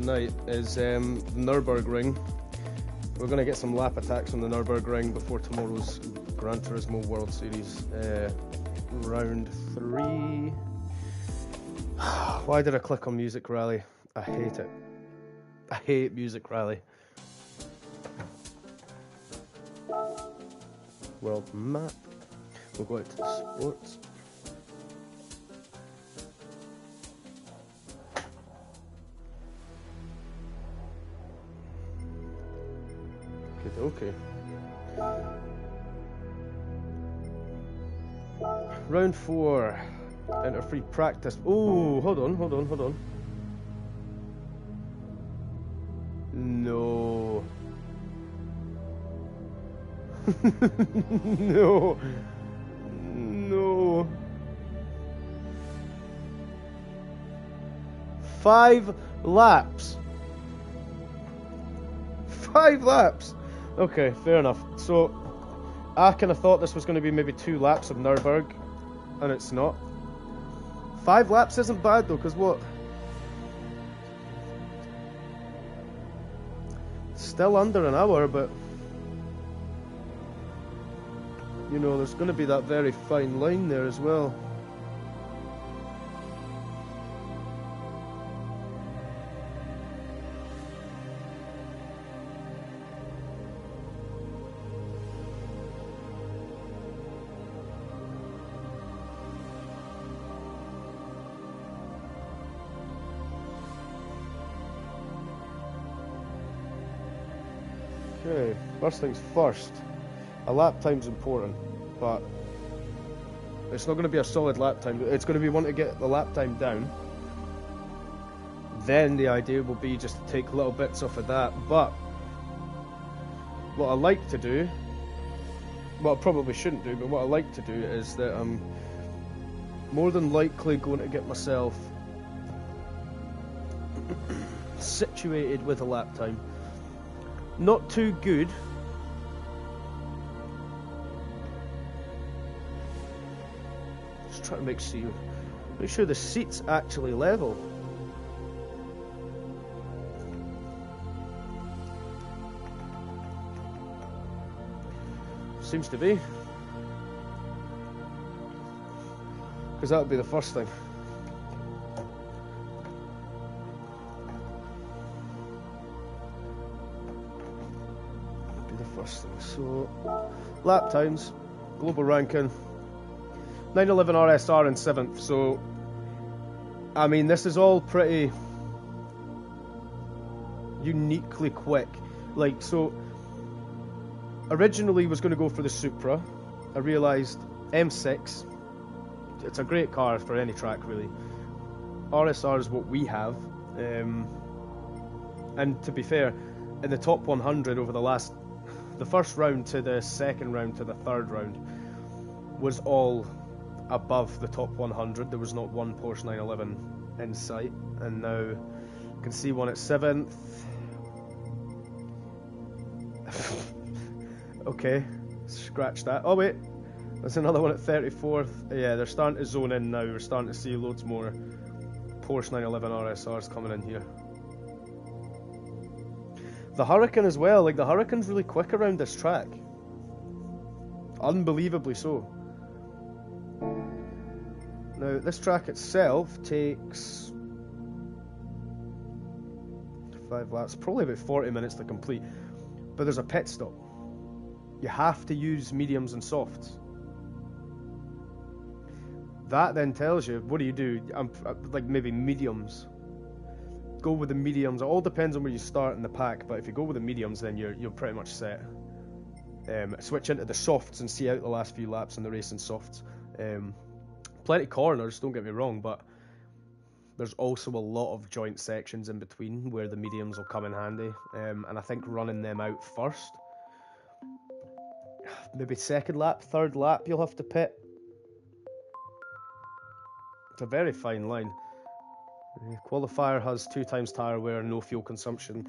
tonight is the Nürburgring. We're going to get some lap attacks on the Nürburgring before tomorrow's Gran Turismo World Series round 3. Why did I click on Music Rally? I hate it. I hate Music Rally. World map. We'll go out to the sports. Okay. Round 4. Enter free practice. Oh, hold on. No. No. 5 laps. 5 laps. Okay, fair enough. So, I kind of thought this was going to be maybe 2 laps of Nürburg, and it's not. 5 laps isn't bad though, because what? Still under an hour, but you know, there's going to be that very fine line there as well. Okay, first things first, a lap time's important, but it's not going to be a solid lap time. It's going to be one to get the lap time down. Then the idea will be just to take little bits off of that. But what I like to do, what I probably shouldn't do, but what I like to do is that I'm more than likely going to get myself situated with a lap time. Not too good. Just trying to make sure the seat's actually level. Seems to be. Because that would be the first thing. So, lap times, global ranking, 911 RSR in 7th. So, I mean, this is all pretty uniquely quick. Like, so, originally was going to go for the Supra. I realised M6, it's a great car for any track really. RSR is what we have. And to be fair, in the top 100 over the first round to the second round to the third round was all above the top 100. There was not one Porsche 911 in sight, and now you can see one at 7th. Okay, scratch that. Oh wait, there's another one at 34th. Yeah, they're starting to zone in now. We're starting to see loads more Porsche 911 RSRs coming in here. The Hurricane as well, like the Hurricane's really quick around this track. Unbelievably so. Now, this track itself takes 5 laps, probably about 40 minutes to complete. But there's a pit stop. You have to use mediums and softs. That then tells you, what do? Like maybe mediums. Go with the mediums. It all depends on where you start in the pack, but if you go with the mediums, then you're pretty much set. Switch into the softs and see out the last few laps in the racing softs. Plenty of corners, don't get me wrong, but there's also a lot of joint sections in between where the mediums will come in handy, and I think running them out first, maybe second lap, third lap, you'll have to pit. It's a very fine line. Qualifier has 2 times tyre wear, no fuel consumption,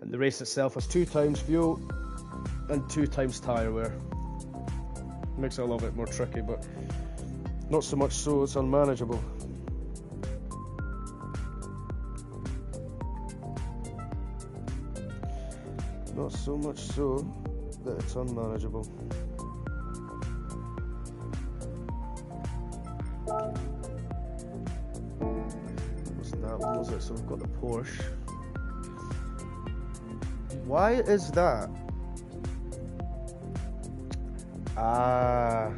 and the race itself has 2 times fuel and 2 times tyre wear. Makes it a little bit more tricky, but not so much so it's unmanageable. not so much so that it's unmanageable. Wasn't that one, was it? So we've got the Porsche. Why is that? Ah.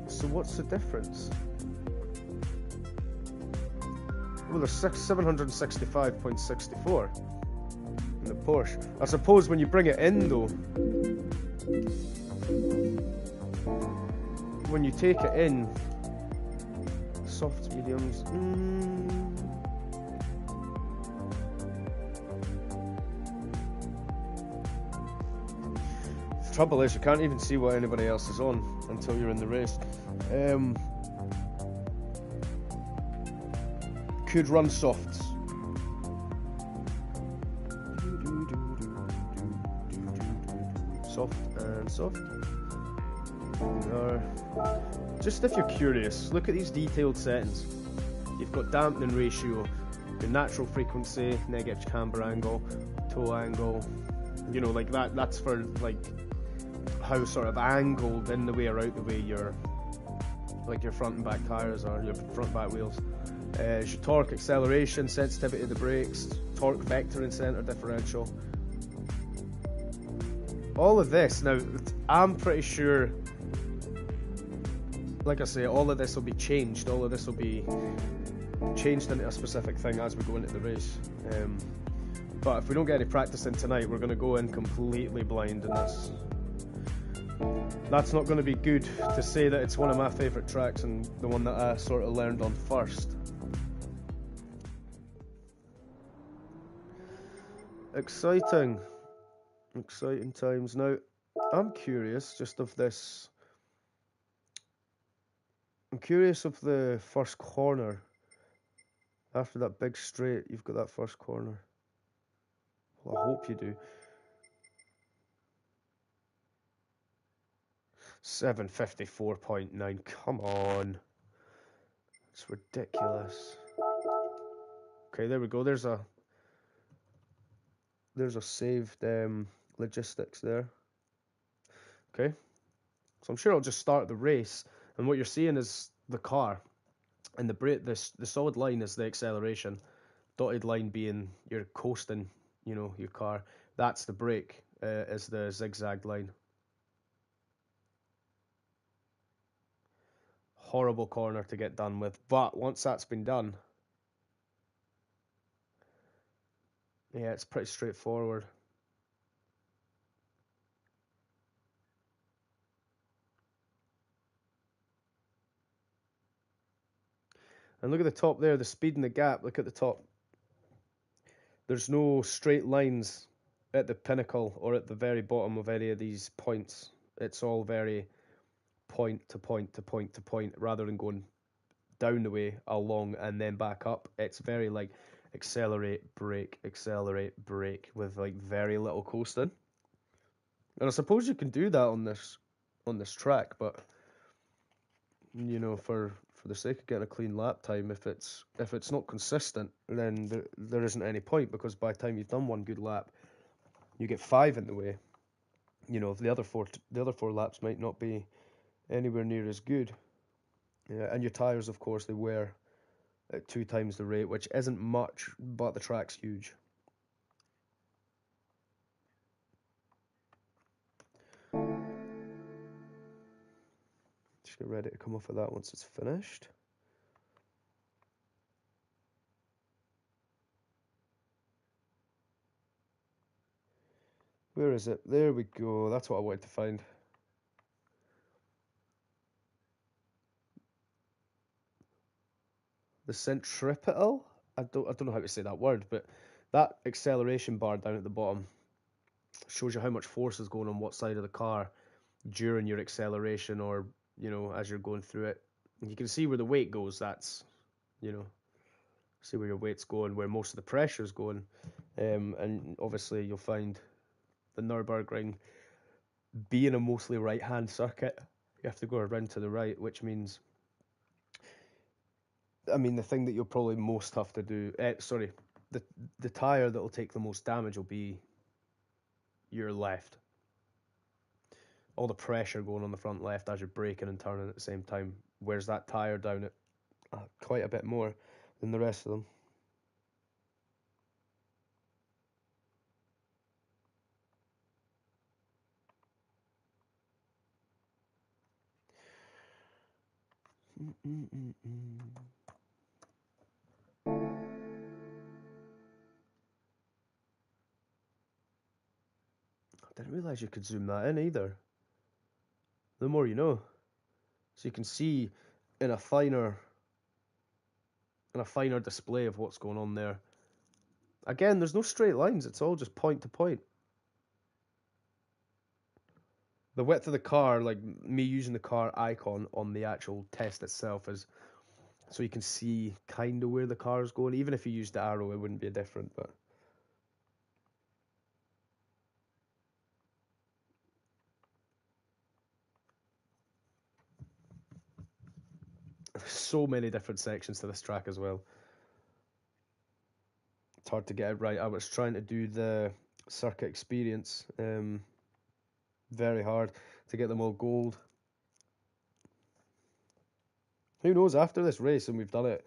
So what's the difference? Well, there's 765.64 in the Porsche. I suppose when you bring it in, though, when you take it in, softs, mediums. The trouble is, you can't even see what anybody else is on until you're in the race. Could run softs. Soft and soft. Just if you're curious, look at these detailed settings. You've got dampening ratio, your natural frequency, negative camber angle, toe angle. You know, like that. That's for like how sort of angled in the way or out the way your front and back tires are, your front and back wheels. Your torque, acceleration, sensitivity of the brakes, torque vector and center differential. All of this, now I'm pretty sure, like I say, all of this will be changed. All of this will be changed into a specific thing as we go into the race. But if we don't get any practice in tonight, we're going to go in completely blind, and that's not going to be good to say that it's one of my favourite tracks and the one that I sort of learned on first. Exciting times. Now, I'm curious just of this. I'm curious of the first corner. After that big straight, you've got that first corner. Well, I hope you do. 754.9. Come on. It's ridiculous. Okay, there we go. There's a saved logistics there. Okay. So I'm sure I'll just start the race, and what you're seeing is the car, and the brake. The solid line is the acceleration, dotted line being your coasting, you know, your car. That's the brake, is the zigzag line. Horrible corner to get done with, but once that's been done, yeah, it's pretty straightforward. And look at the top there, the speed and the gap. Look at the top. There's no straight lines at the pinnacle or at the very bottom of any of these points. It's all very point to point to point to point, rather than going down the way, along, and then back up. It's very like accelerate, brake, with like very little coasting. And I suppose you can do that on this track, but you know, for the sake of getting a clean lap time, if it's not consistent, then there isn't any point, because by the time you've done one good lap, you get 5 in the way. You know, the other four laps might not be anywhere near as good. Yeah, and your tires, of course, they wear at 2 times the rate, which isn't much, but the track's huge. Just get ready to come off of that once it's finished. Where is it? There we go. That's what I wanted to find. The centripetal? I don't know how to say that word, but that acceleration bar down at the bottom shows you how much force is going on what side of the car during your acceleration, or, you know, as you're going through it. And you can see where the weight goes. That's, you know, see where your weight's going, where most of the pressure's going. And obviously you'll find the Nürburgring being a mostly right-hand circuit, you have to go around to the right, which means I mean, the thing that you'll probably most have to do, sorry, the tyre that will take the most damage will be your left. All the pressure going on the front left as you're braking and turning at the same time wears that tyre down it quite a bit more than the rest of them. I didn't realise you could zoom that in either. The more you know. So you can see in a finer display of what's going on there. Again, there's no straight lines, it's all just point to point. The width of the car, like me using the car icon on the actual test itself, is so you can see kind of where the car is going. Even if you used the arrow, it wouldn't be different, but so many different sections to this track as well. It's hard to get it right. I was trying to do the circuit experience, very hard to get them all gold. Who knows, after this race, and we've done it,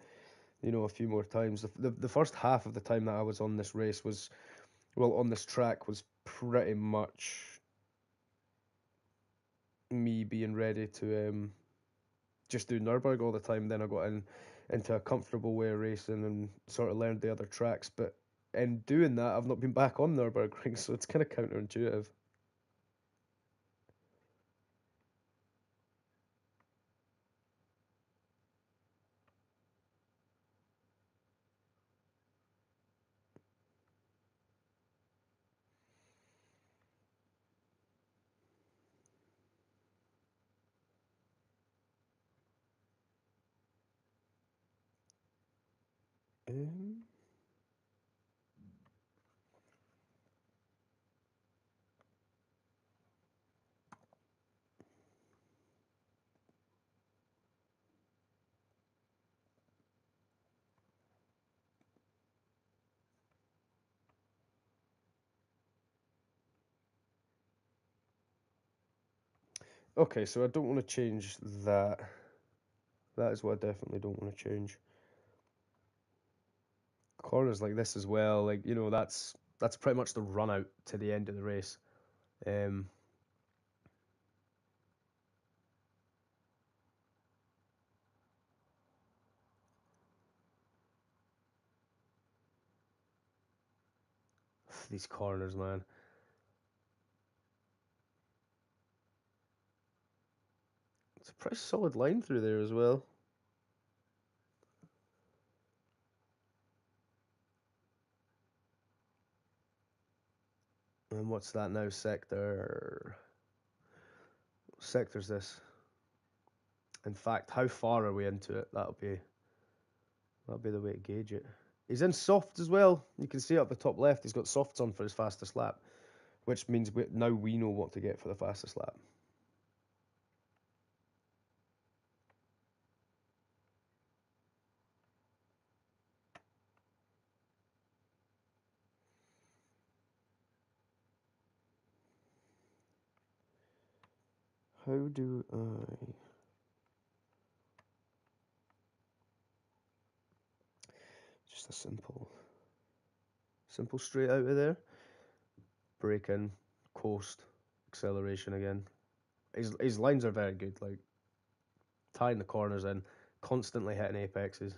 you know, a few more times, the first half of the time that I was on this race was, well, on this track, was pretty much me being ready to just do Nürburgring all the time. Then I got into a comfortable way of racing and sort of learned the other tracks. But in doing that, I've not been back on Nürburgring, so it's kind of counterintuitive. Um, okay, so I don't want to change that. That is what I definitely don't want to change. Corners like this as well, like, you know, that's pretty much the run out to the end of the race. Um, these corners, man. It's a pretty solid line through there as well. And what's that now? Sector. What sector's this? In fact, how far are we into it? That'll be the way to gauge it. He's in soft as well. You can see up the top left, he's got softs on for his fastest lap, which means now we know what to get for the fastest lap. How do I... Just a simple straight out of there. Brake in, coast, acceleration again. His lines are very good, like tying the corners in, constantly hitting apexes.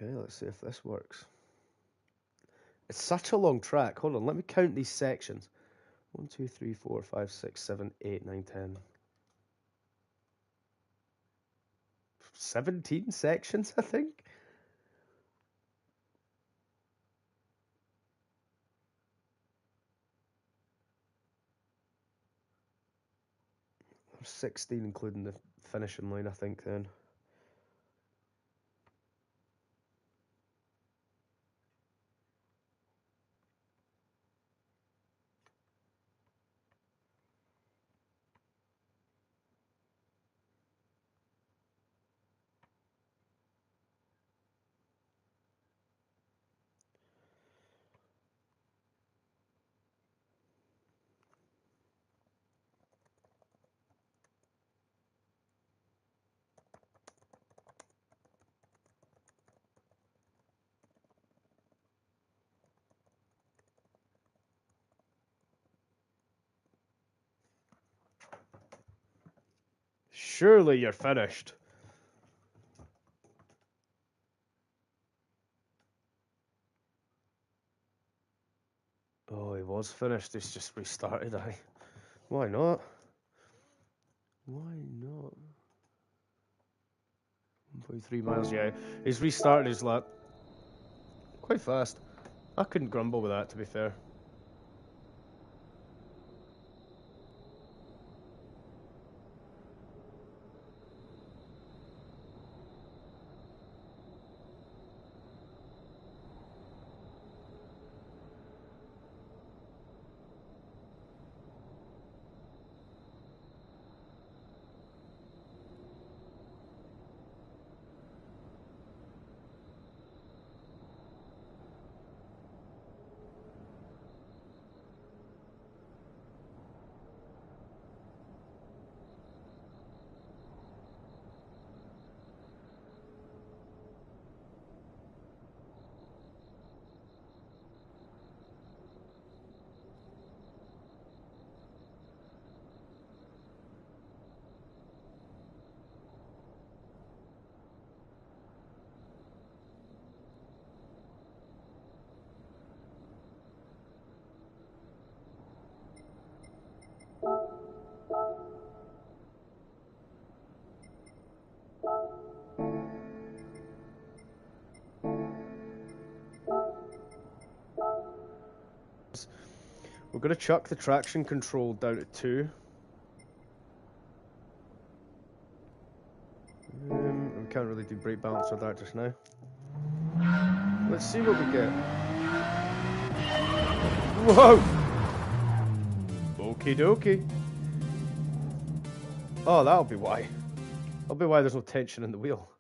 Okay, let's see if this works. It's such a long track. Hold on, let me count these sections. 1, 2, 3, 4, 5, 6, 7, 8, 9, 10. 17 sections, I think. Or 16, including the finishing line, I think, then. Surely you're finished. Oh, he was finished. He's just restarted, aye. Why not? Why not? 1.3 miles, yeah. He's restarted his lap. Quite fast. I couldn't grumble with that, to be fair. We're going to chuck the traction control down to 2. We can't really do brake balance with that just now. Let's see what we get. Whoa! Okie dokie. Oh, that'll be why. That'll be why there's no tension in the wheel.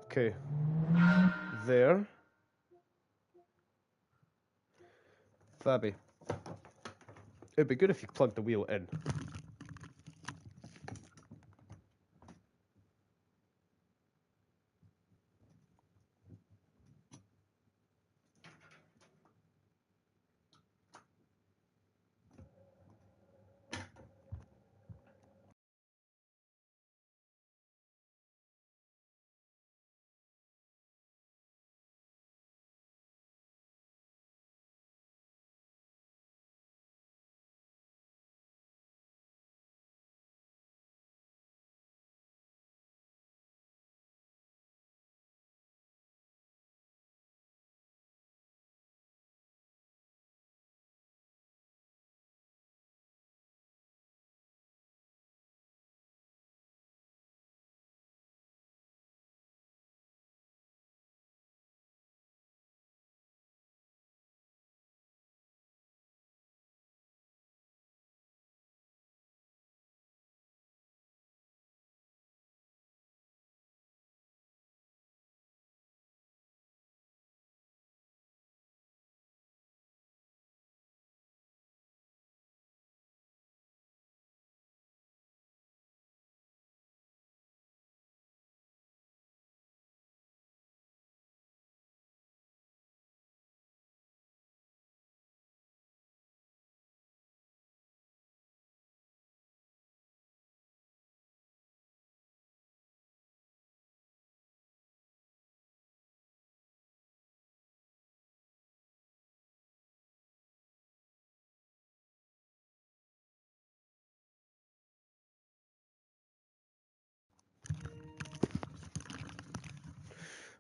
Okay. There. Fabby. It'd be good if you plugged the wheel in.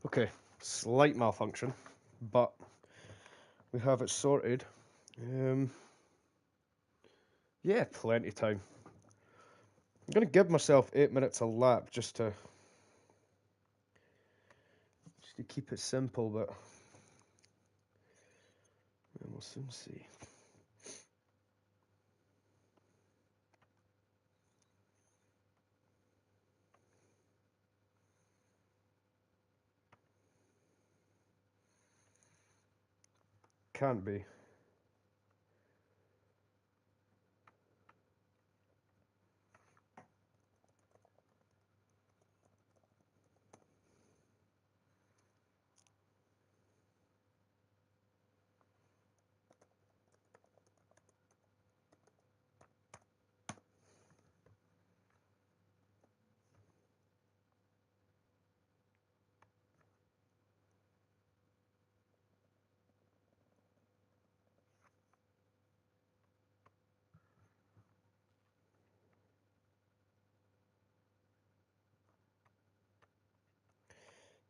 Okay, slight malfunction, but we have it sorted. Yeah, plenty of time. I'm going to give myself 8 minutes a lap just to keep it simple, but we'll soon see. Can't be.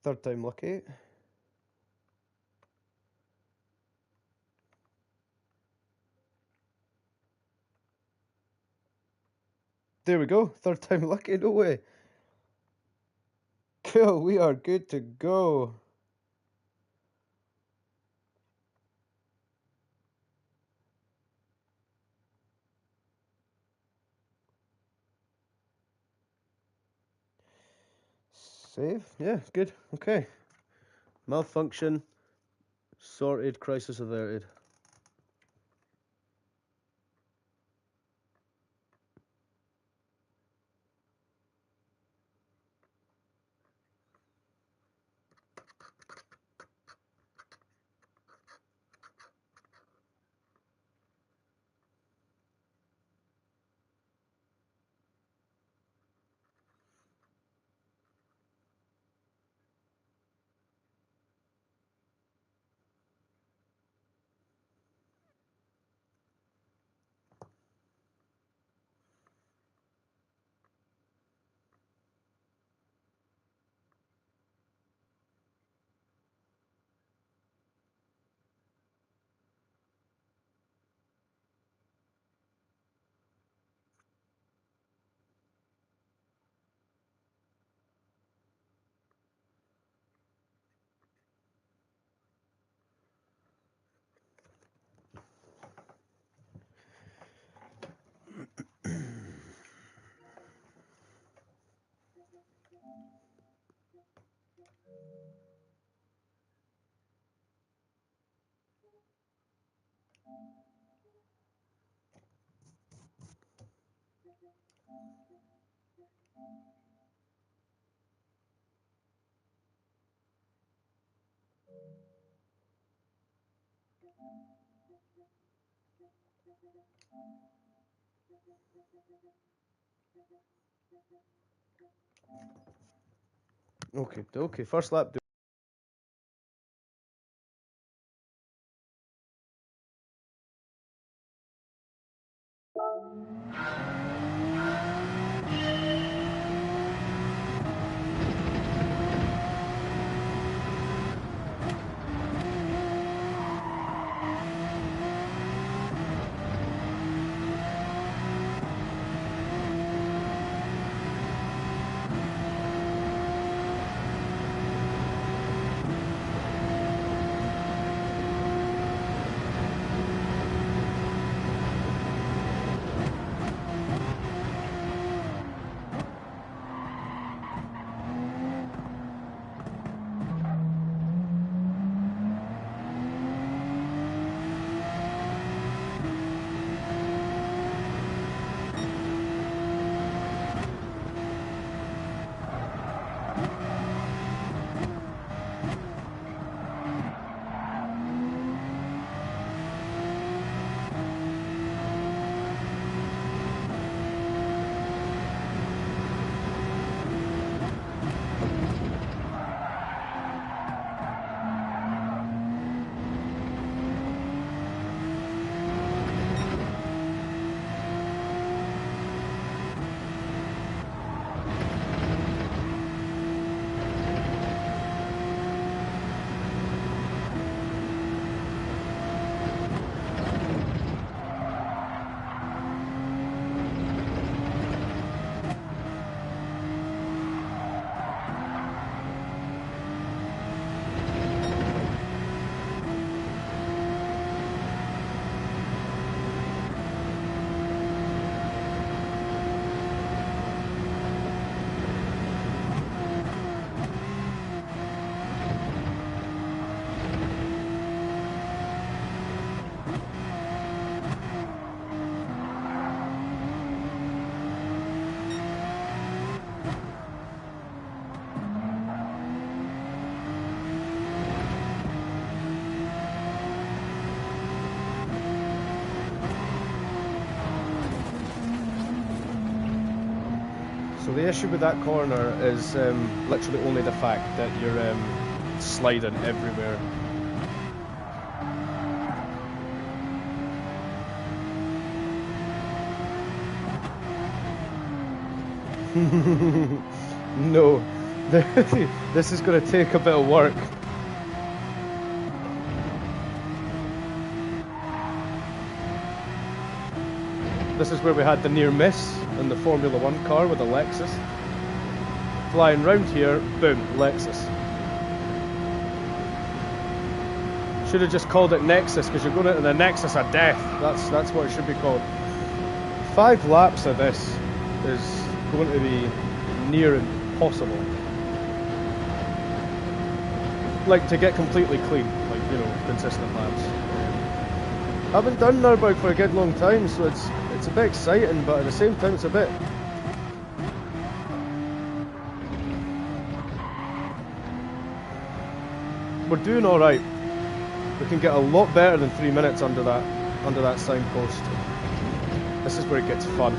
Third time lucky. There we go. Third time lucky, no way. Cool, we are good to go. Save? Yeah, good. Okay. Malfunction sorted, crisis averted. Okay, first lap. So the issue with that corner is literally only the fact that you're sliding everywhere. No, this is going to take a bit of work. This is where we had the near miss in the Formula 1 car with the Lexus. Flying round here, boom, Lexus. Should have just called it Nexus, because you're going into the Nexus of death. That's what it should be called. 5 laps of this is going to be near impossible. Like, to get completely clean, like, you know, consistent laps. I haven't done Nürburgring for a good long time, so it's a bit exciting, but at the same time it's a bit... We're doing alright. We can get a lot better than 3 minutes under that signpost. This is where it gets fun.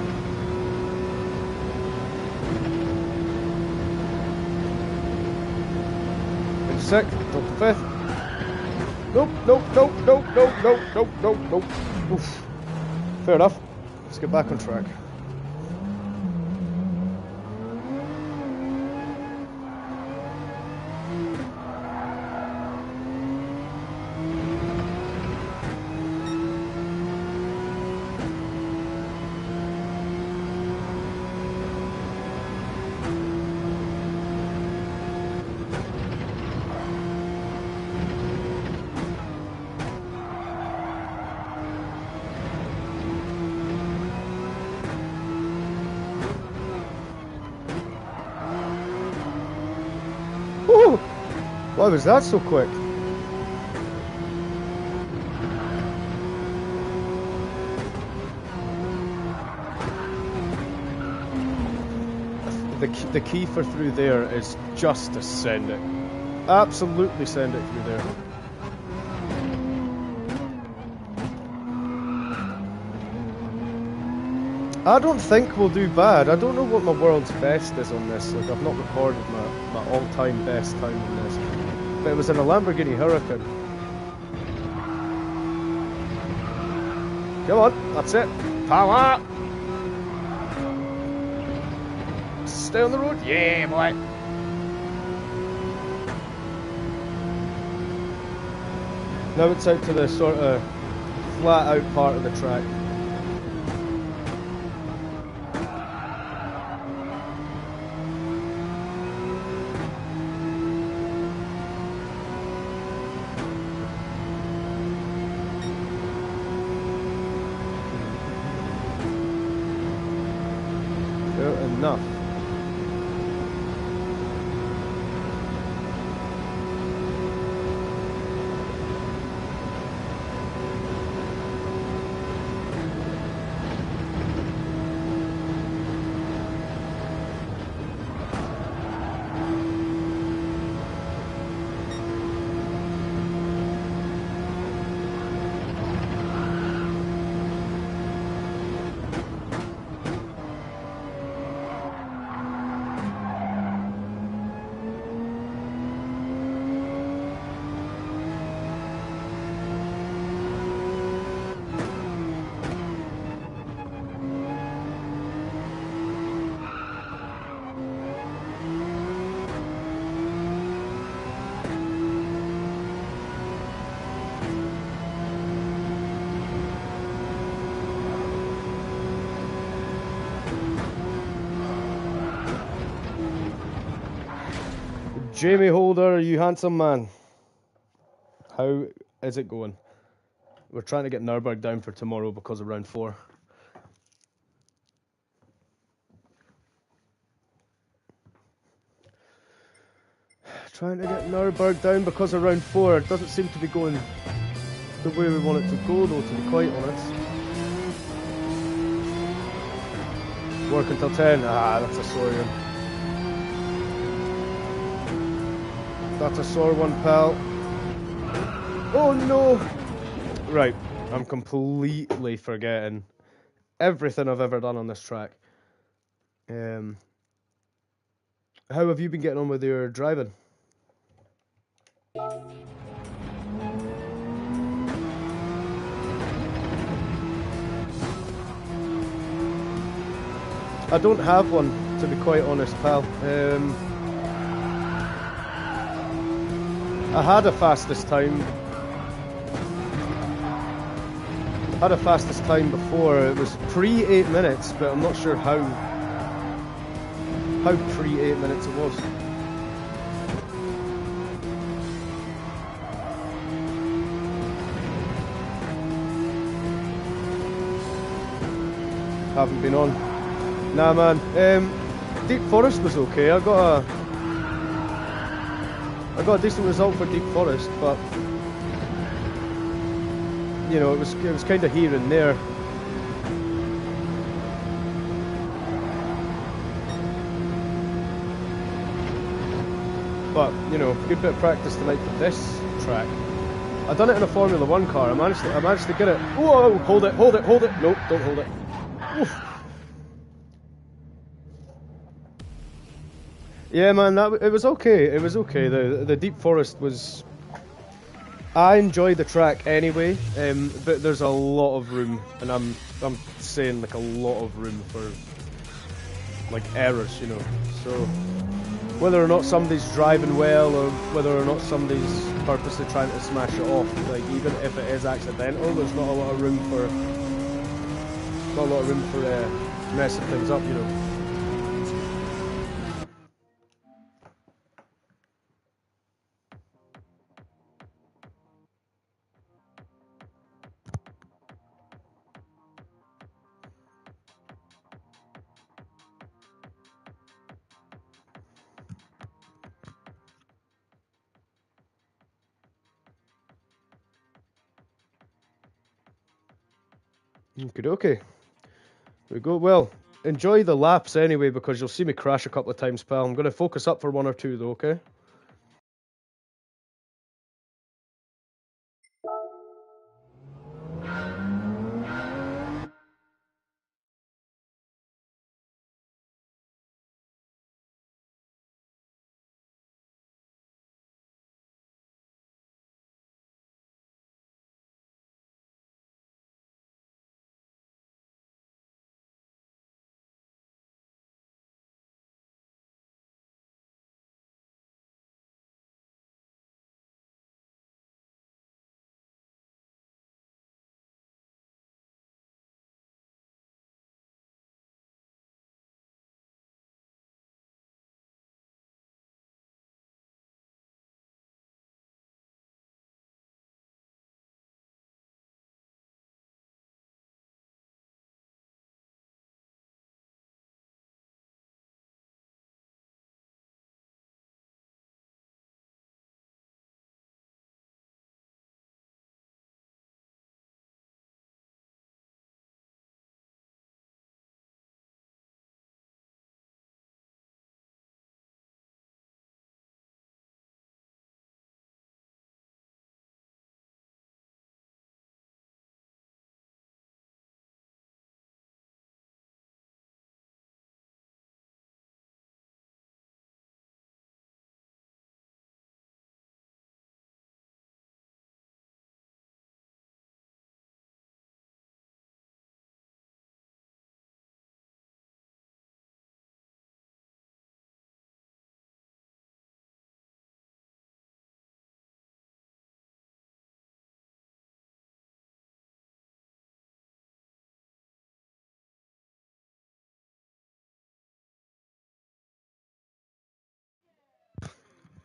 In 6th, top 5th. Nope. Oof. Fair enough. Let's get back on track. Why was that so quick? The key for through there is just to send it. Absolutely send it through there. I don't think we'll do bad. I don't know what my world's best is on this. Like, I've not recorded my all-time best time on this. But it was in a Lamborghini Huracan. Come on, that's it. Power! Stay on the road? Yeah, boy! Now it's out to the sort of flat-out part of the track. Enough. Jamie Holder, you handsome man. How is it going? We're trying to get Nürburgring down for tomorrow because of round 4. Trying to get Nürburgring down because of round 4. It doesn't seem to be going the way we want it to go, though, to be quite honest. Work until 10. Ah, that's a sore one. That's a sore one, pal. Oh no! Right, I'm completely forgetting everything I've ever done on this track. How have you been getting on with your driving? I don't have one, to be quite honest, pal. I had a fastest time. Had a fastest time before. It was pre 8 minutes, but I'm not sure how pre 8 minutes it was. Haven't been on. Nah, man. Deep Forest was okay. I got a decent result for Deep Forest, but you know, it was kind of here and there. But you know, good bit of practice tonight for this track. I done it in a Formula 1 car. I managed to get it. Whoa! Hold it! Nope, don't hold it. Oof. Yeah, man, it was okay. It was okay. The Deep Forest was. I enjoy the track anyway, but there's a lot of room, and I'm saying like a lot of room for like errors, you know. So whether or not somebody's driving well, or whether or not somebody's purposely trying to smash it off, like even if it is accidental, there's not a lot of room for messing things up, you know. Okay. There we go. Well, enjoy the laps anyway, because you'll see me crash a couple of times, pal. I'm going to focus up for one or two, though, okay?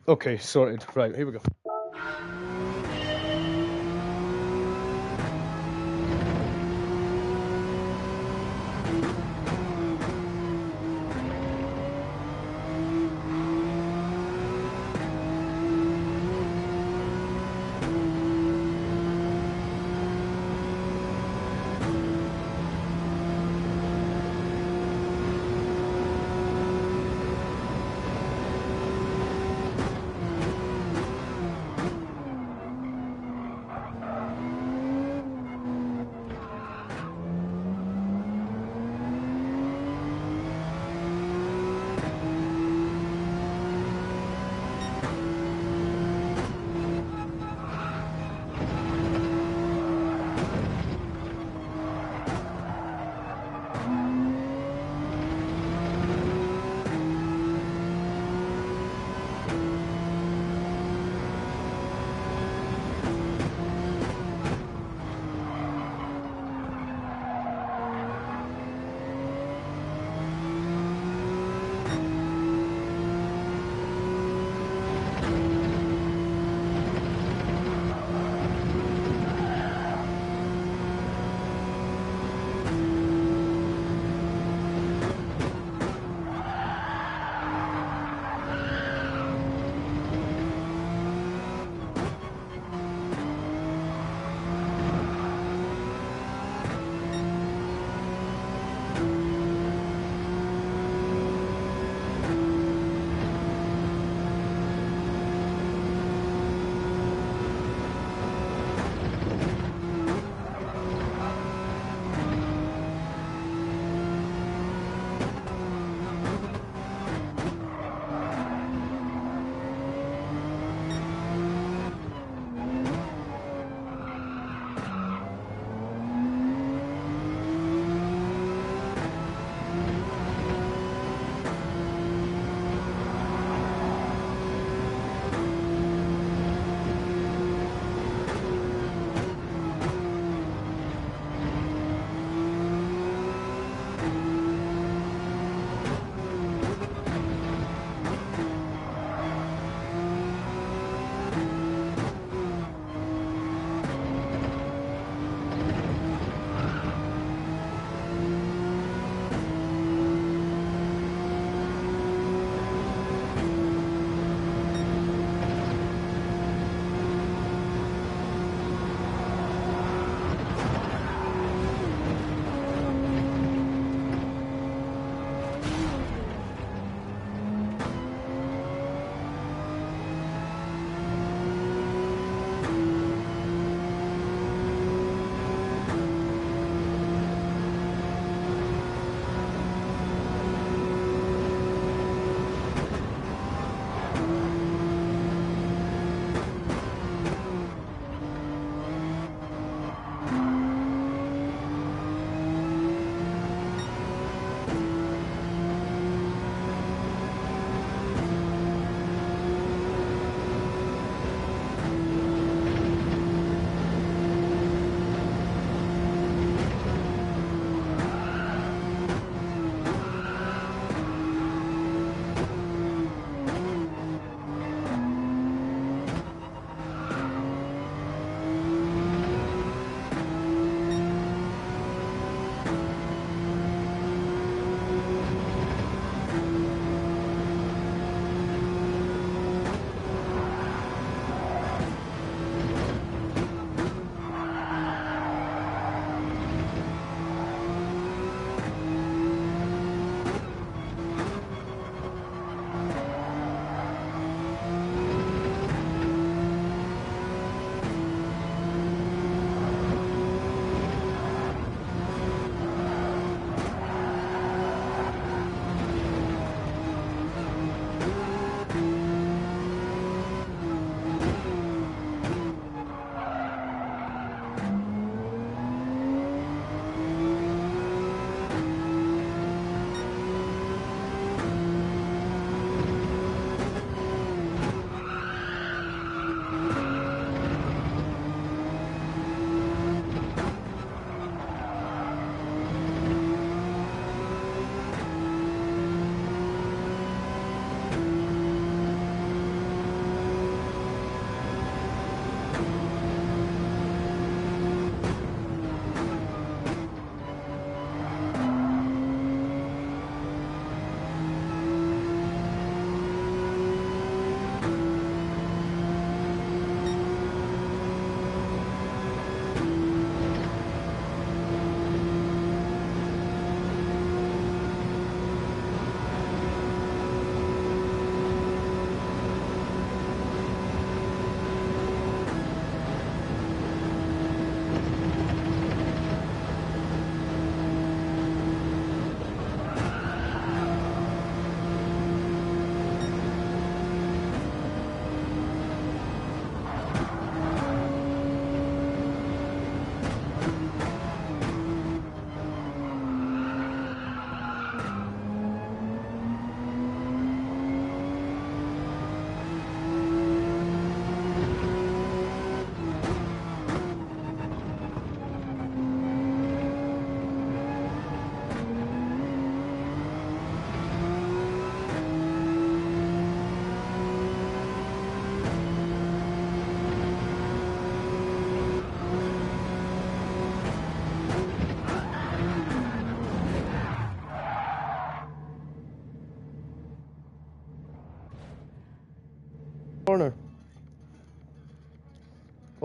Okay, sorted. Right, here we go.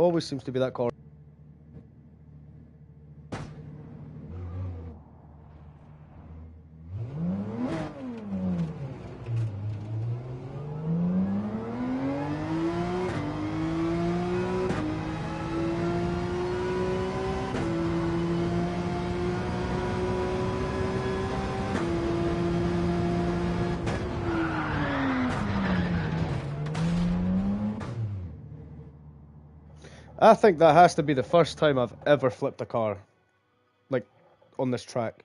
Always seems to be that car. I think that has to be the first time I've ever flipped a car, like, on this track.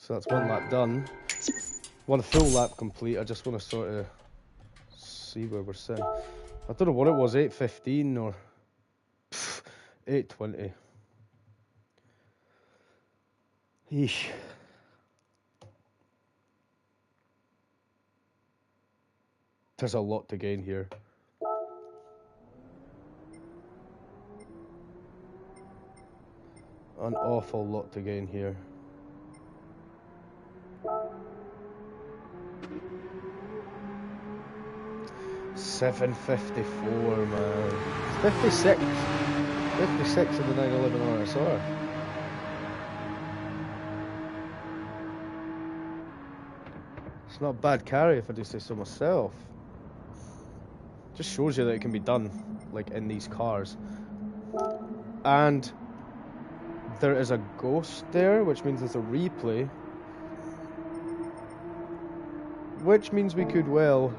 So that's one lap done. One full lap complete. I just want to sort of see where we're sitting. I don't know what it was, 8:15 or 8:20. Yeesh. There's a lot to gain here. An awful lot to gain here. $754, man. 56. 56 in the 911 RSR. It's not a bad carry if I do say so myself. Just shows you that it can be done, like in these cars. And there is a ghost there, which means there's a replay. Which means we could well...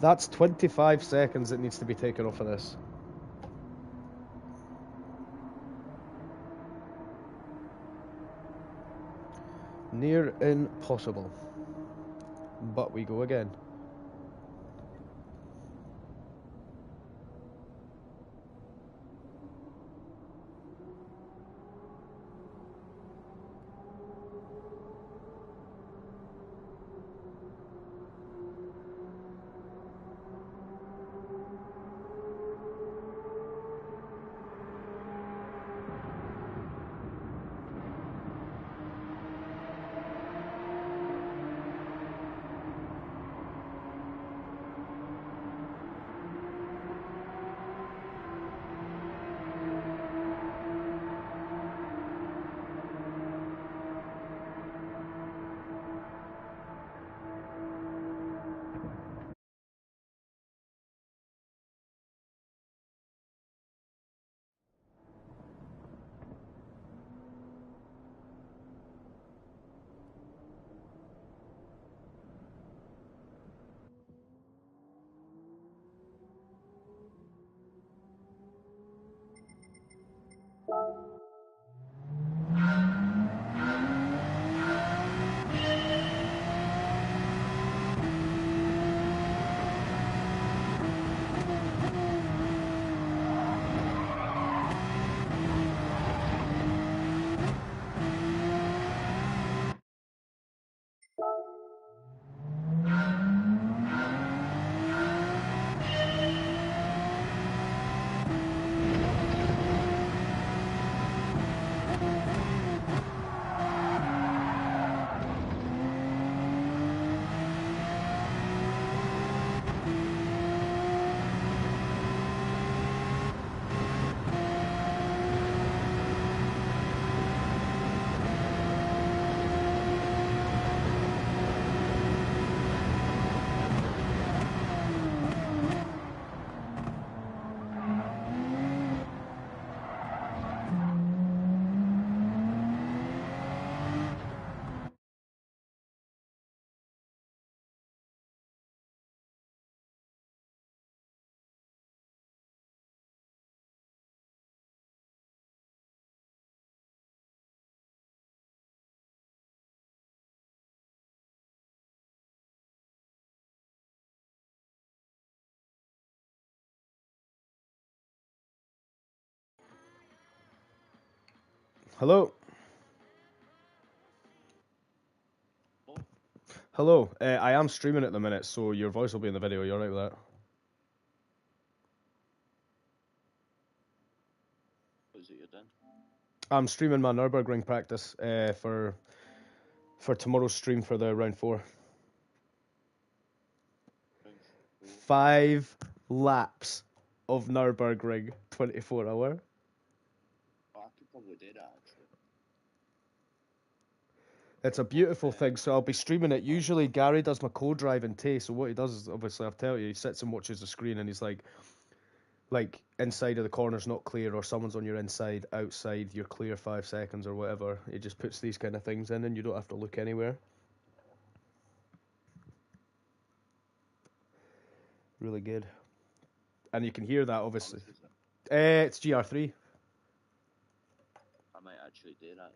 That's 25 seconds that needs to be taken off of this. Near impossible. But we go again. Hello? Hello, I am streaming at the minute, so your voice will be in the video. You alright with that? What is it you're doing? I'm streaming my Nürburgring practice for tomorrow's stream for the round 4. 5 laps of Nürburgring, 24 hour. Oh, I could probably do that actually. It's a beautiful thing, so I'll be streaming it. Usually Gary does my co-driving too, so what he does is, obviously, I'll tell you, he sits and watches the screen and he's like inside of the corner's not clear, or someone's on your inside, outside, you're clear 5 seconds or whatever. He just puts these kind of things in and you don't have to look anywhere. Really good. And you can hear that, obviously. It's GR3. I might actually do that.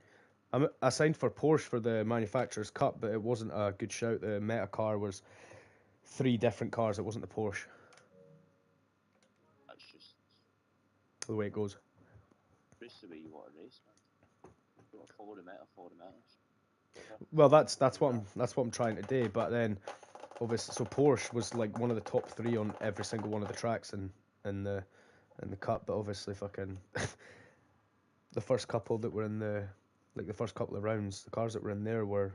I signed for Porsche for the Manufacturers Cup, but it wasn't a good shout. The meta car was 3 different cars. It wasn't the Porsche. That's just The way it goes. race the way you want to race, man. You want to follow the meta, follow the metas. Well, that's what I'm trying to do. But then, obviously, so Porsche was like one of the top 3 on every single one of the tracks in the cup. But obviously, fucking the first couple that were in the first couple of rounds, the cars that were in there were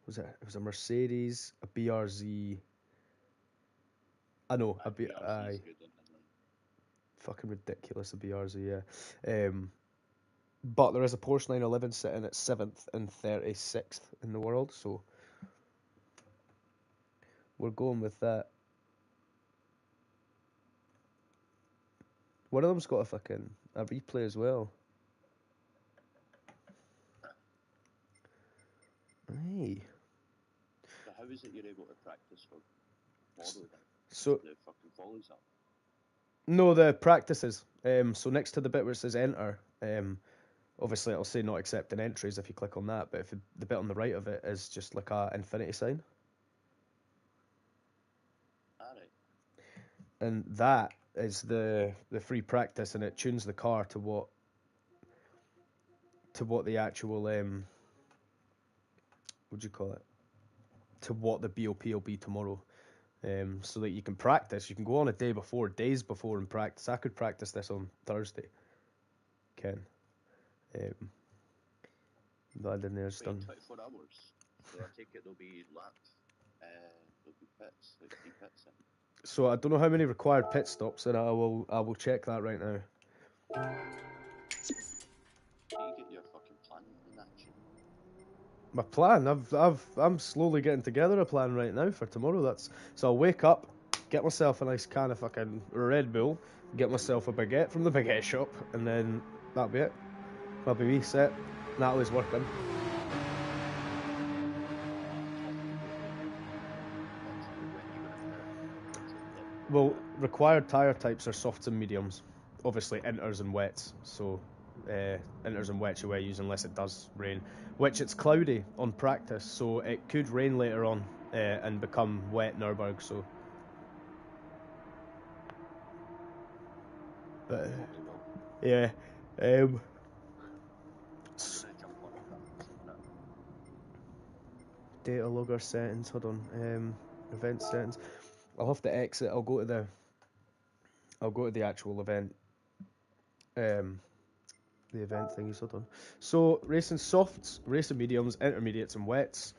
it was a Mercedes, a BRZ. I know a B. Aye, fucking ridiculous, a BRZ. Yeah. But there is a Porsche 911 sitting at 7th and 36th in the world, so we're going with that. One of them's got a replay as well. Hey. So how is it you're able to practice for model then? So The fucking follows up. no, the practices. So next to the bit where it says enter, obviously it'll say not accepting entries if you click on that, but if the bit on the right of it is just like a infinity sign. Alright. And that is the free practice, and it tunes the car to what the actual what do you call it? To what the BOP will be tomorrow. So that you can practice. You can go on a day before, days before, and practice. I could practice this on Thursday. Ken. That in there's done. 24 hours. So I take it there'll be laps. There'll be pits, like 3 pits in. So I don't know how many required pit stops, and I will check that right now. You get your fucking plan in action. My plan, I'm slowly getting together a plan right now for tomorrow. So I'll wake up, get myself a nice can of fucking Red Bull, get myself a baguette from the baguette shop, and then that'll be it. I'll be reset. Natalie's working. Well, required tyre types are softs and mediums. Obviously, inters and wets. So, inters and wets you wear use unless it does rain. Which it's cloudy on practice, so it could rain later on and become wet Nürburgring. So, but yeah, data logger settings. Hold on, event settings. I'll have to exit. I'll go to the actual event. The event thingies. Hold on. So racing softs, racing mediums, intermediates, and wets.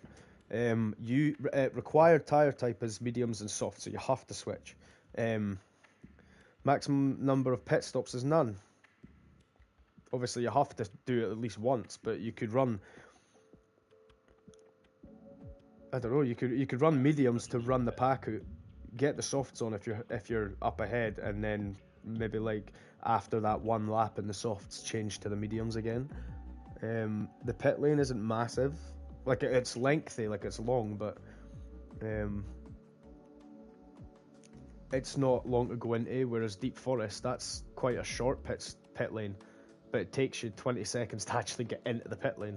Required tyre type is mediums and softs, so you have to switch. Maximum number of pit stops is none. Obviously, you have to do it at least once, but you could run. I don't know. You could run mediums to run the pack out. Get the softs on if you're up ahead, and then maybe like after that one lap in the softs, change to the mediums again. The pit lane isn't massive. Like it's lengthy, like it's long, but it's not long to go into. Whereas Deep Forest, that's quite a short pit lane, but it takes you 20 seconds to actually get into the pit lane.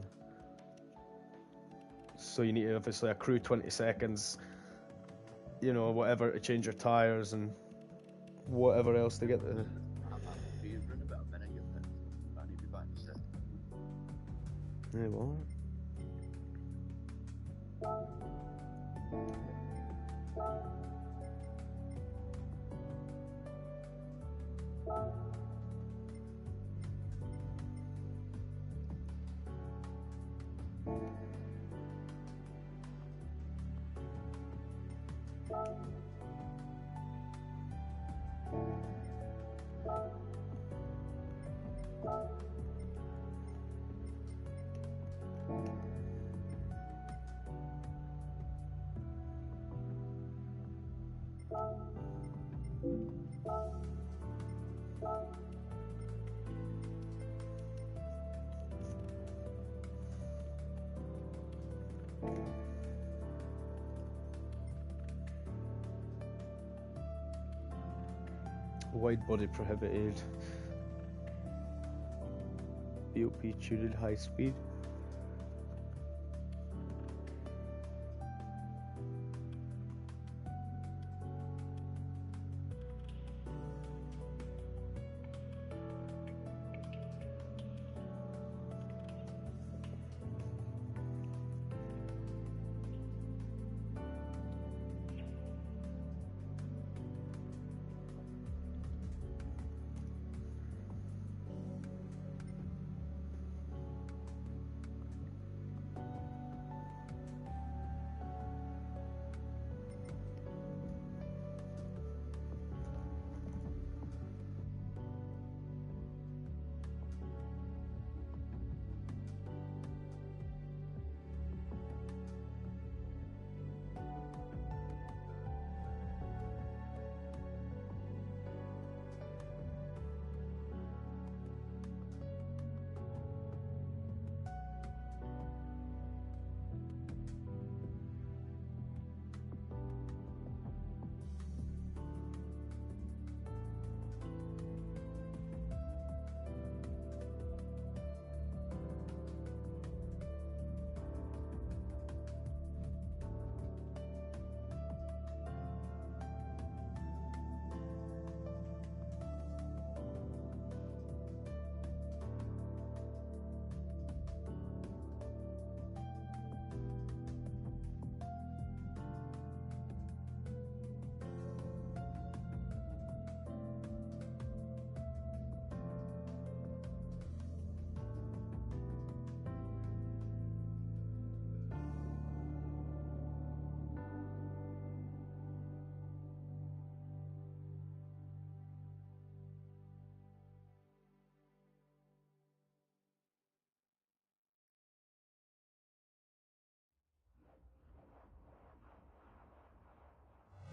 So you need to obviously accrue 20 seconds, you know, whatever, to change your tyres and whatever else to get the... Yeah, well... Wide body prohibited. BOP tuned high speed.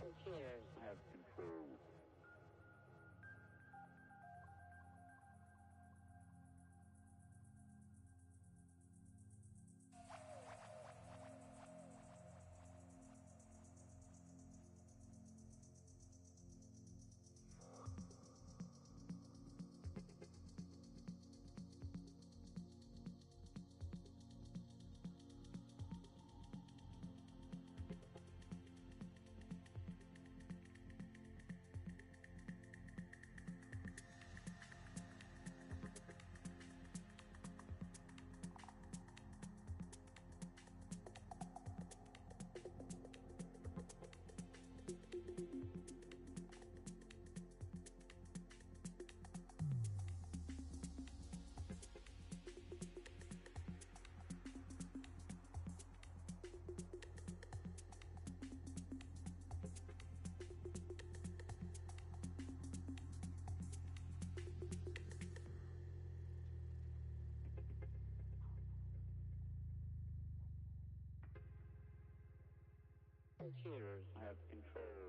Computers have control. Computers have control.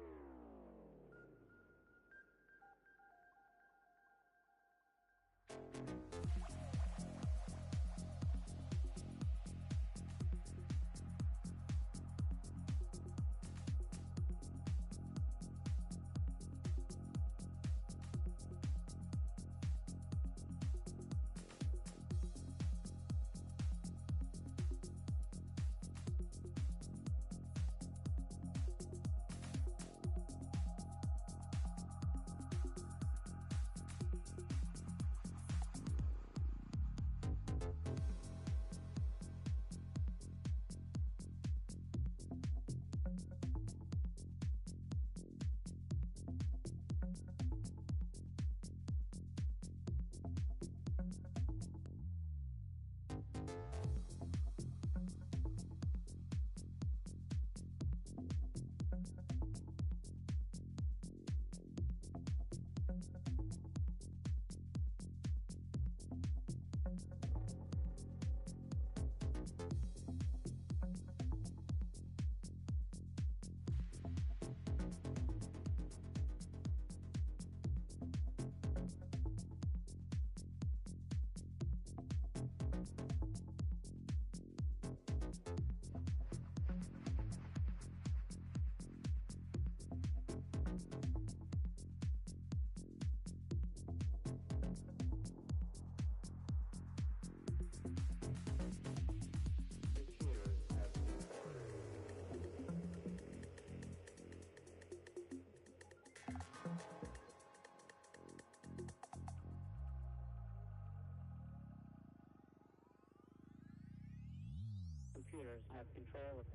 Computers have control of...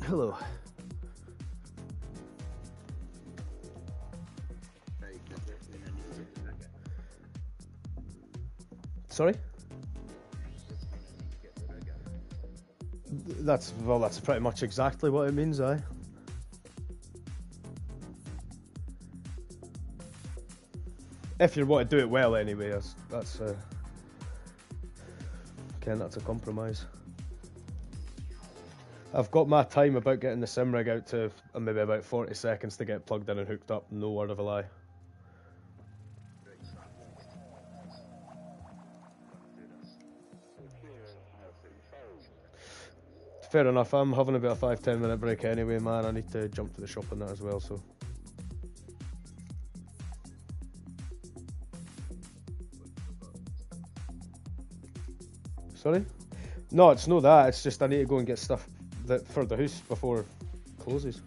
Hello. Sorry? That's pretty much exactly what it means, aye. If you want to do it well anyway, that's Ken, that's a compromise. I've got my time about getting the sim rig out to maybe about 40 seconds to get plugged in and hooked up, no word of a lie. Fair enough, I'm having about a 5-10 minute break anyway, man. I need to jump to the shop on that as well, so. Sorry? No, it's not that, it's just I need to go and get stuff for the house before it closes.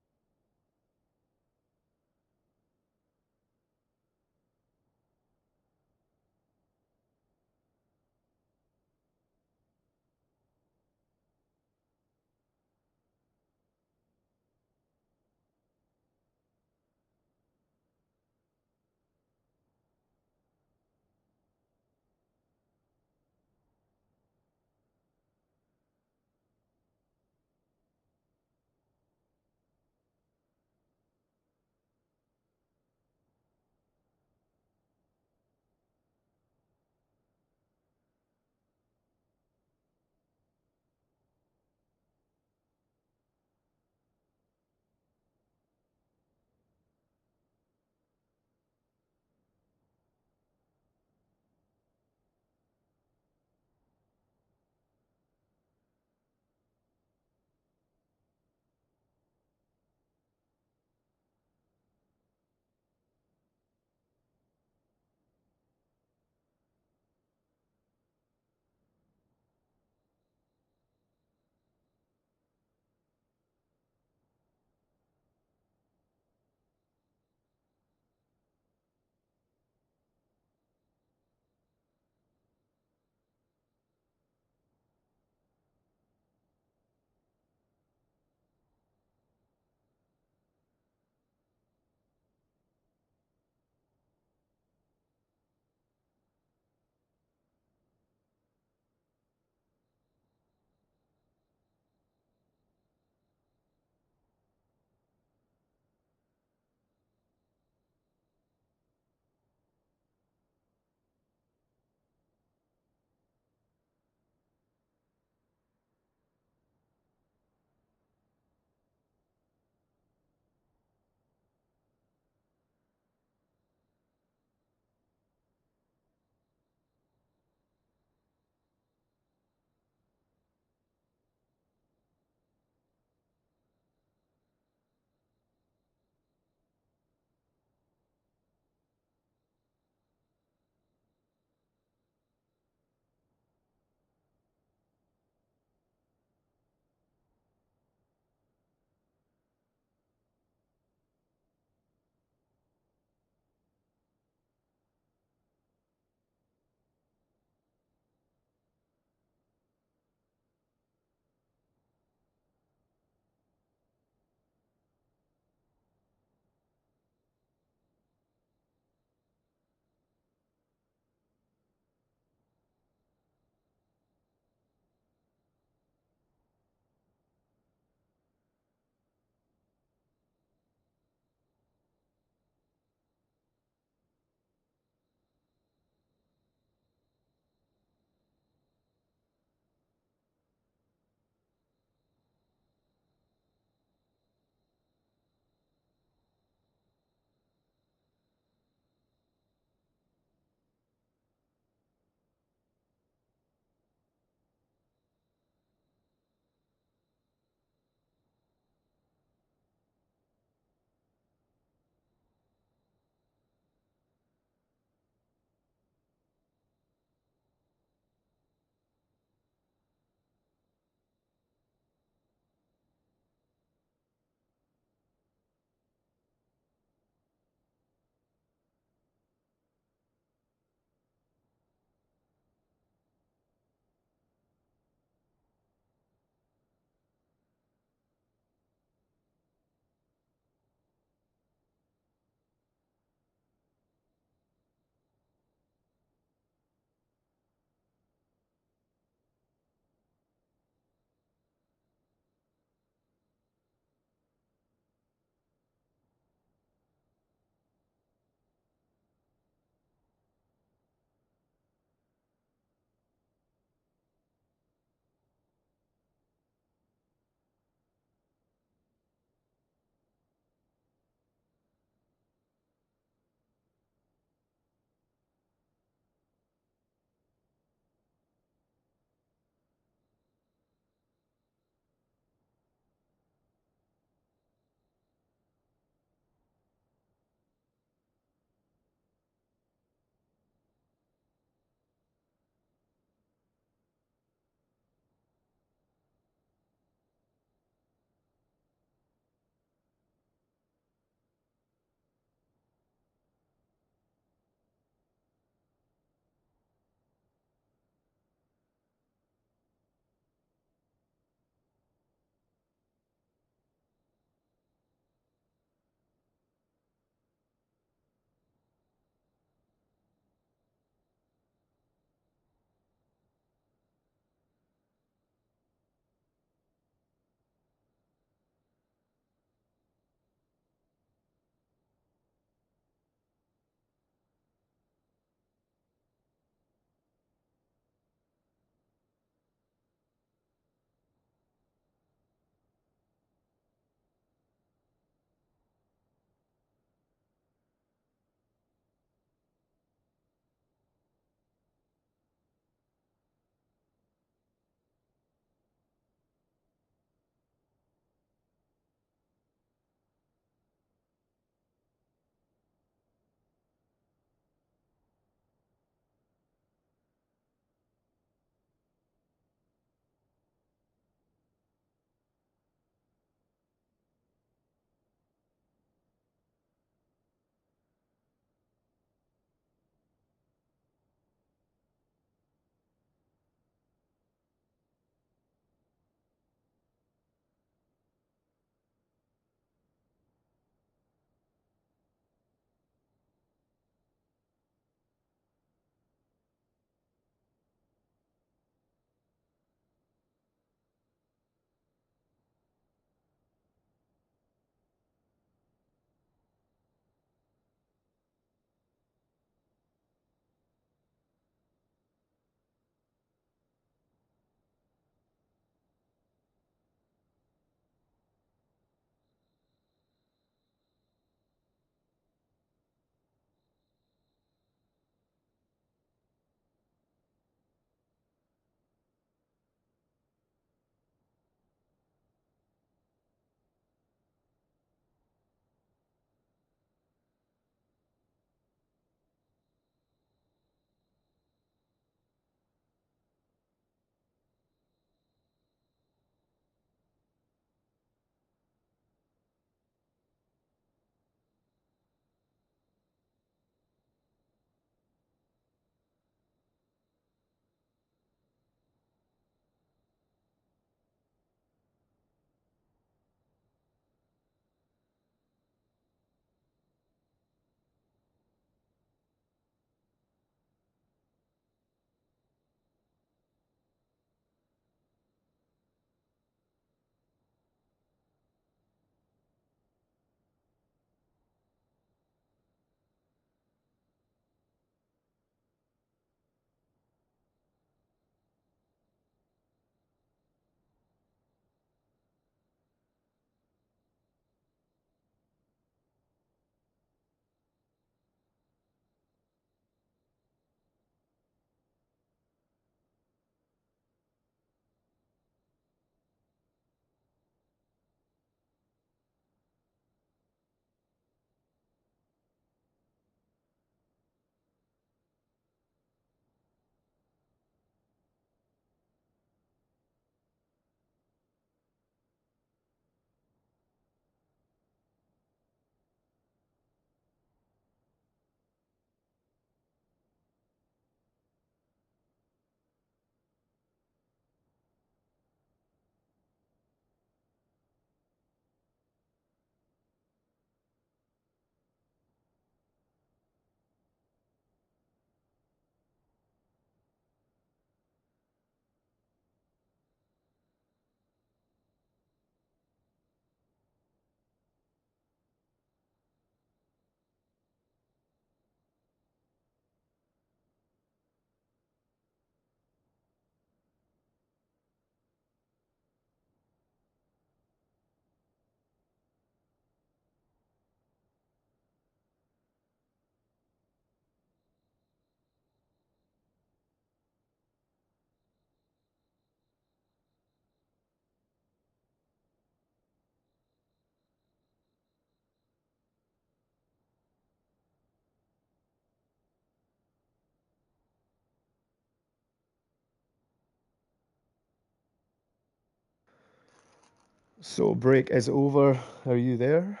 So break is over. Are you there?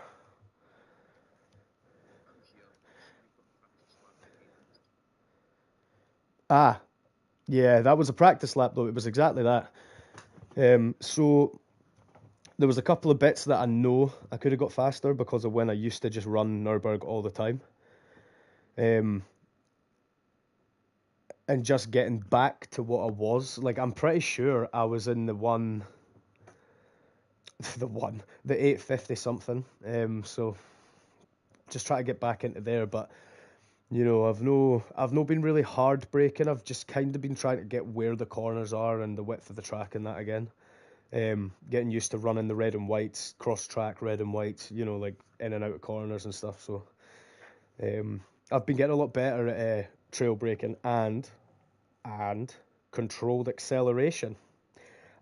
Ah, yeah, that was a practice lap though. It was exactly that. So there was a couple of bits that I know I could have got faster because of when I used to just run Nürburgring all the time. And just getting back to what I was. Like, I'm pretty sure I was in the 850 something. So just try to get back into there. But, you know, I've no been really hard braking. I've just kind of been trying to get where the corners are and the width of the track and that again. Getting used to running the red and whites, cross track red and whites, you know, like in and out of corners and stuff. So I've been getting a lot better at trail braking and controlled acceleration.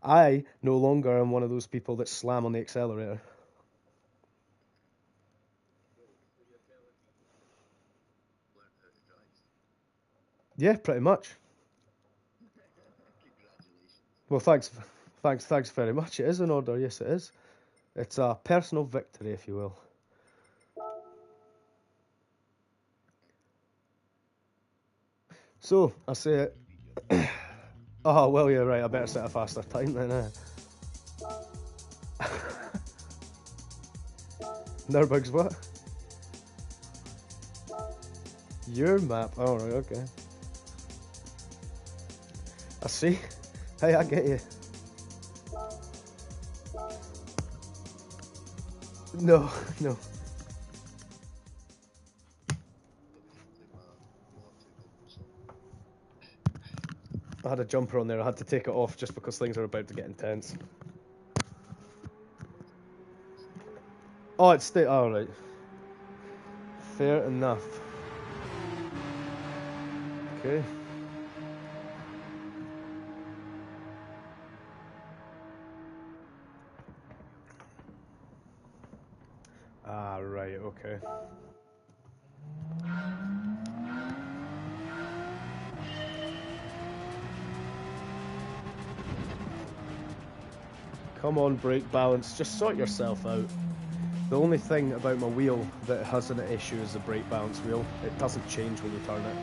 I no longer am one of those people that slam on the accelerator. Yeah, pretty much. Well, thanks very much. It is in order. Yes, it is. It's a personal victory, if you will. So I say, oh well, yeah, right. I better set a faster time then. Nürburg's what? Your map. Oh right, okay. I see. Hey, I get you. No, no. I had a jumper on there. I had to take it off just because things are about to get intense. Oh, it's still. All right. Fair enough. Okay. Ah, right. Okay. Come on, brake balance. Just sort yourself out. The only thing about my wheel that has an issue is the brake balance wheel. It doesn't change when you turn it.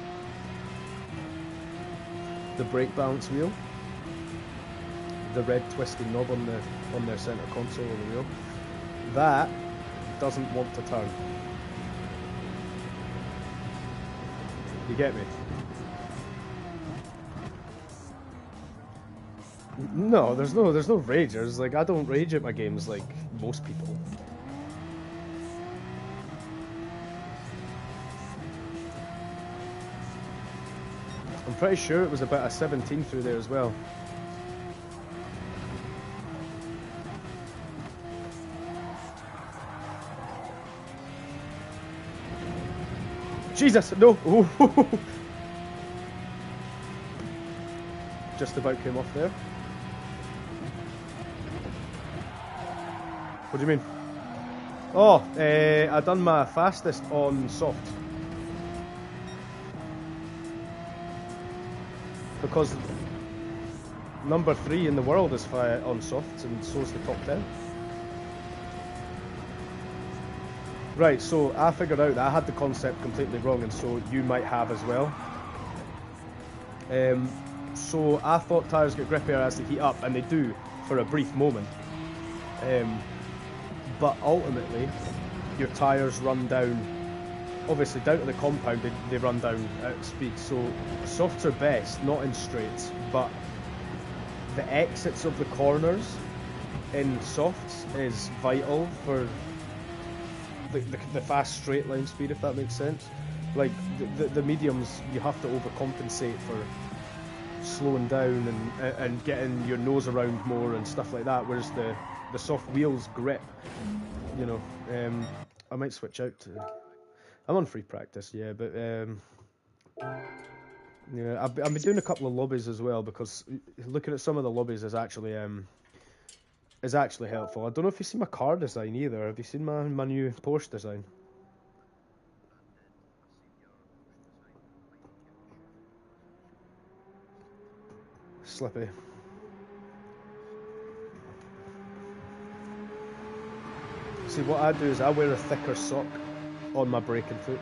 The brake balance wheel, the red twisty knob on their center console of the wheel, that doesn't want to turn. You get me? No, there's no ragers. Like, I don't rage at my games like most people. I'm pretty sure it was about a 17 through there as well. Jesus, no! Ooh. Just about came off there. What do you mean? Oh, I done my fastest on soft. Because number 3 in the world is on softs, and so is the top 10. Right, so I figured out that I had the concept completely wrong, and so you might have as well. So I thought tyres get grippier as they heat up, and they do for a brief moment. But ultimately, your tyres run down, obviously down to the compound, they run down at speed. So softs are best, not in straights, but the exits of the corners in softs is vital for the fast straight line speed, if that makes sense. Like the mediums, you have to overcompensate for slowing down and getting your nose around more and stuff like that, whereas the soft wheels grip, you know. I might switch out to, I'm on free practice, yeah, but yeah, I've been doing a couple of lobbies as well, because looking at some of the lobbies is actually helpful. I don't know if you've seen my car design either. Have you seen my new Porsche design? Slippy. See, what I do is I wear a thicker sock on my braking foot.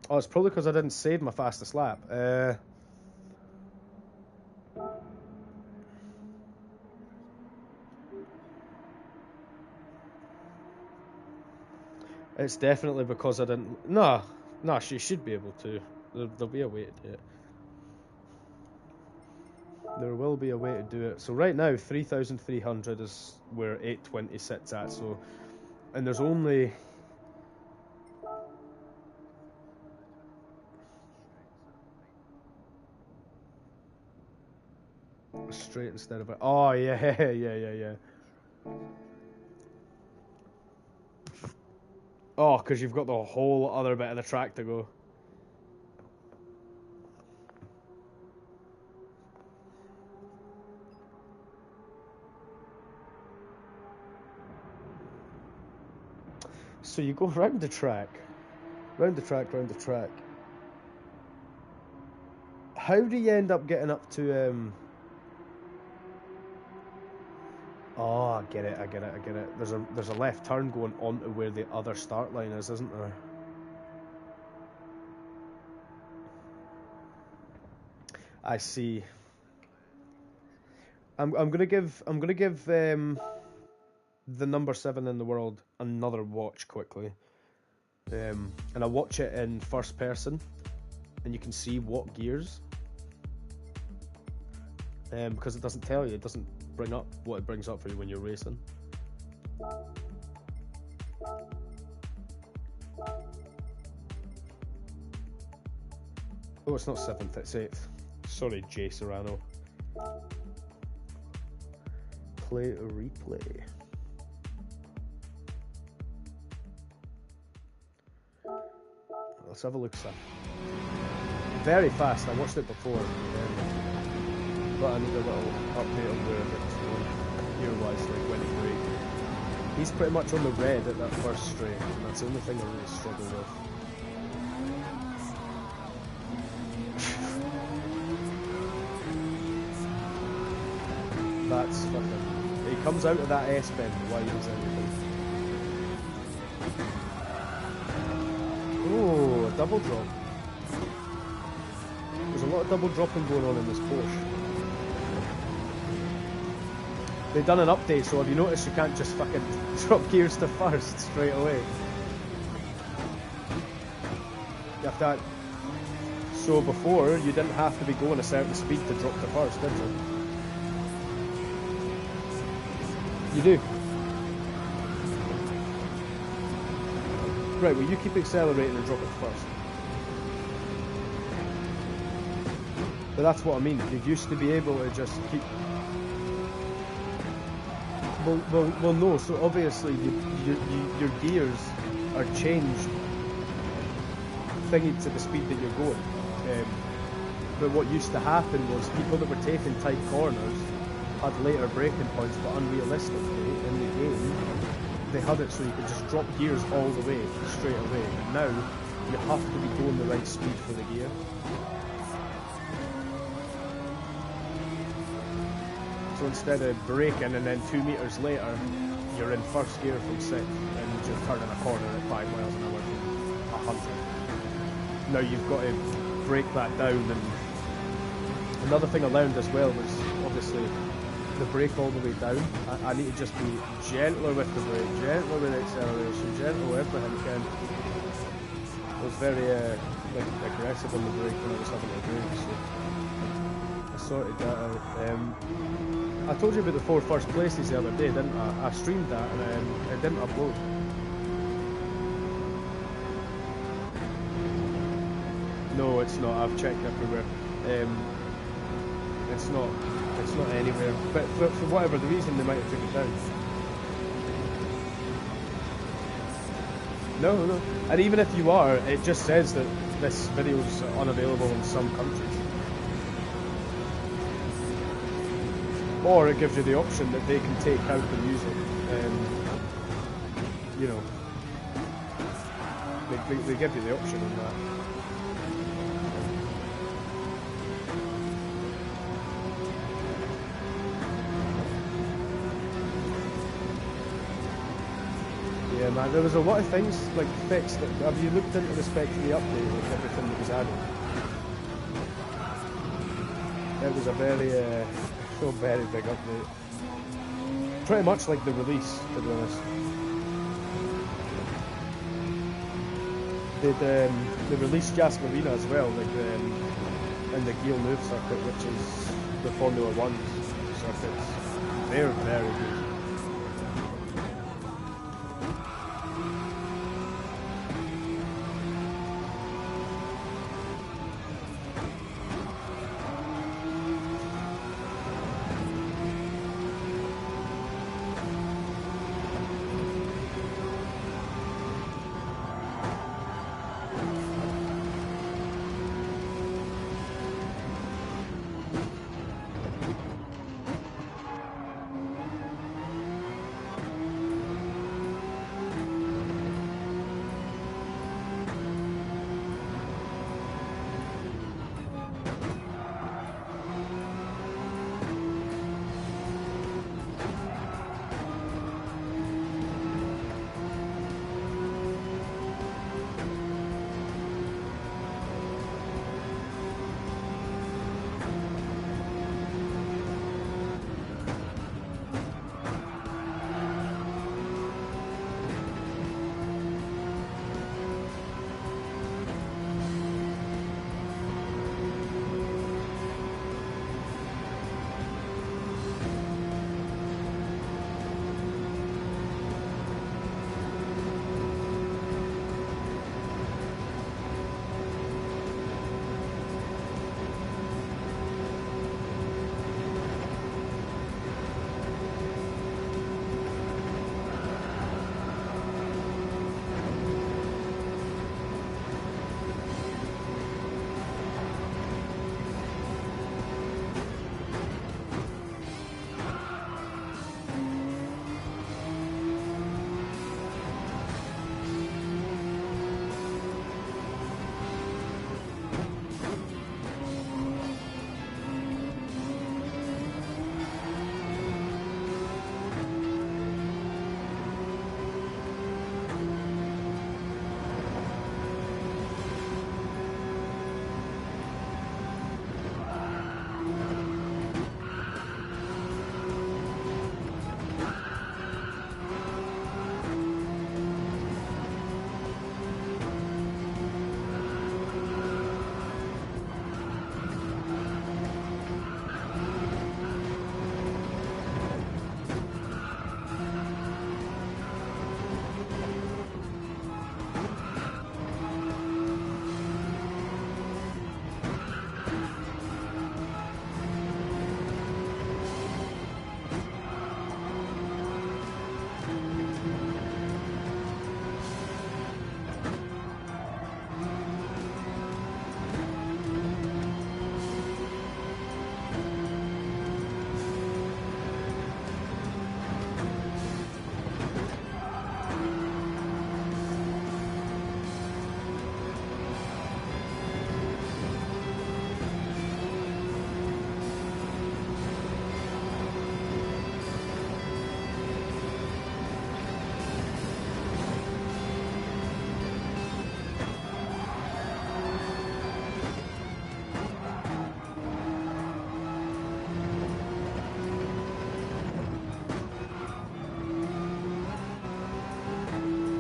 Oh, it's probably because I didn't save my fastest lap. It's definitely because I didn't... No, she should be able to. There'll be a way to do it. There will be a way to do it. So right now, 3,300 is where 820 sits at. So, and there's only... Straight instead of... Oh, yeah. Oh, because you've got the whole other bit of the track to go. So you go round the track. Round the track. How do you end up getting up to... Oh, I get it. There's a left turn going onto where the other start line is, isn't there? I see. I'm gonna give the number 7 in the world another watch quickly, and I watch it in first person, and you can see what gears, because it doesn't tell you, it doesn't bring up what it brings up for you when you're racing. Oh, it's not 7th, it's 8th. Sorry, Jay Serrano. Play or replay. Let's have a look, sir. Very fast, I watched it before. But I need a little update on where it's going. Gear-wise, like when it brake. He's pretty much on the red at that first straight, and that's the only thing I really struggle with. That's fucking... He comes out of that S-bend while he's anything. Oh, a double drop. There's a lot of double dropping going on in this Porsche. They've done an update, so have you noticed you can't just fucking drop gears to first straight away? You have to... So before, you didn't have to be going a certain speed to drop to first, did you? You do. Right, well you keep accelerating and drop it first. But that's what I mean, you used to be able to just keep... Well no, so obviously your gears are changed thingy to the speed that you're going. But what used to happen was people that were taking tight corners had later braking points, but unrealistically in the game they had it so you could just drop gears all the way straight away, and now you have to be going the right speed for the gear. So instead of braking and then 2 meters later you're in first gear from 6th and you're turning a corner at 5 miles an hour from 100. Now you've got to break that down. And another thing I learned as well was obviously the brake all the way down. I need to just be gentler with the brake, gentler with the acceleration, gentle everything again. I was very aggressive on the brake when I was having a brake, so I sorted that out. I told you about the 4 first places the other day, didn't I? I streamed that and it didn't upload. No, it's not. I've checked everywhere. It's not anywhere. But for whatever the reason, they might have took it down. No. And even if you are, it just says that this video is unavailable in some countries. Or it gives you the option that they can take out the music. You know, they give you the option on that. Yeah, man, there was a lot of things like fixed. Have you looked into the spec of the update, like everything that was added? It was a very big update. Pretty much like the release, to be honest. They released Jas Marina as well, like in the Villeneuve circuit, which is the Formula One circuits. They're very good.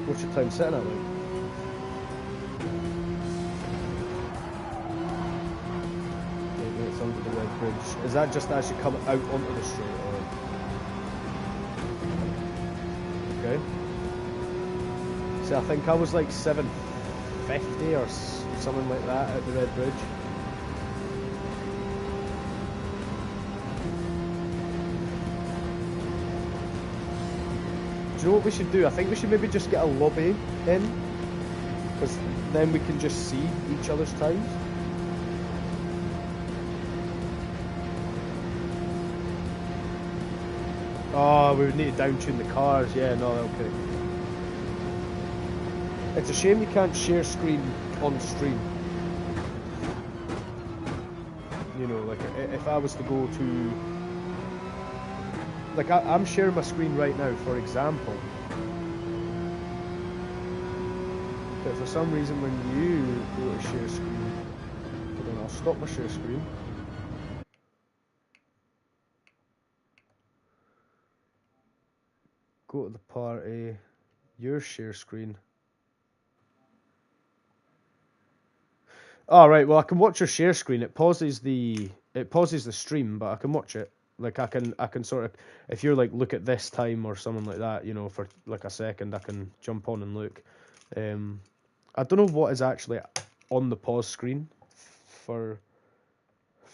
What's your time sitting at, like? It's under the red bridge. Is that just as you come out onto the straight, or? Okay. See, I think I was like 750 or something like that at the red bridge. Do you know what we should do? I think we should maybe just get a lobby in, because then we can just see each other's times. Oh, we would need to down-tune the cars. Yeah, no, okay. It's a shame you can't share screen on stream. You know, like if I was to go to... Like I'm sharing my screen right now, for example. But for some reason when you go to share screen, hold on, I'll stop my share screen. Go to the party, your share screen. Oh right, well I can watch your share screen. It pauses the stream, but I can watch it. Like I can sort of, if you're like look at this time or something like that, you know, for like a second, I can jump on and look. I don't know what is actually on the pause screen for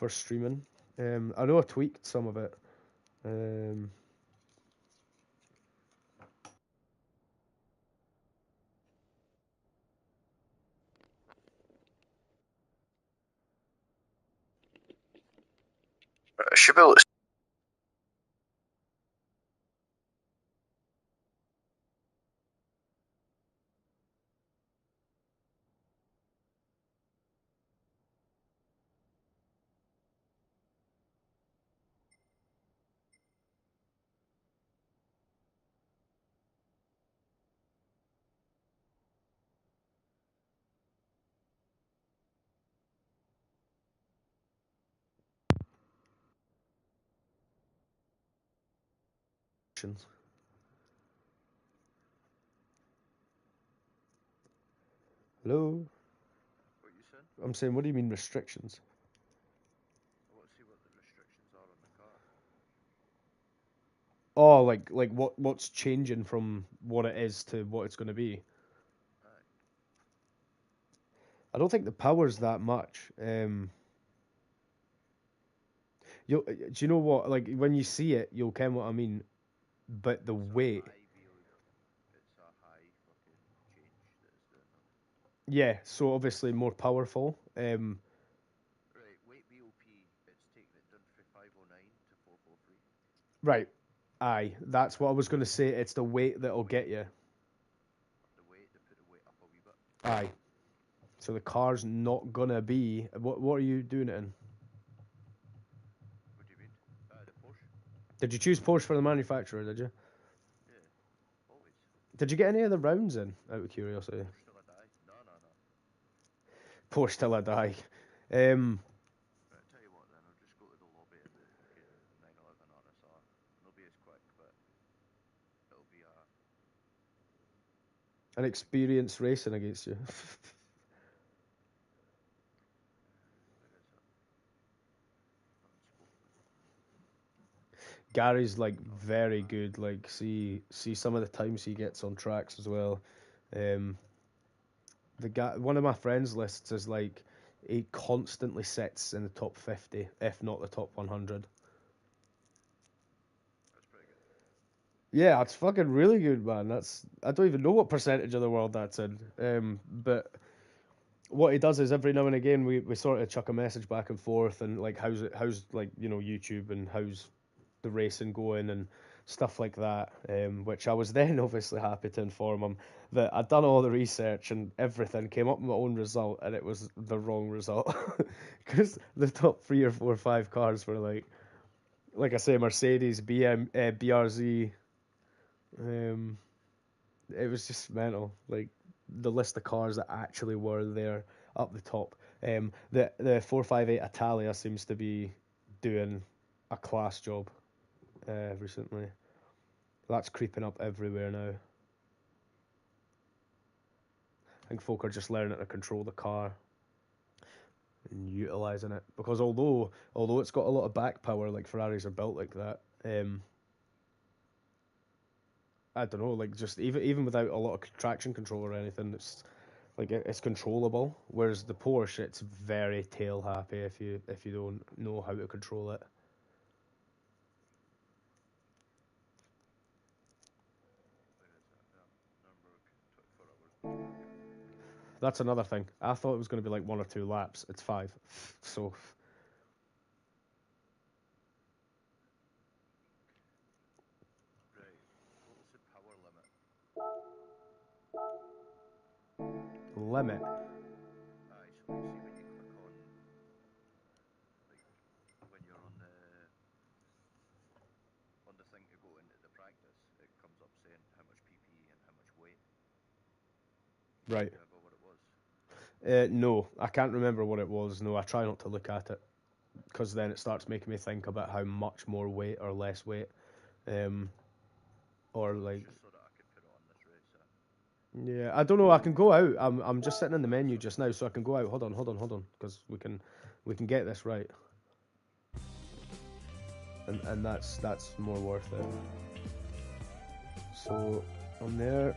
streaming. I know I tweaked some of it. Should be able to Hello? what you said. I'm saying, what do you mean restrictions? I want to see what the restrictions are on the car. Oh, like what's changing from what it is to what it's going to be? Aye. I don't think the power's that much. Do you know what? Like when you see it, you'll ken what I mean. But the weight, It's a high fucking change that is doing that. yeah. So obviously more powerful. Right, weight BOP, it's taking it down from 509 to 443. Right. Aye, that's what I was going to say. It's the weight that'll get you. The weight, they put the weight up a wee bit. Aye. So the car's not gonna be. What are you doing it in? What do you mean? The Porsche? Did you choose Porsche for the manufacturer? Did you? Yeah, always. Did you get any of the rounds in? Out of curiosity. Porsche till I die. No. Porsche till I die. Right, tell you what then, I'll just go to the lobby of the fucking 911 RSR. It'll be as quick, but it'll be An experience racing against you. where is it? Unspoken. Gary's like very good. Like see some of the times he gets on tracks as well. The guy, one of my friends' lists is like he constantly sits in the top 50, if not the top 100. That's pretty good. Yeah, it's fucking really good, man. I don't even know what percentage of the world that's in. But what he does is every now and again we sort of chuck a message back and forth and like how's like you know YouTube and how's the racing going and stuff like that. Which I was then obviously happy to inform him that I'd done all the research and everything, came up with my own result, and it was the wrong result because the top 3 or 4 or 5 cars were like I say, Mercedes, BRZ. It was just mental. Like the list of cars that actually were there up the top. The 458 Italia seems to be doing a class job recently. That's creeping up everywhere now. I think folk are just learning to control the car and utilizing it because although it's got a lot of back power, like Ferraris are built like that. I don't know, like just even without a lot of traction control or anything, it's controllable. Whereas the Porsche, it's very tail happy if you don't know how to control it. Where is it? Nürburgring, 24 hours. That's another thing. I thought it was going to be like 1 or 2 laps. It's 5. So Right, what was the power limit? limit. Aye, so like see when you click on, like when you're on the thing to go into the practice, it comes up saying how much PPE and how much weight. Right. You have a No, I can't remember what it was. No, I try not to look at it, because then it starts making me think about how much more weight or less weight, or like. Just so that I could put it on this racer. Yeah, I don't know. I can go out. I'm just sitting in the menu just now, so I can go out. Hold on, because we can get this right, and that's more worth it. So on there,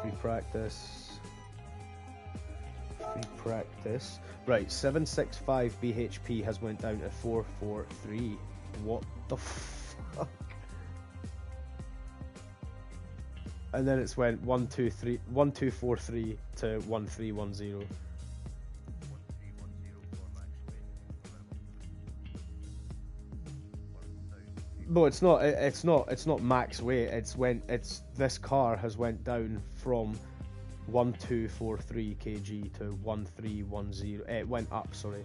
free practice. Right, 765 BHP has went down to 443. What the fuck? And then it's went 1243 to 1310. 1310 for max weight. No, it's not max weight. This car has went down from 1243 kg to 1310. It went up, sorry,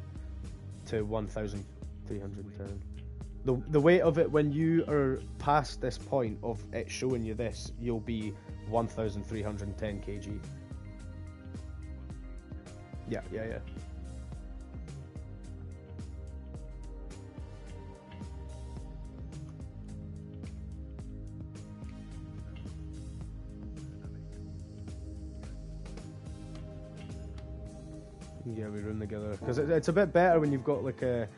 to 1310. The weight of it when you are past this point of it showing you this, you'll be 1310 kg. Yeah. Yeah, we run together because it's a bit better when you've got like a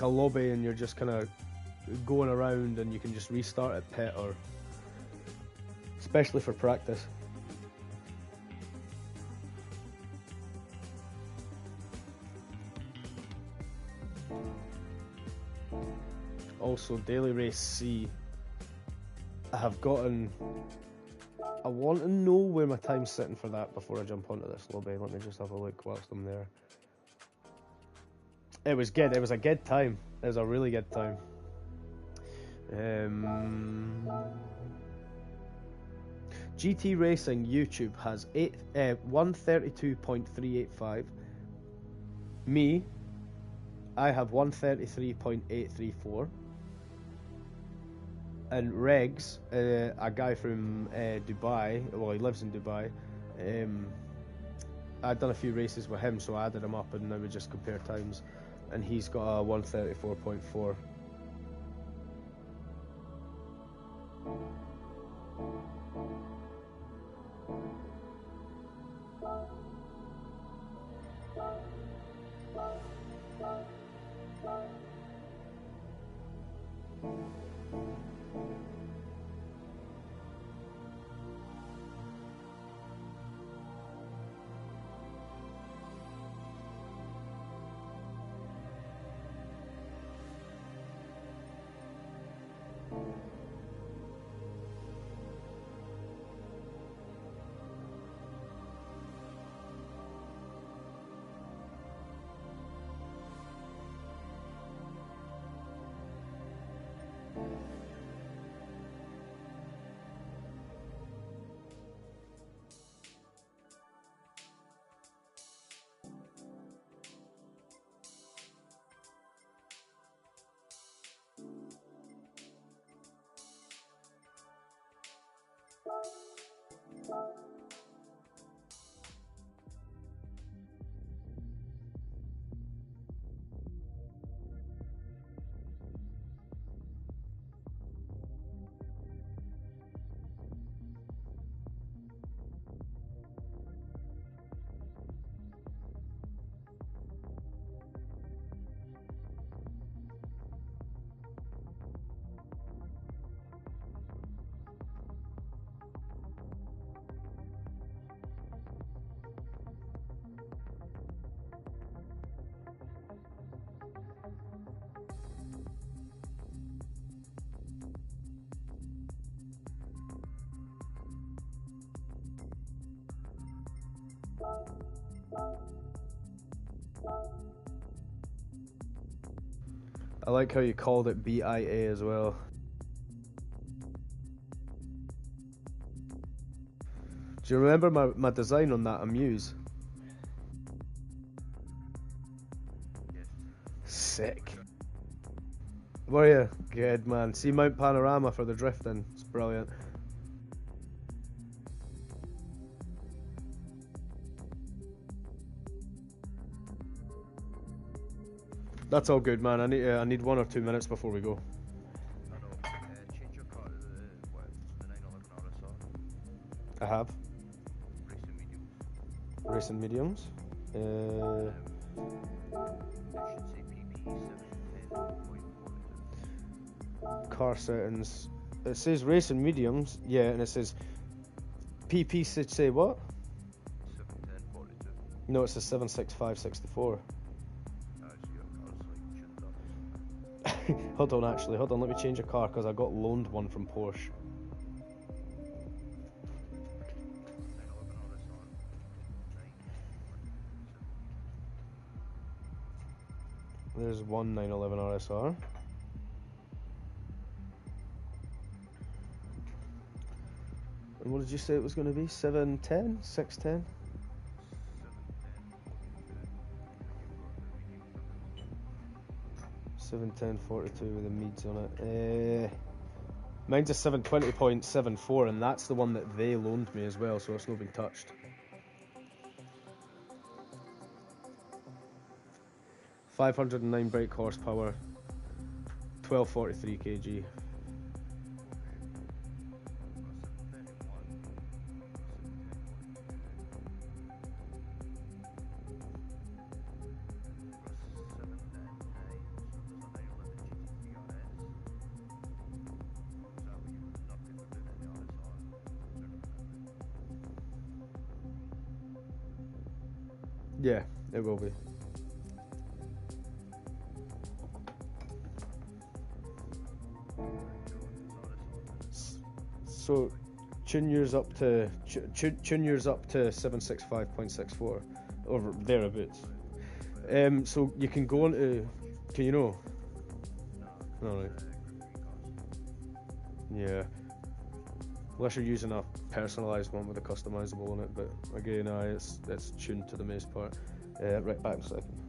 lobby and you're just kind of going around and you can just restart at pit, or especially for practice. Also, Daily Race C, I have gotten. I want to know where my time's sitting for that before I jump onto this lobby. Let me just have a look whilst I'm there. It was good. It was a good time. It was a really good time. GT Racing YouTube has 132.385. Me, I have 133.834. And Regs, a guy from Dubai, well, he lives in Dubai. I'd done a few races with him, so I added him up and now we just compare times. And he's got a 134.4. I like how you called it BIA as well. Do you remember my design on that Amuse? Yes. Sick. Were you? Good, man. See Mount Panorama for the drifting. It's brilliant. That's all good, man. I need 1 or 2 minutes before we go. I know. Change your car to the 911 RSR. I have Racing mediums. racing mediums. It should say PP 710.42. Car settings. It says racing mediums. Yeah, and it says PP should say what? 710.42. No, it says 76564. Actually, your car's like tuned up. Hold on, actually. Hold on, let me change a car because I got loaned one from Porsche. 911 RSR. 917. There's one 911 RSR. And what did you say it was going to be? 710? 610? 71042 with the meads on it. Mine's a 720.74, and that's the one that they loaned me as well, so it's not been touched. 509 brake horsepower, 1243 kg. Yeah, it will be. So, tune yours up to 765.64 or thereabouts. So you can go into. Can you know? Alright. Yeah. Unless you're using a personalised one with a customisable on it, but again, it's tuned to the most part. Right, back in a second.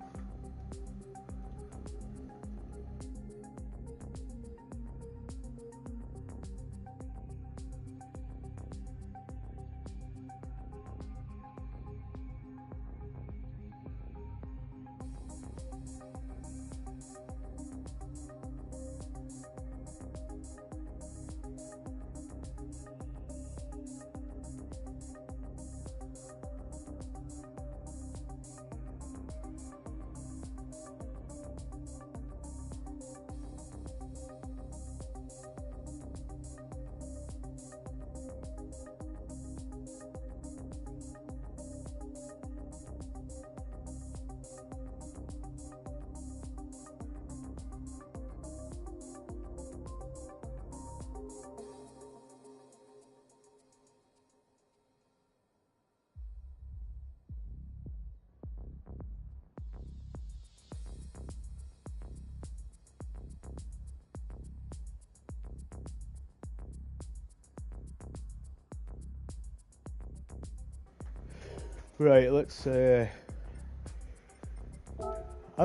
Right, let's. I'm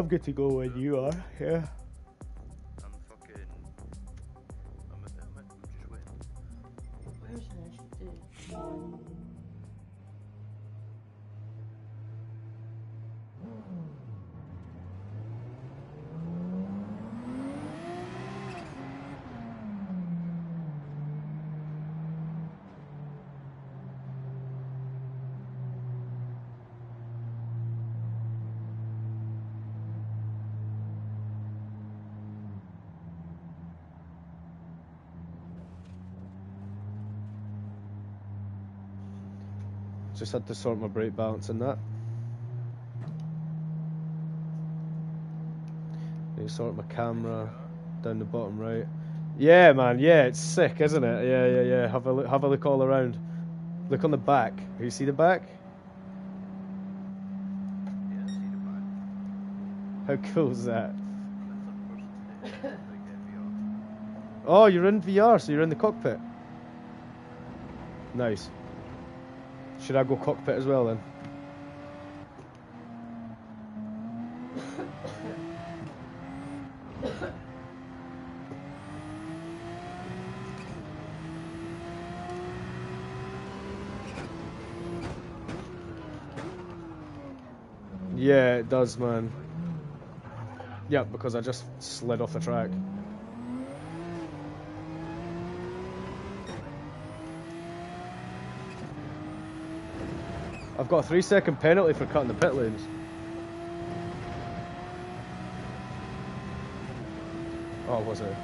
good to go when you are. Yeah. I'm just waiting. Where's that? Just had to sort my brake balance and that. Need to sort my camera down the bottom right. Yeah, man. Yeah, it's sick, isn't it? Yeah. Have a look all around. Look on the back. Do you see the back? Yeah, I see the back. How cool is that? That's a person like VR. Oh, you're in VR, so you're in the cockpit. Nice. Should I go cockpit as well then? Yeah, it does, man. Yeah, because I just slid off the track. I've got a 3-second penalty for cutting the pit lanes. Oh, was it?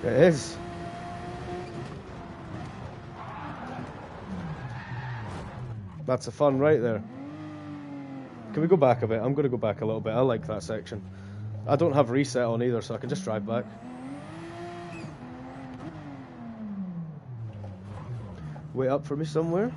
It is. That's a fun right there. Can we go back a bit? I'm going to go back a little bit. I like that section. I don't have reset on either, so I can just drive back. Wait up for me somewhere.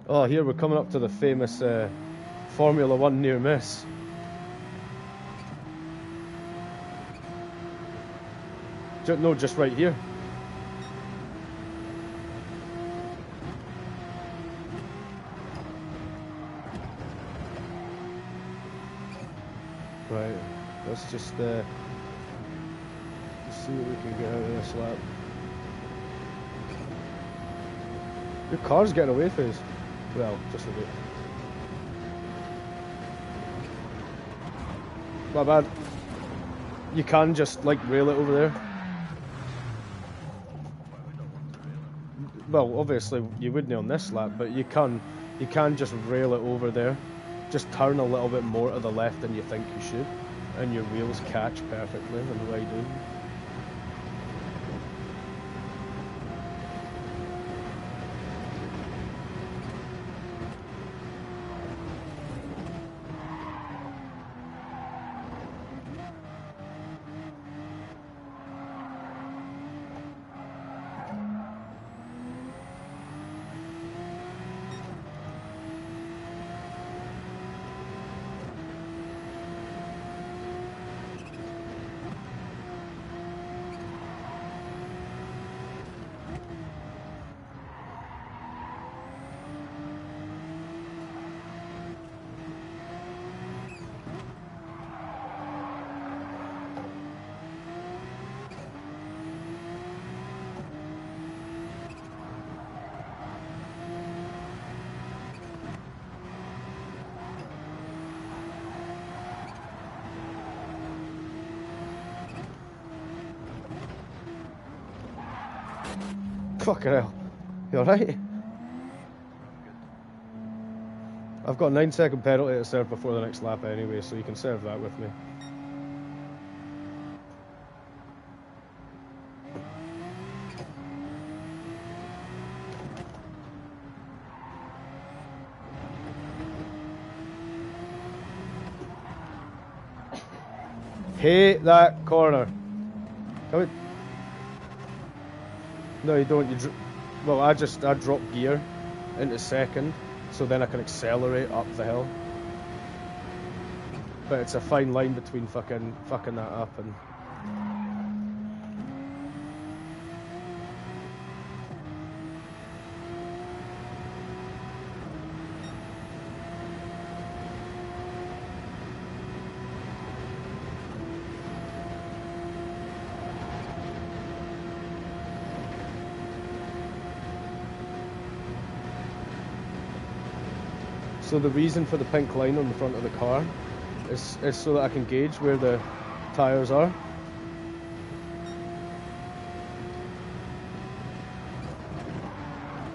Oh, here we're coming up to the famous Formula 1 near miss. No, just right here. Right, let's just see what we can get out of this lap. Your car's getting away from us. Well, just a bit. Not bad. You can just like rail it over there. Well, obviously you wouldn't on this lap, but you can just rail it over there. Just turn a little bit more to the left than you think you should, and your wheels catch perfectly, and the way you do. Fucking hell. You alright? I've got a 9-second penalty to serve before the next lap anyway, so you can serve that with me. Hate that corner. Come in. No, you don't. Well, I drop gear into second, so then I can accelerate up the hill. But it's a fine line between fucking that up and. So the reason for the pink line on the front of the car is so that I can gauge where the tyres are.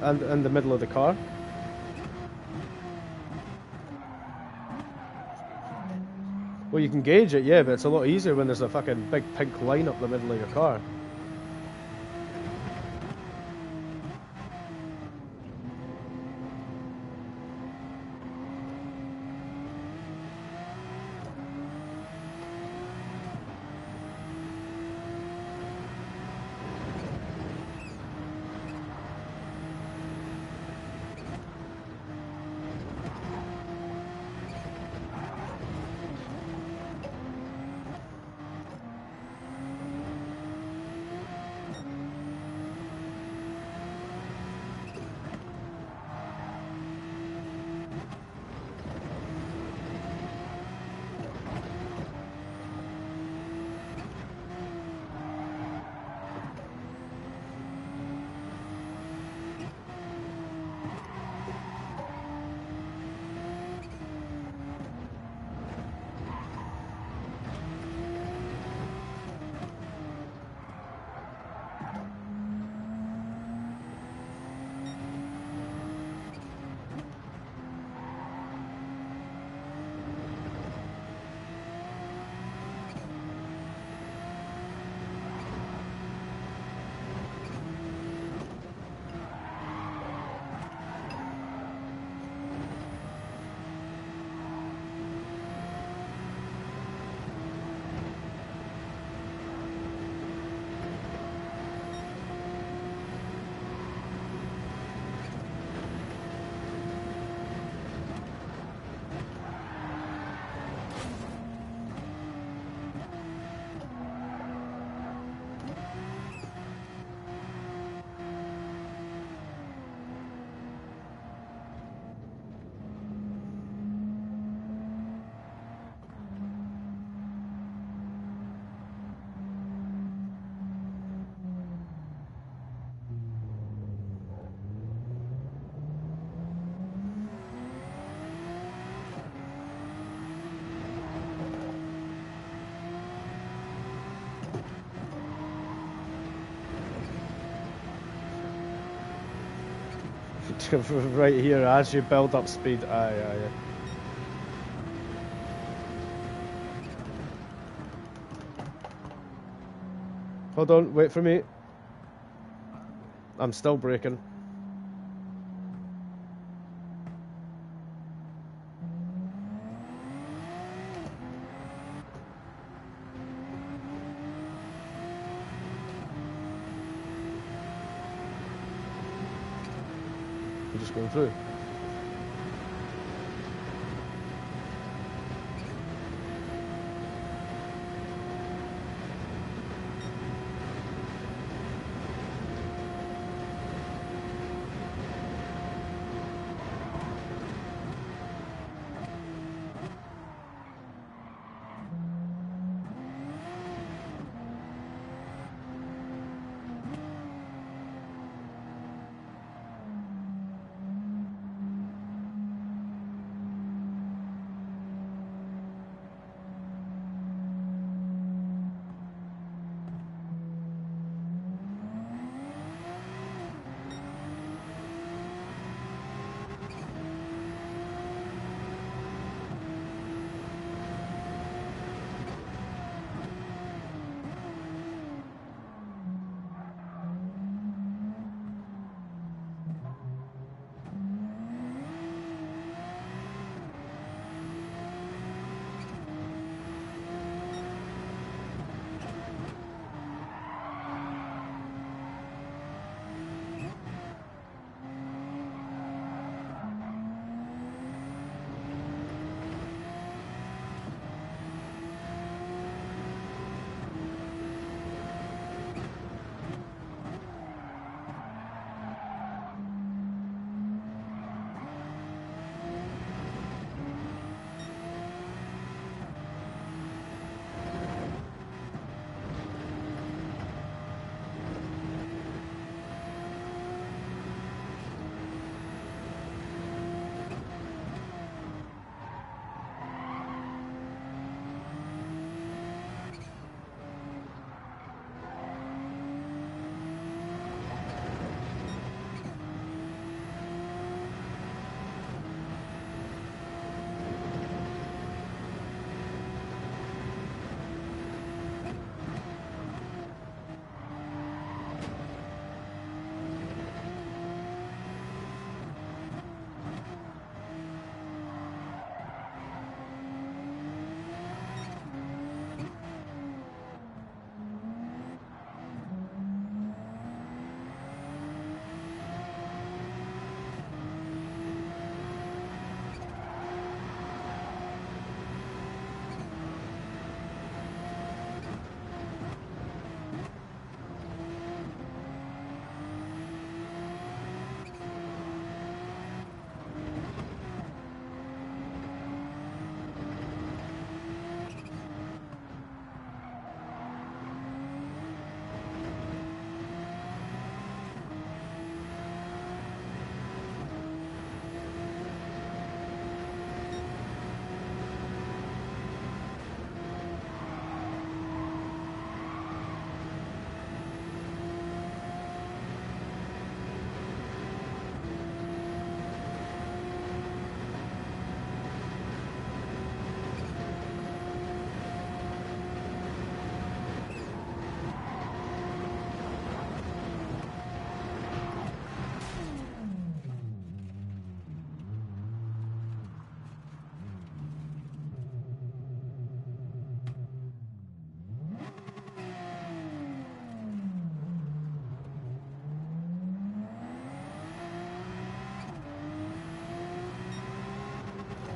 And in the middle of the car. Well, you can gauge it, yeah, but it's a lot easier when there's a fucking big pink line up the middle of your car. Right here, as you build up speed. Aye. Hold on, wait for me. I'm still braking. We're just going through.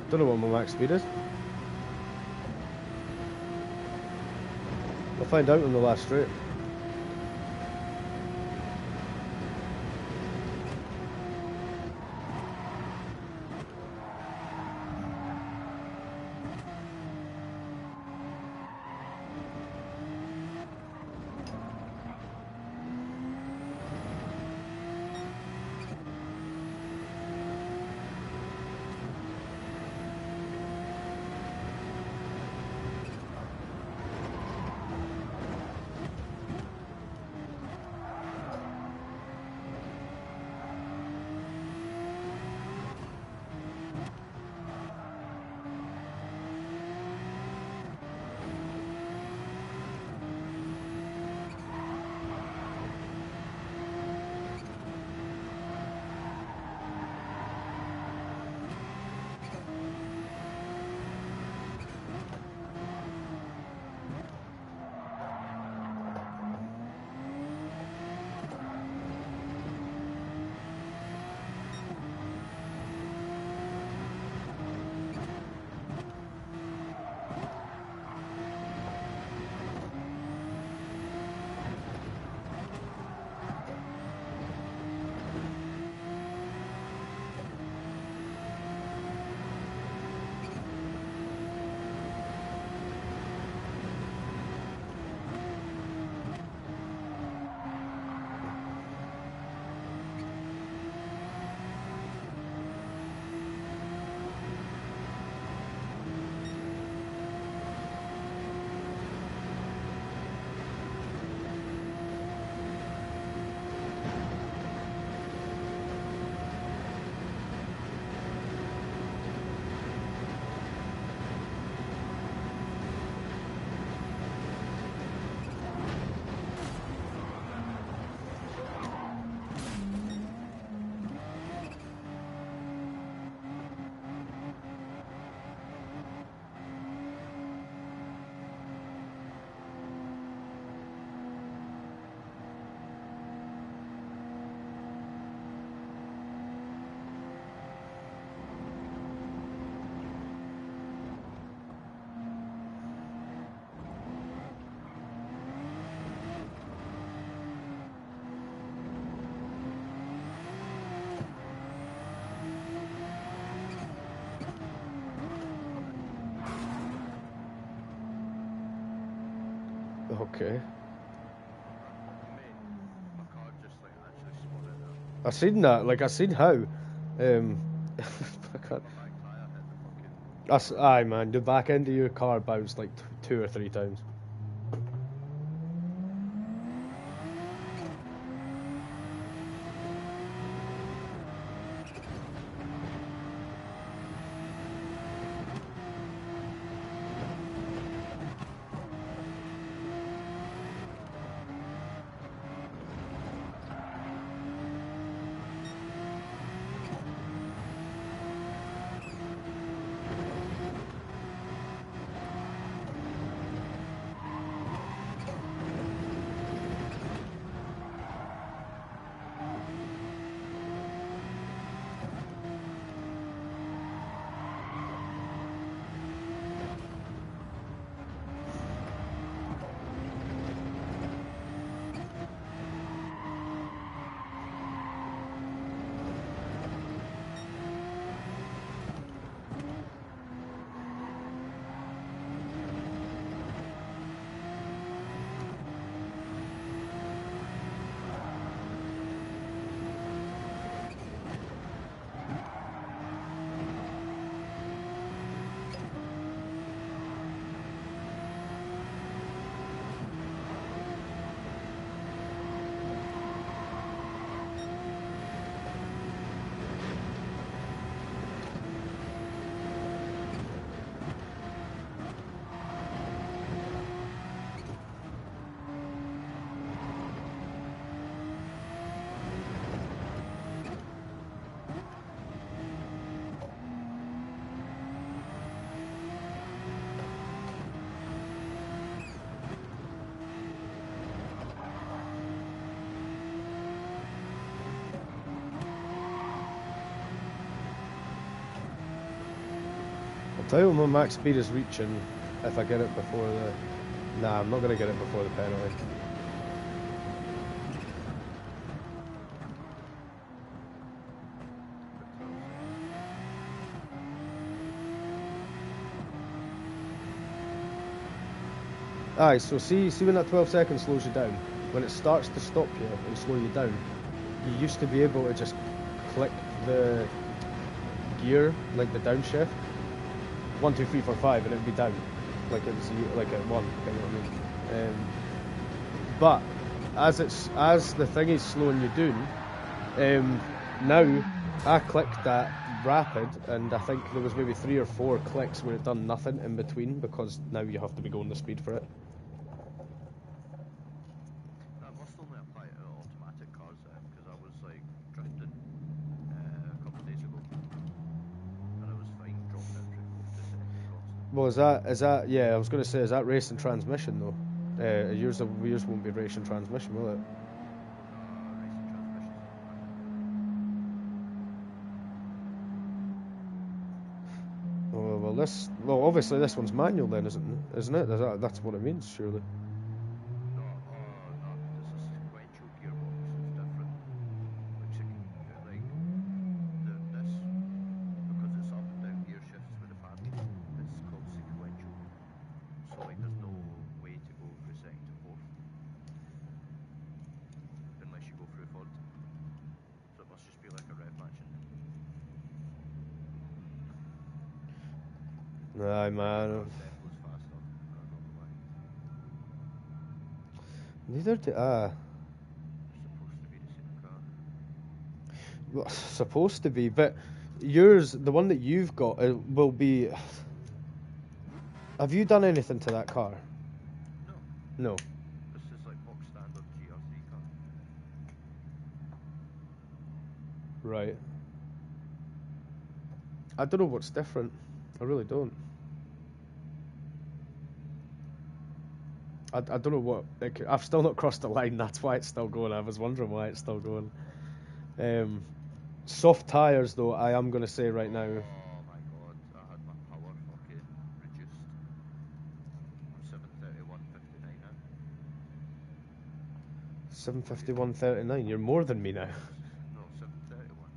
Don't know what my max speed is. I'll find out on the last straight. Okay. Mate, my car just like actually spun out there. I seen that. Like I seen how. I can't. My back tyre hit the fucking. That's aye, man. The back end of your car bounced like 2 or 3 times. Tell you what my max speed is reaching if I get it before the... Nah, I'm not going to get it before the penalty. Aye, so see when that 12 seconds slows you down, when it starts to stop you and slow you down, you used to be able to just click the gear, like the downshift, 1, 2, 3, 4, 5, and it would be down, like it was like at 1, you know what I mean? But as the thing is slowing you down, now I clicked that rapid, and I think there was maybe 3 or 4 clicks where it done nothing in between, because now you have to be going the speed for it. That must only apply to automatic cars then, because I was like drifting a couple of days ago, and I was fine dropping it through 4 to 70 constant. Well, is that yeah? I was going to say, is that racing transmission though? Yours won't be racing transmission, will it? Racing transmission's automatic. Well, obviously this one's manual then, isn't it? That's what it means, surely. No, no, this is sequential gearbox. It's different. Like this, because it's up and down gear shifts with the fan, it's called sequential. So like, there's no way to go through second to fourth unless you go through third. So it must just be like a rev matching. Aye, man. Definitely faster. I don't know why. Neither do They're supposed to be the same car. well, supposed to be, but yours, the one that you've got, will be. Have you done anything to that car? No. No. This is like box standard GR3 car. Right. I don't know what's different. I really don't. I don't know what. I've still not crossed the line. That's why it's still going. I was wondering why it's still going. Soft tyres, though, I am going to say right now. Oh my god, I had my power fucking reduced. I'm 731.59 now. 751.39. You're more than me now. No, 731.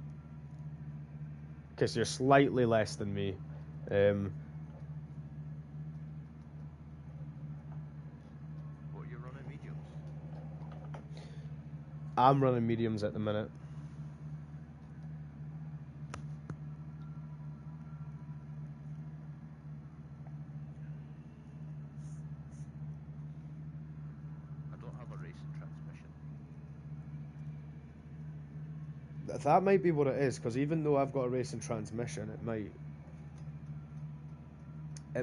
Okay, so you're slightly less than me. What, you're running mediums? I'm running mediums at the minute. I don't have a racing transmission. That might be what it is, because even though I've got a racing transmission, it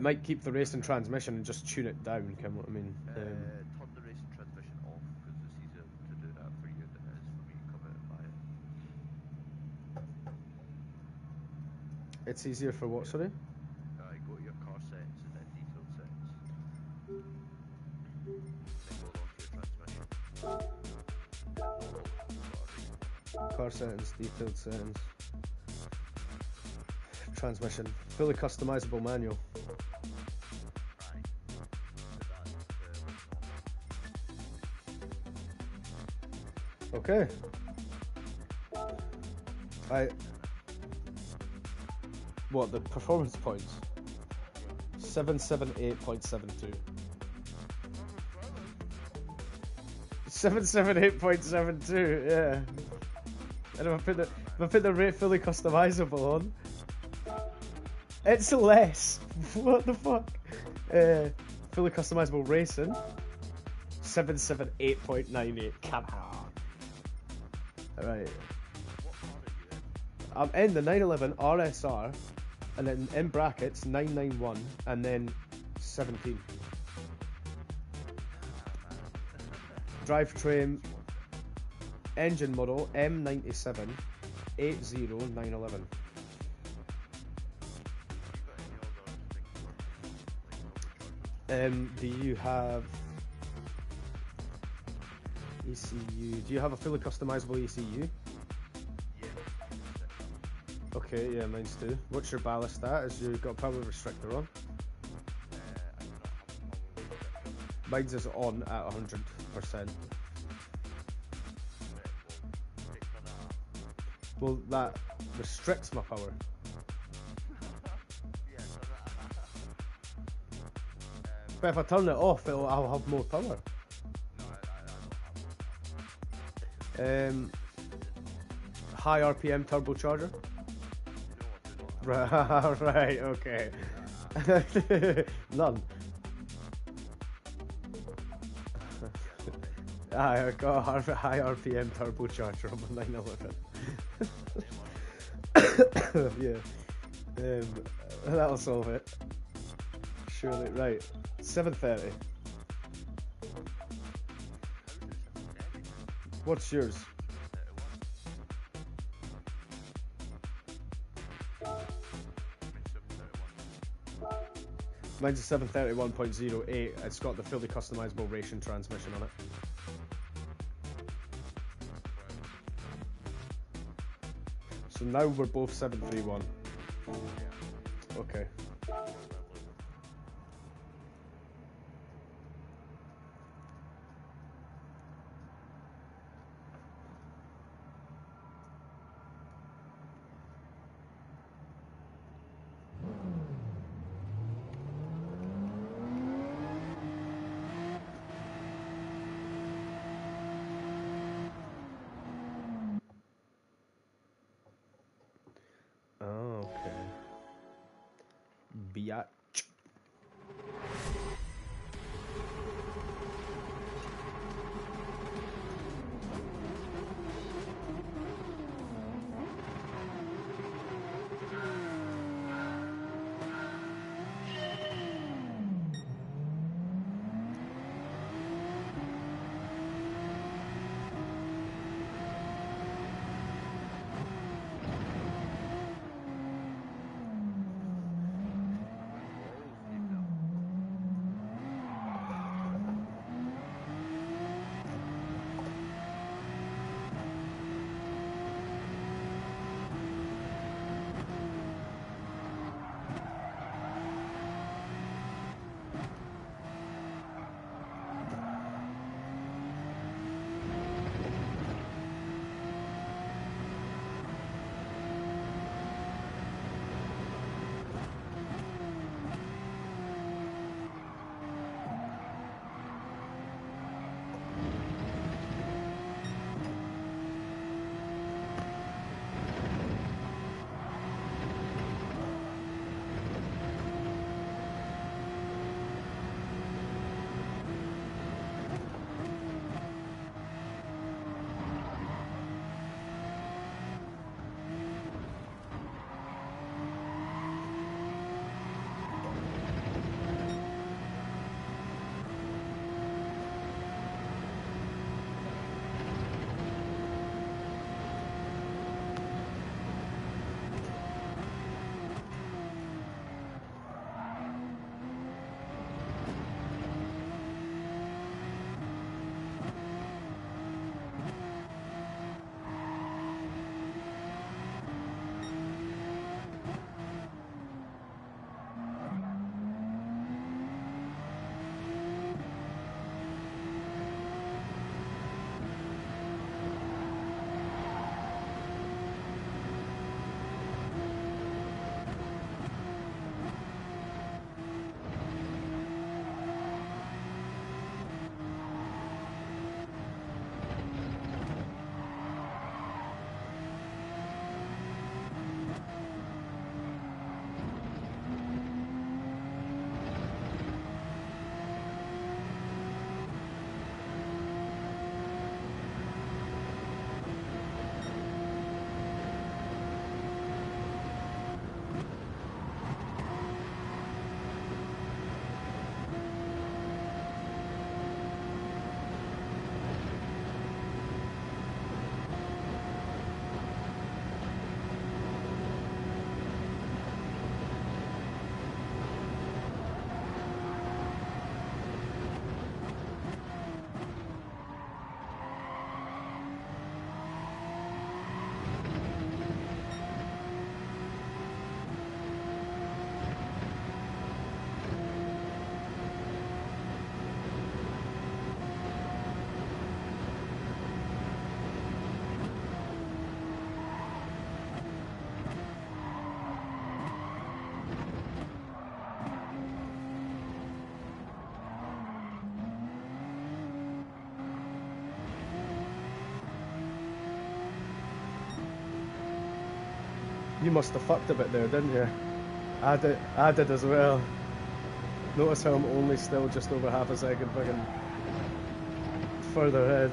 might keep the racing transmission and just tune it down. Can what I mean? Turn the racing transmission off, because it's easier to do that for you than it is for me to come out and buy it. It's easier for what? Sorry. Go to your car settings and then detailed settings. Then go along to your transmission. Car settings, detailed settings. Transmission, fully customizable manual. Aye. So that's Okay. What, the performance points? 778.72. 778.72, yeah. And if I put the rate fully customizable on, it's less. What the fuck? Fully customizable racing, 778.98. Come on. Alright. I'm in the 911 RSR, and then in brackets 991, and then 17. Drivetrain, engine model M97 80911. Do you have ECU? Do you have a fully customizable ECU? yeah. Okay, yeah, mine's too. What's your ballast at? Is you got a power restrictor on? I do not have a power restriction. Mine's is on at 100%. Right, well, take on that. Well, that restricts my power. Yeah, so that. But if I turn it off, I'll have more power. No, I don't have one. High RPM turbocharger. No, I do not. Right, okay. None. I got a high RPM turbocharger on my 911. Yeah. That'll solve it. Surely. Right. 7:30. What's yours? Mine's a 731.08. It's got the fully customizable racing transmission on it. So now we're both 731. Okay. Okay. Biatch. You must have fucked a bit there, didn't you? I did as well. Notice how I'm only still just over half a second fucking further ahead.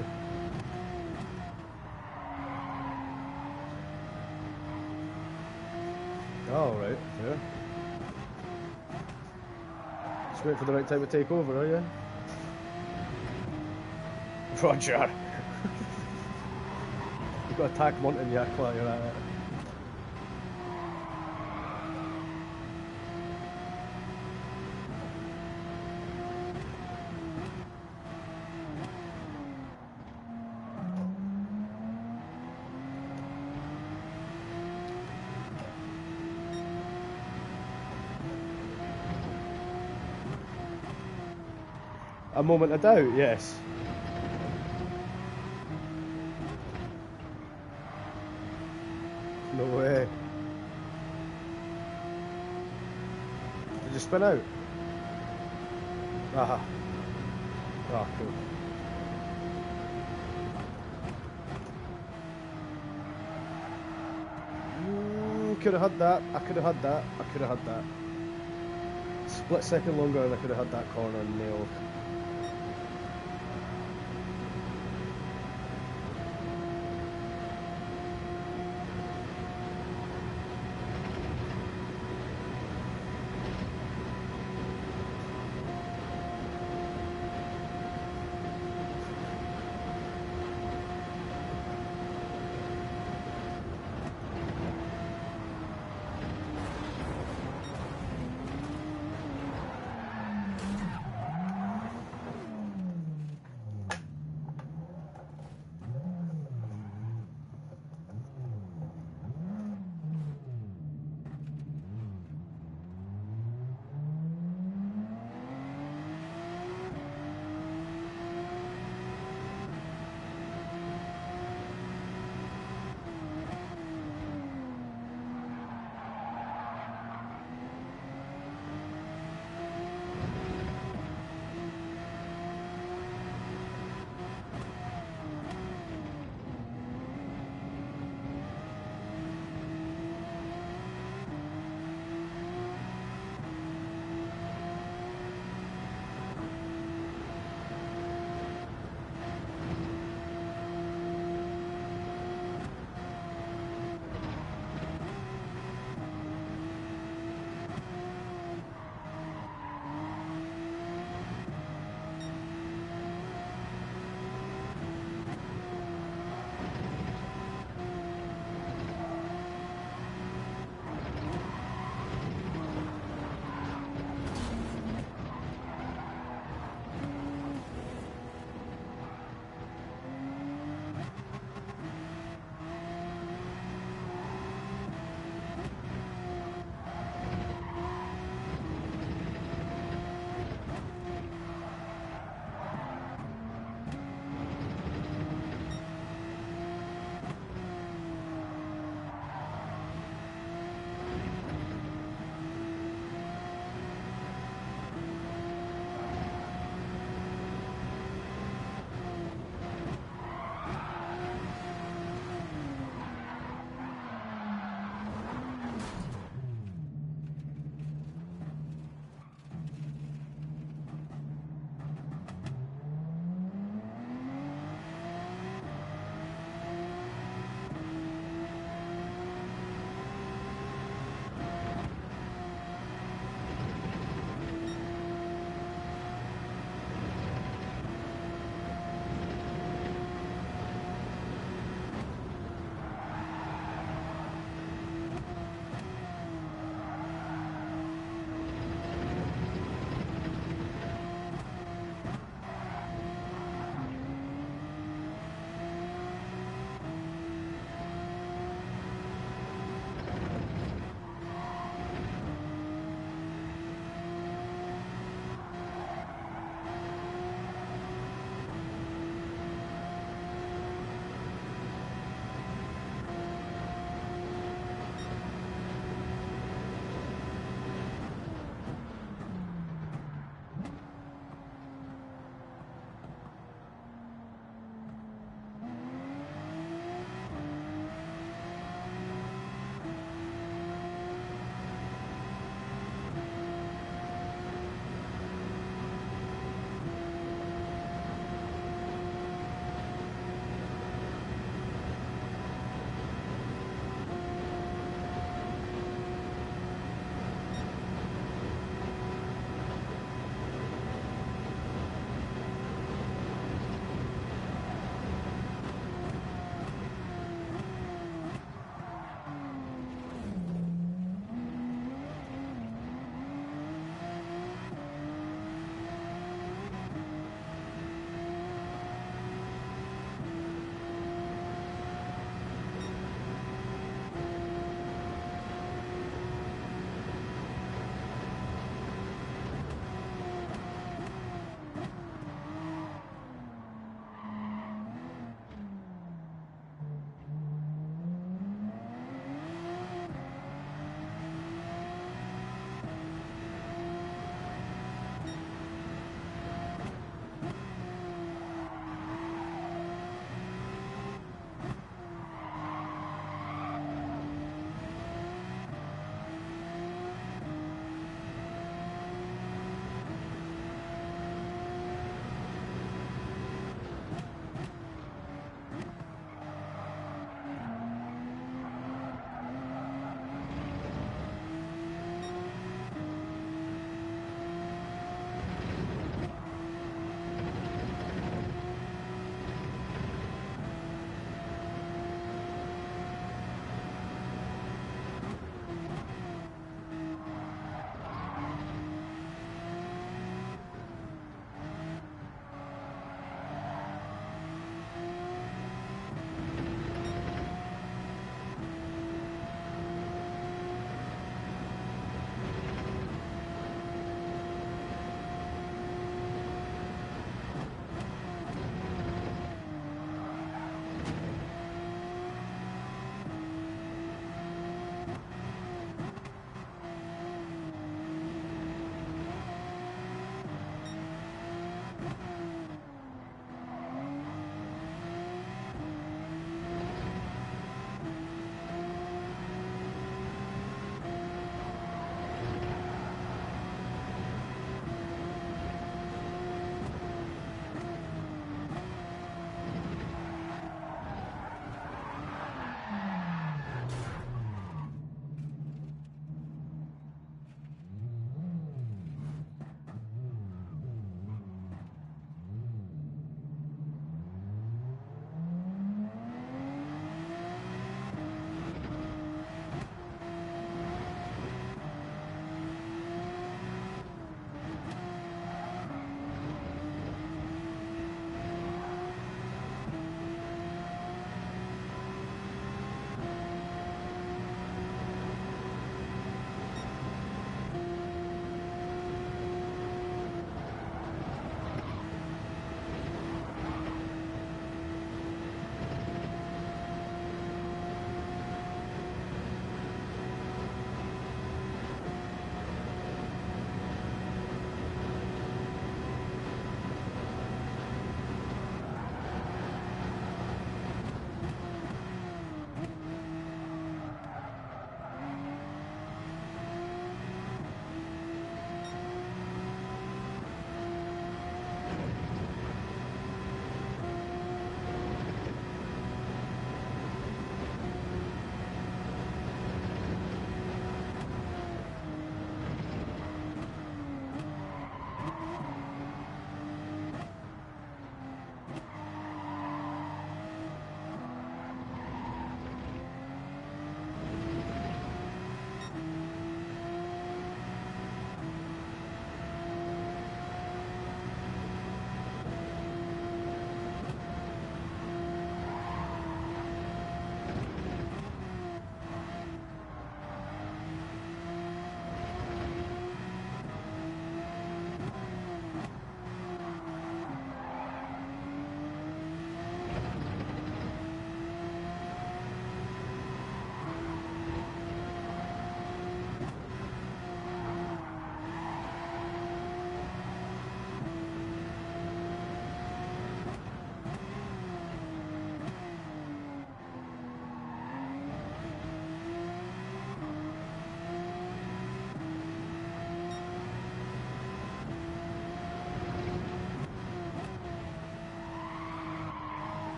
Oh, right, yeah. Just wait for the right time to take over, are you? Roger. You've got to attack Mountain Yak while you're at it. A moment of doubt, yes. No way. Did you spin out? Aha. Ah, cool. Could have had that. I could have had that. I could have had that. Split second longer and I could have had that corner nailed.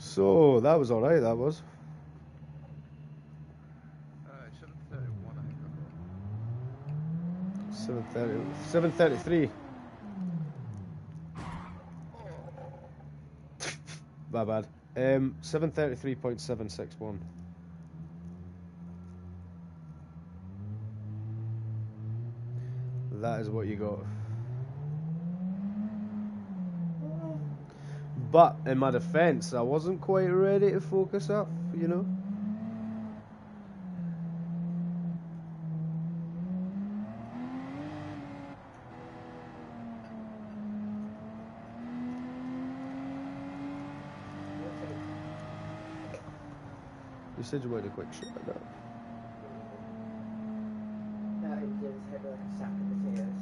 So that was alright, that was. 7:31 I think I got. 7:30, 7:33. My bad. 7:33.761. That is what you got. But in my defense, I wasn't quite ready to focus up, you know? You said you wanted a quick shot at that. No, he did his head like a sack of potatoes.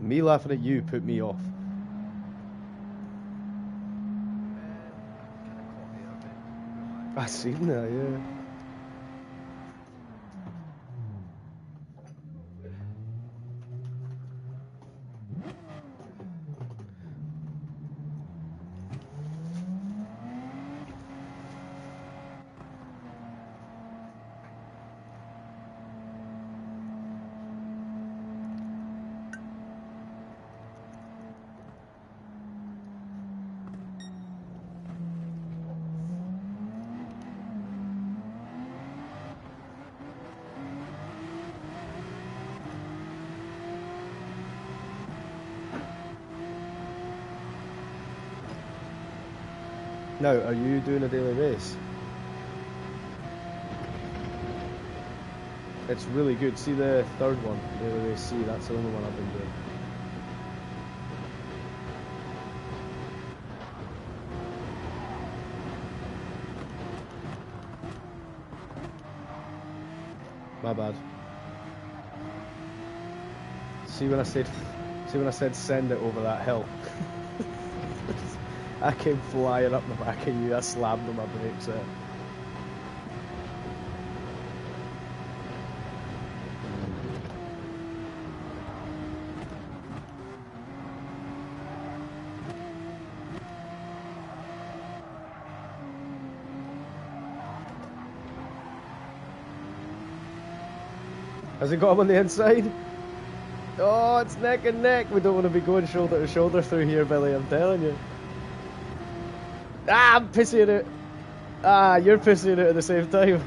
Me laughing at you put me off. I kind of caught air a bit. I seen that, yeah. Now, are you doing a daily race? It's really good. See the third one, daily race C, that's the only one I've been doing. My bad. See when I said send it over that hill? I came flying up the back of you, I slammed on my brakes there. Has it got him on the inside? Oh, it's neck and neck. We don't want to be going shoulder to shoulder through here, Billy, I'm telling you. Ah, I'm pissing it. Ah, you're pissing it at the same time.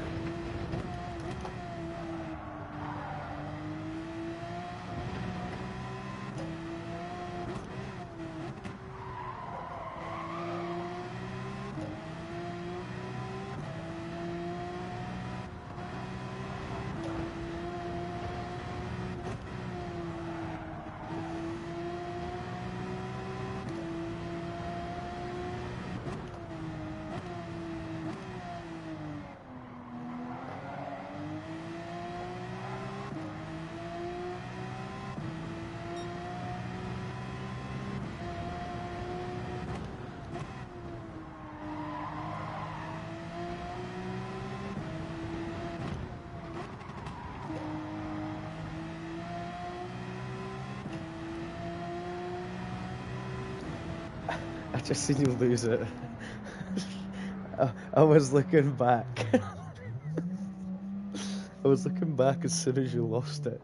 just seen you lose it. I was looking back. I was looking back as soon as you lost it.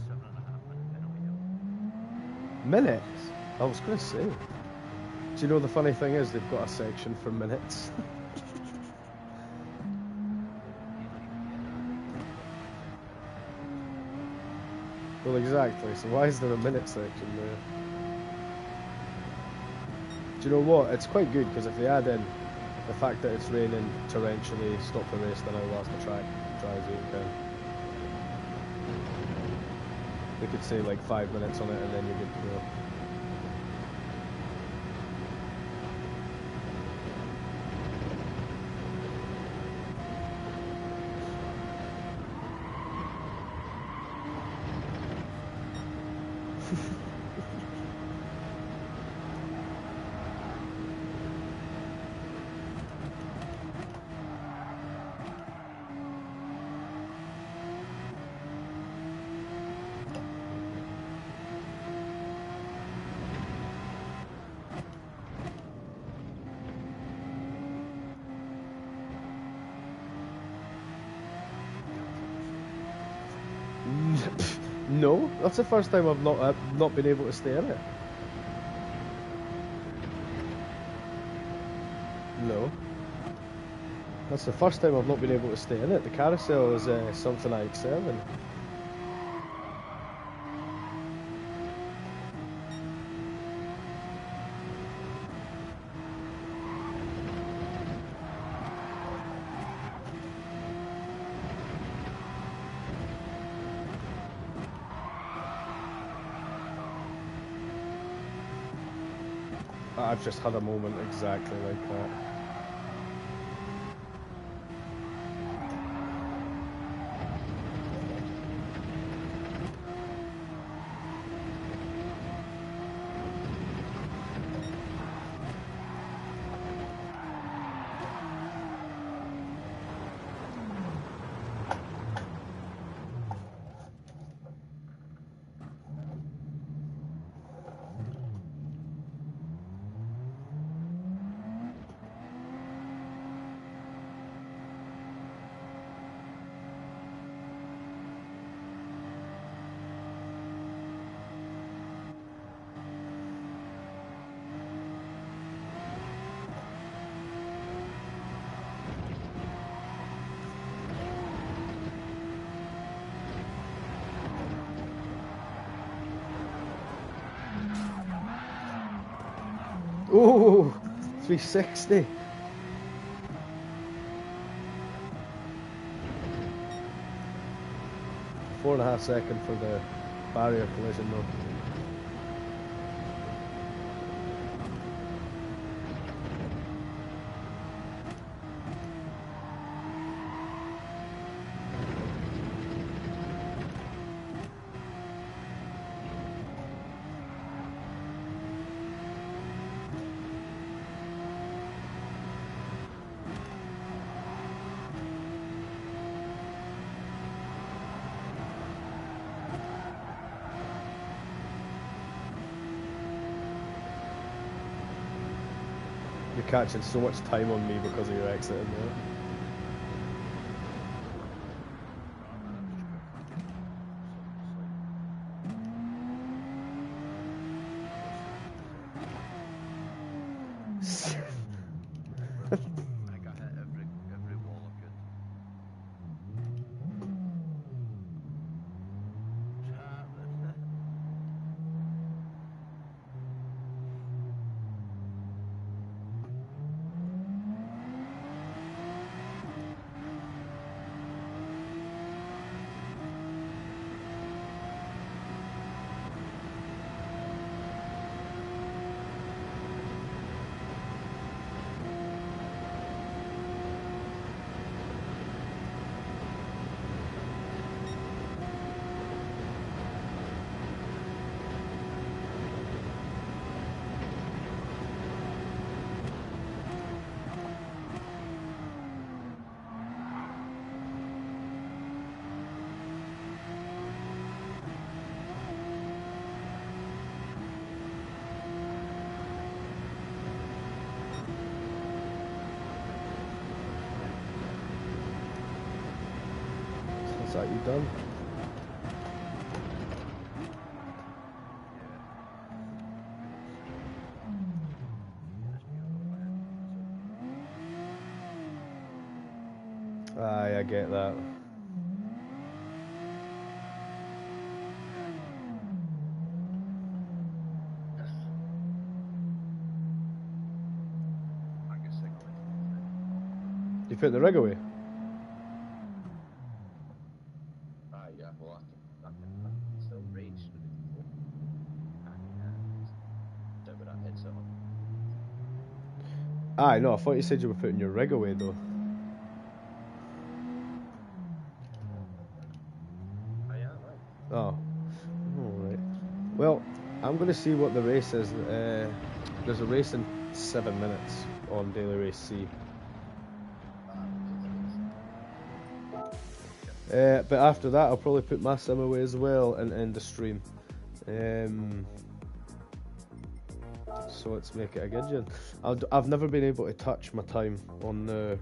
7.5 minute penalty hill. Minutes? I was going to say. Do you know the funny thing is they've got a section for minutes? You don't even get that. Well, exactly. So why is there a minute section there? Do you know what? It's quite good because if they add in the fact that it's raining torrentially, stop the race, then I'll last the track, dry as you can. They could say like 5 minutes on it and then you're good to go. No, that's the first time I've not been able to stay in it. No, that's the first time I've not been able to stay in it. The carousel is something I excel in. I've just had a moment exactly like that. Oh, 360. Four and a half second for the barrier collision though. You're catching so much time on me because of your exit in there. I got hit every wall I could. that you done? Aye, I get that. You put the rig away? Yeah, well, I can still race with it. I can sit with that headset on. Aye, no, I thought you said you were putting your rig away though. I am, right? Oh, alright. Well, I'm going to see what the race is. There's a race in 7 minutes on Daily Race C. But after that, I'll probably put my sim away as well and end the stream. So let's make it a good one. I've never been able to touch my time on that.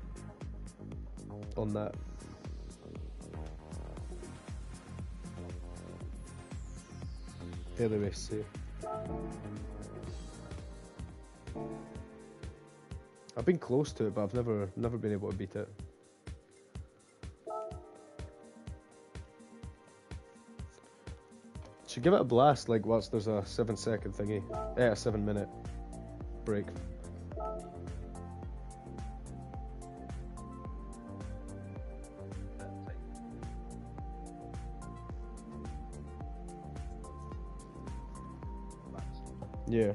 Daily Race C. I've been close to it, but I've never been able to beat it. Should give it a blast, like whilst there's a 7-second thingy, a 7-minute break. Yeah.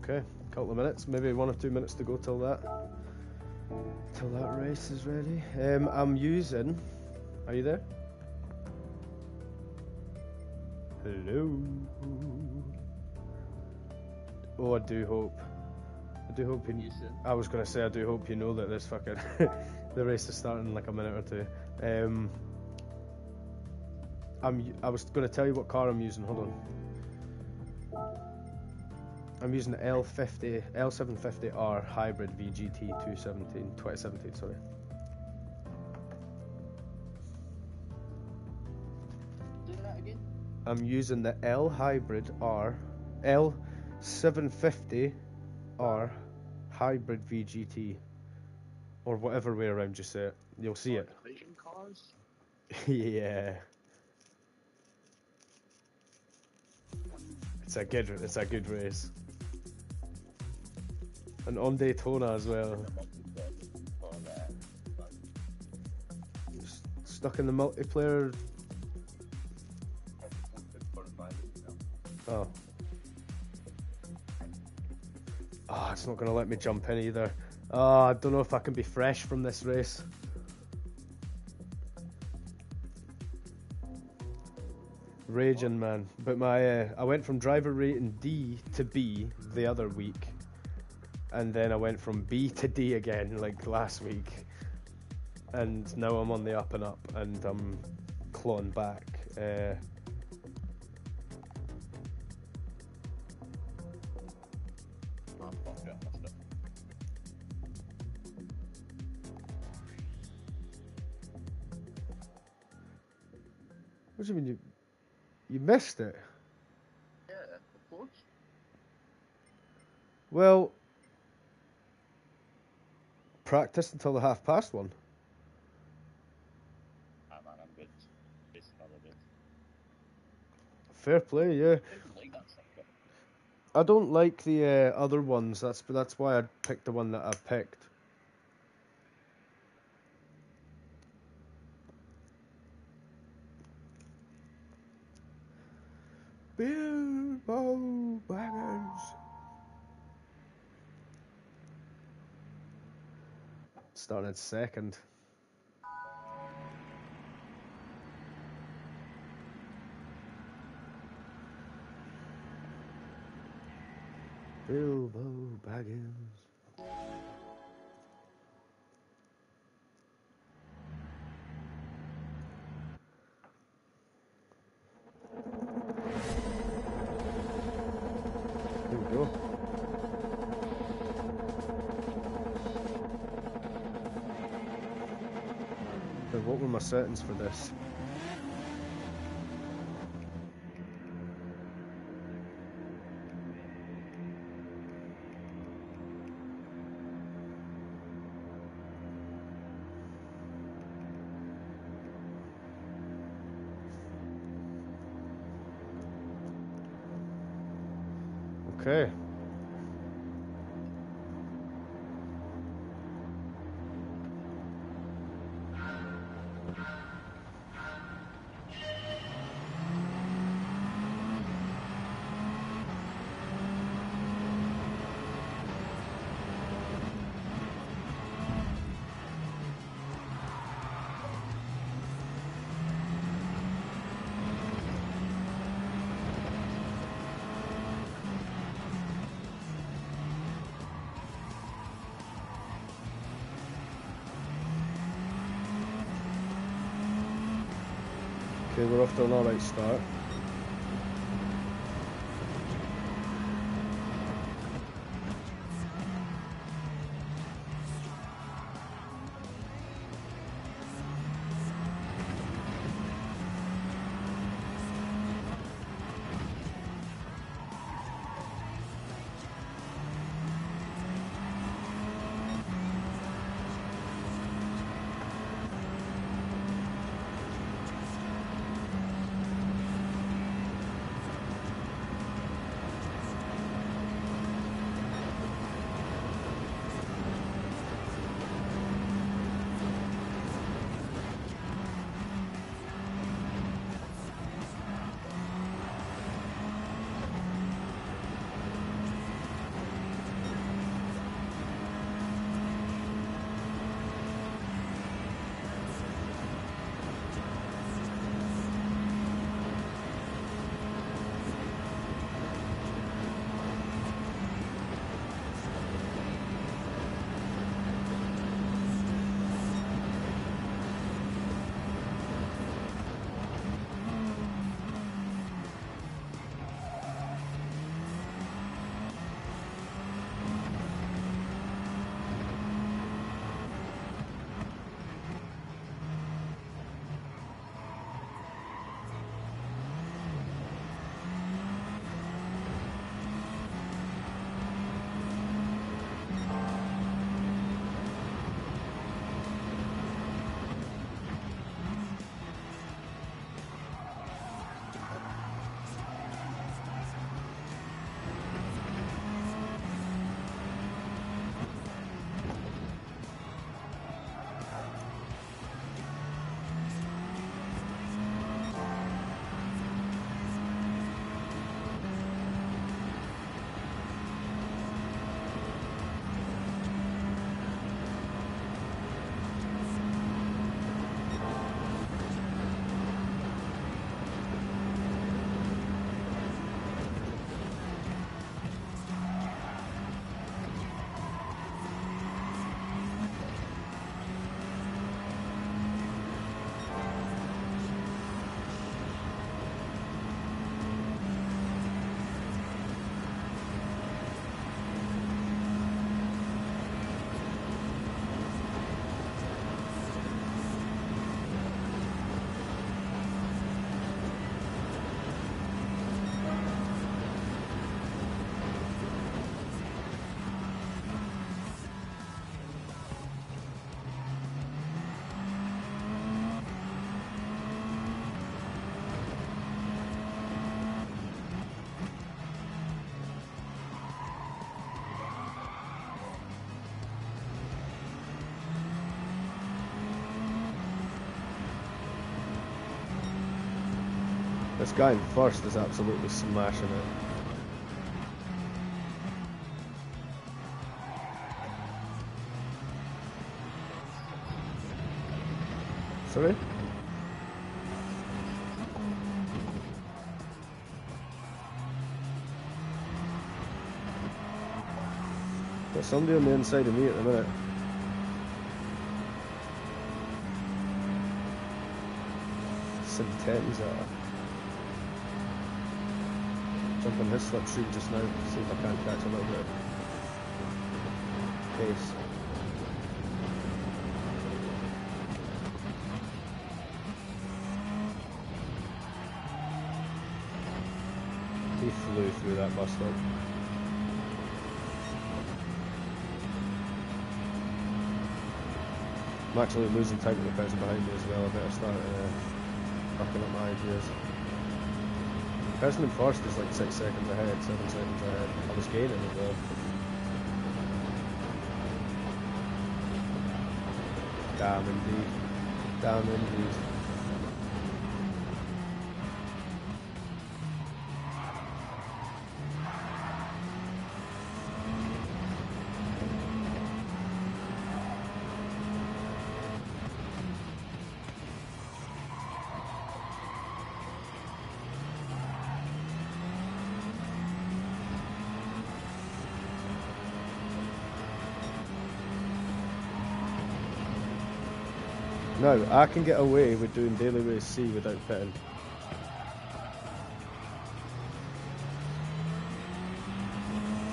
Okay, couple of minutes, maybe 1 or 2 minutes to go till that race is ready. I'm using. Are you there? Hello. Oh, I do hope you. You should. I was gonna say I do hope you know that this fucking the race is starting in like a minute or two. I was gonna tell you what car I'm using. Hold on. I'm using the L750R hybrid VGT 2017. Sorry. Do that again. I'm using the L750R hybrid VGT, or whatever way around you say it. You'll see it. Vision cars. Yeah. It's a good race. And on Daytona as well. Stuck in the multiplayer. Oh. Oh, it's not going to let me jump in either. Oh, I don't know if I can be fresh from this race. Raging, man. But I went from driver rating D to B the other week. And then I went from B to D again, like last week. And now I'm on the up and up, and I'm clawing back. What do you mean you missed it? Yeah, of course. Well, practice until the 1:30. Ah man, I'm good. It's another bit. Fair play, yeah. I didn't like that sector. I don't like the other ones. That's why I picked the one that I picked. Bilbo Baggins. Starting at second. Bilbo Baggins. There we go. Then what were my settings for this? Okay. Okay, we're off to an alright start. This guy in first is absolutely smashing it. Sorry? There's somebody on the inside of me at the minute. Some tens are. Jump on his slipstream just now, see if I can't catch a little bit of pace. He flew through that bus stop. I'm actually losing time with the person behind me as well. I better start fucking up my ideas. The person in first is like 6 seconds ahead, 7 seconds ahead. I was gaining as well. Damn indeed. Damn indeed. Now, I can get away with doing daily race C without pitting.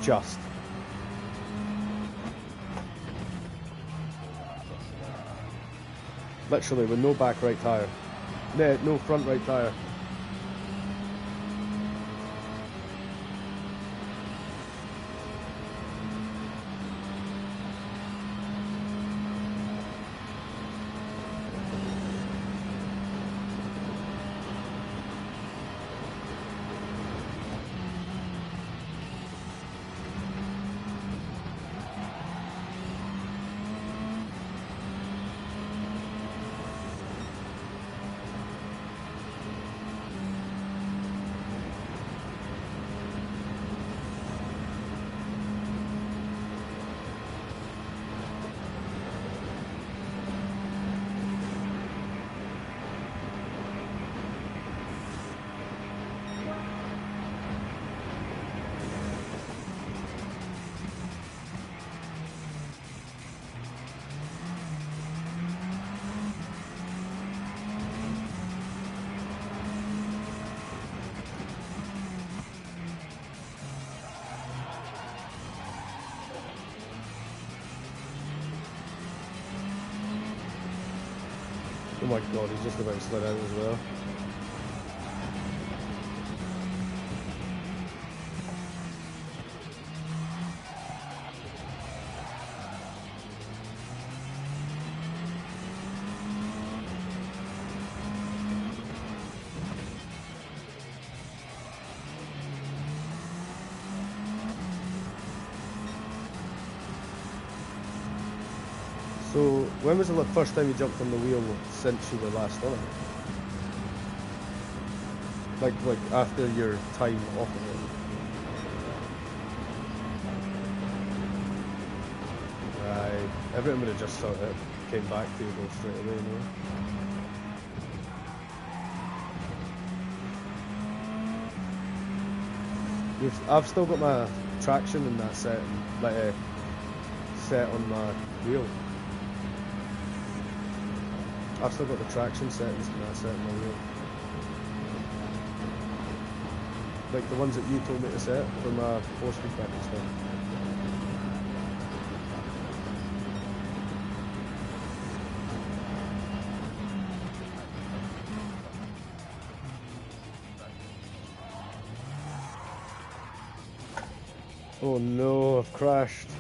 Just. Literally, with no back right tyre. No front right tyre. Oh my god, he's just about to slid out as well. So, when was the first time you jumped on the wheel since you were last on it? Like after your time off of it? Right. Everything would have just sort of came back to you though straight away, no? I've still got my traction in that set, set on my wheel. I've still got the traction settings in that set on my wheel. Like the ones that you told me to set for my 4-speed back and stuff. Oh no, I've crashed.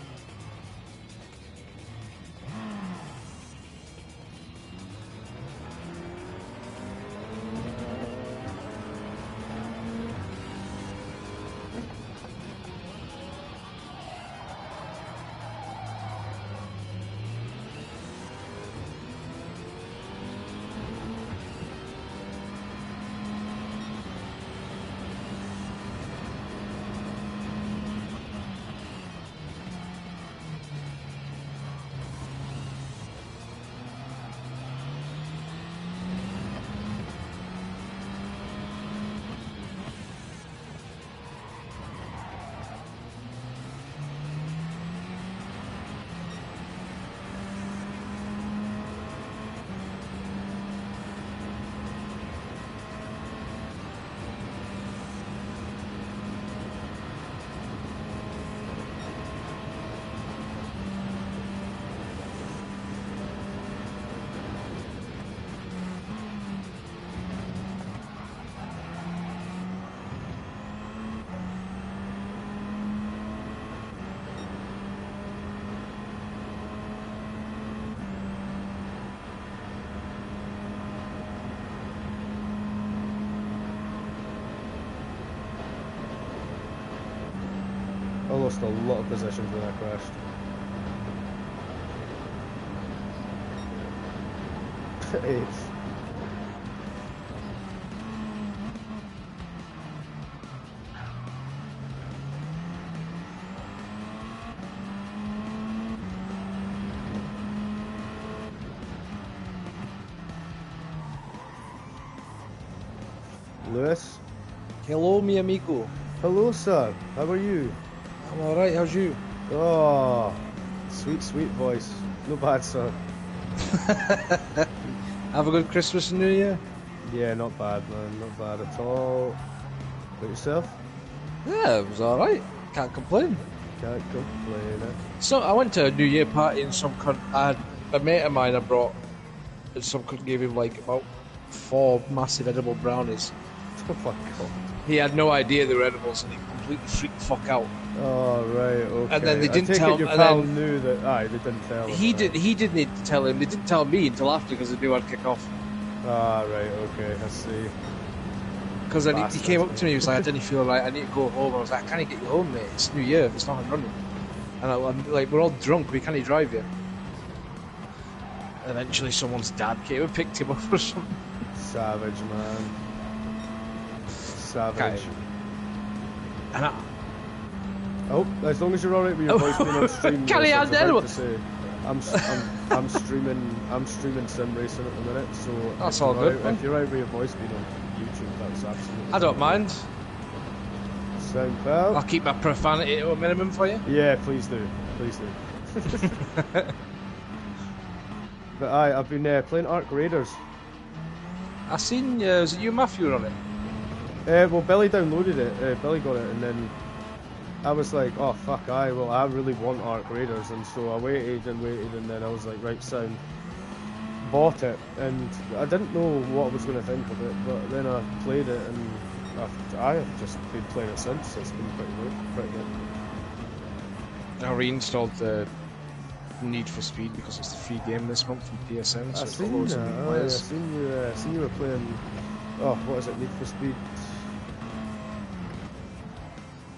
lost a lot of positions when I crashed. Eighth. Lewis. Hello, mi amigo. Hello, sir. How are you? I'm alright, how's you? Oh, sweet, sweet voice. No bad, sir. Have a good Christmas and New Year? Yeah, not bad, man. Not bad at all. About yourself? Yeah, it was alright. Can't complain. Can't complain, eh? So I went to a New Year party and some cunt, a mate of mine I brought, and some cunt gave him like about 4 massive edible brownies. Oh my god. He had no idea they were edibles and he completely freaked the fuck out. Oh, right, okay. And then they didn't I take tell it your and pal then- knew that. Aye, they didn't tell him. He right? did need to tell him. They didn't tell me until after because they knew I'd kick off. Ah, right, okay, I see. Because then he Bastards, came up to me, he was like, I man. didn't feel right, I need to go home. I was like, I can't get you home, mate. It's New Year, it's not running. And I'm like, we're all drunk, we can't drive you. Eventually someone's dad came and picked him up or something. Savage, man. Savage. Okay. And I, Oh, as long as you're alright with your voice being on stream. Carry that's on, what I then. was about to say. I'm streaming sim racing at the minute, so That's if all you're good, right- man. If you're alright with your voice being on YouTube, that's absolutely. I don't mind. Sound pal. I'll keep my profanity to a minimum for you. Yeah, please do, please do. But aye, I've been playing Ark Raiders. I seen, was it you and Matthew were on it? Well, Billy downloaded it. Billy got it, and then I was like, "Oh fuck, well, I really want Ark Raiders," and so I waited and waited, and then I was like, "Right, sound." Bought it, and I didn't know what I was going to think of it, but then I played it, and I've just been playing it since. It's been pretty good. I reinstalled the Need for Speed because it's the free game this month from PSN, so I it's got seen loads that. of new I players. seen you were playing. Oh, what is it? Need for Speed.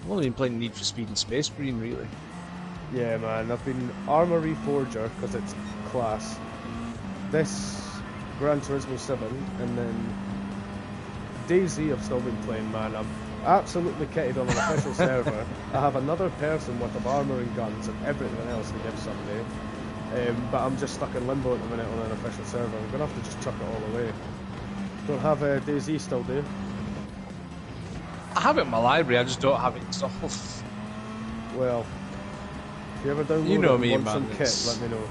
I've only been playing Need for Speed and Space Marine, really. Yeah, man. I've been Armory Forger because it's class. This Gran Turismo 7, and then DayZ I've still been playing, man. I'm absolutely kitted on an official server. I have another person with of armour and guns and everything else to give someday. But I'm just stuck in limbo at the minute on an official server. I'm going to have to just chuck it all away. Don't have DayZ still, do you? I have it in my library, I just don't have it installed. Well, if you ever download You know it and me, want man, some kit, it's- let me know.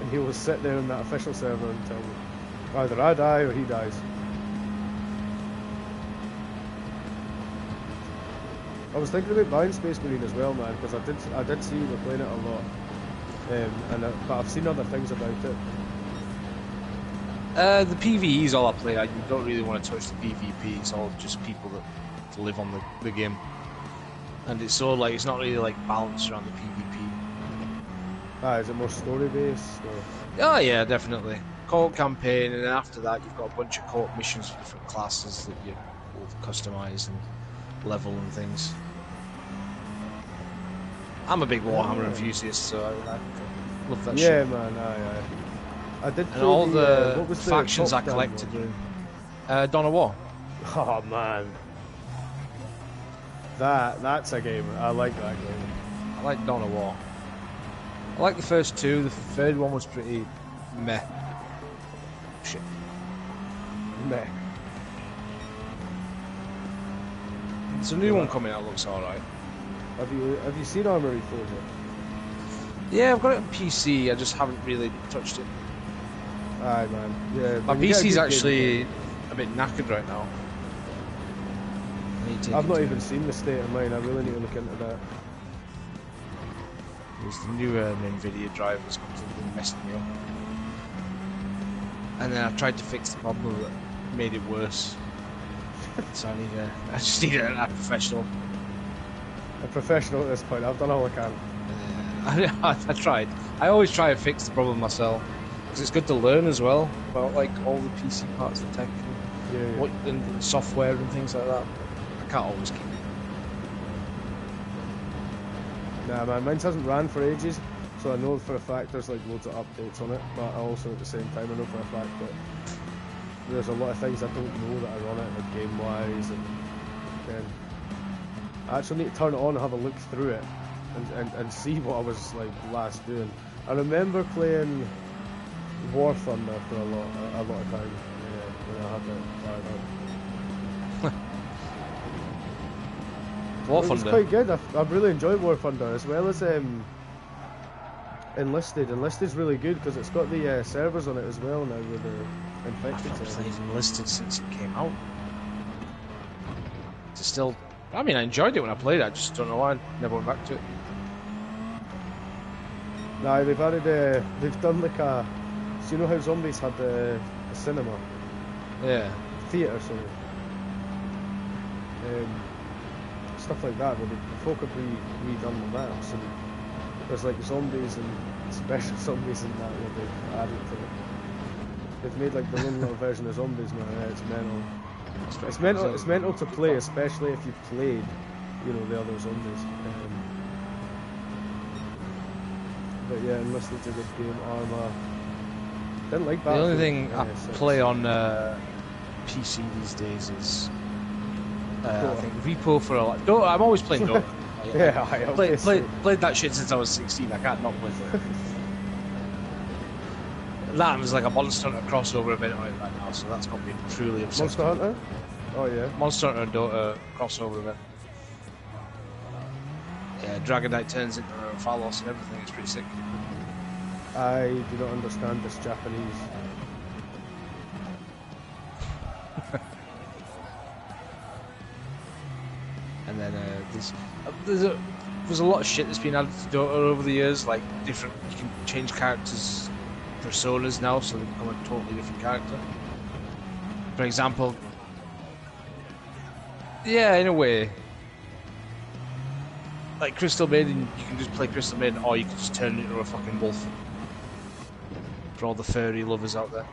And he will sit there in that official server until either I die or he dies. I was thinking about buying Space Marine as well, man, because I did see you were playing it a lot, but I've seen other things about it. The PvE is all I play. You don't really want to touch the PvP. It's all just people that live on the game, and it's so like it's not really like balanced around the PvP. Is it more story based? Oh yeah, definitely. Co-op campaign, and then after that you've got a bunch of co-op missions for different classes that you will customise and level and things. I'm a big Warhammer enthusiast, so I love that Yeah, shit. man. Aye. I did. And play all the what was factions I top-down collected one? were in Dawn of War. Oh man, that's a game. I like that game. I like Dawn of War. I like the first two. The third one was pretty meh. Shit. Meh. There's a new one coming out. Looks alright. Have you seen Armory Forger? Yeah, I've got it on PC. I just haven't really touched it. Aye, man. Yeah. My when you get a PC's good game, actually a bit knackered right now. I need to take I've it not to- even seen the state of mine. I really need to look into that. There's the new NVIDIA drivers completely messed me up. And then I tried to fix the problem that made it worse. So I just need a professional. A professional at this point. I've done all I can. I tried. I always try to fix the problem myself because it's good to learn as well about like all the PC parts of tech, Yeah. what and software and things like that. I can't always keep Nah, man, mine hasn't ran for ages, so I know for a fact there's like loads of updates on it, but I also at the same time I know for a fact that there's a lot of things I don't know that are on it, like game-wise, and I actually need to turn it on and have a look through it and see what I was like last doing. I remember playing War Thunder for a lot of time, when I had it fired up. War It was Thunder. quite good. I really enjoyed War Thunder as well as Enlisted. Enlisted's really good because it's got the servers on it as well now with the I've infected not servers. played Enlisted since it came out. It's still. I mean, I enjoyed it when I played it. I just don't know why I never went back to it. Nah, they've added they've done like a. So you know how zombies had a cinema, Yeah. theatre, sorry. Stuff like that, where the folk have redone the maps, and there's like zombies and special zombies and that where they've added to it. They've made like their own little version of zombies now. Yeah, it's mental. It's mental to play, especially if you've played, you know, the other zombies. But yeah, Enlisted's a good game. Arma. Didn't like The only Battlefield, thing I play on PC these days is I think Repo for a lot. I'm always playing Dota. Yeah, I played that shit since I was 16. I can't not play it. That was like a Monster Hunter crossover event on it right now, so that's got me truly obsessed. Monster Hunter? Oh yeah. Monster Hunter and Dota crossover event. Yeah, Dragon Knight turns into Phalos and everything. It's pretty sick. I do not understand this Japanese. And then there's a lot of shit that's been added to Dota over the years, like different. You can change characters' personas now, so they become a totally different character. For example, yeah, in a way, like Crystal Maiden, you can just play Crystal Maiden, or you can just turn it into a fucking wolf. For all the furry lovers out there.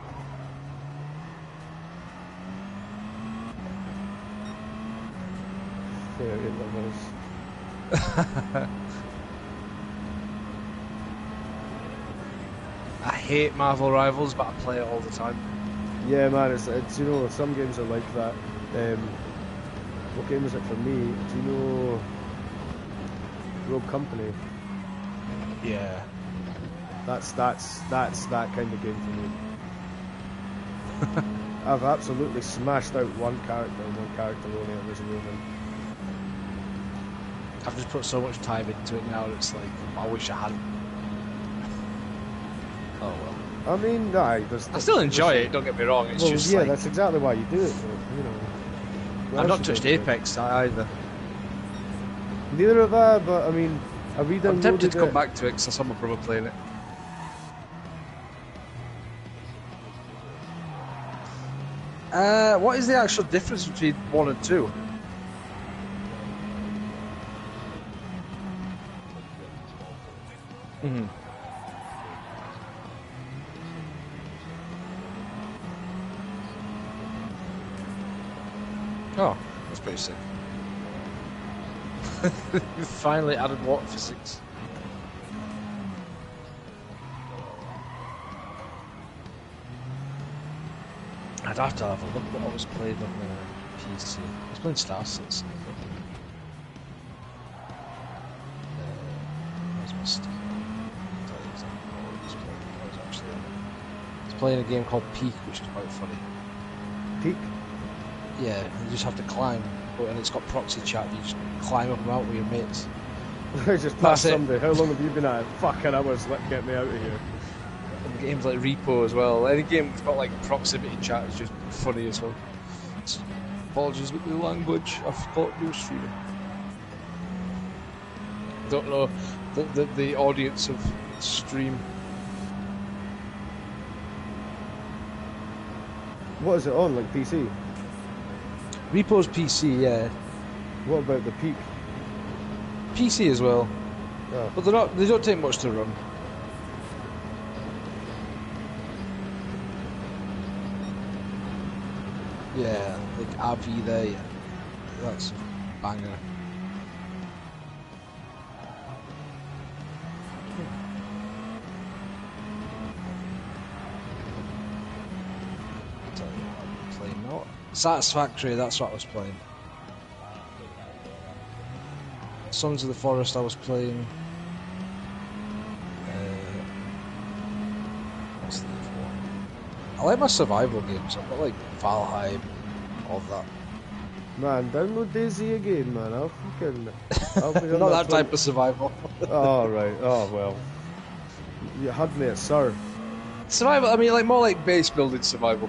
Fairy lovers. I hate Marvel Rivals, but I play it all the time. Yeah, man, it's you know, some games are like that. What game is it for me? Do you know Rogue Company? Yeah. That's that kind of game for me. I've absolutely smashed out one character only at this moment. I've just put so much time into it now, it's like, I wish I hadn't. Oh well. I mean, I still enjoy it, don't get me wrong, it's just yeah, like... that's exactly why you do it, though, you know. I've not touched Apex either. Neither have I, but I mean, I read I'm tempted to come back to it because I saw my brother playing it. What is the actual difference between 1 and 2? Mm-hmm. Oh, that's pretty sick. We finally added water physics. I'd have to have a look what I was playing on the PC. I was playing Star Citizen. Where's my Steam? I'll tell you exactly what I was playing. I was actually on it. I was playing a game called Peak, which is quite funny. Peak? Yeah, you just have to climb, and it's got proxy chat. You just climb up and out with your mates. I just passed somebody. How long have you been at it? Fucking hours, get me out of here. And games like Repo as well. Any game that's got like proximity chat is just funny as well. Apologies with the language. I thought you were streaming. Don't know the audience of stream. What is it on, like PC? Repo's PC, yeah. What about the Peak? PC as well. Oh. But they don't take much to run. Yeah, like RV there, yeah. That's a banger. Satisfactory, that's what I was playing. Sons of the Forest I was playing. What's the other one? I like my survival games. I've got like Valheim, all of that. Man, download DayZ again, man. I'll be on Not that 20 type of survival. Oh, right. Oh, well. You had me at Sir. Survival, I mean, like more like base building survival.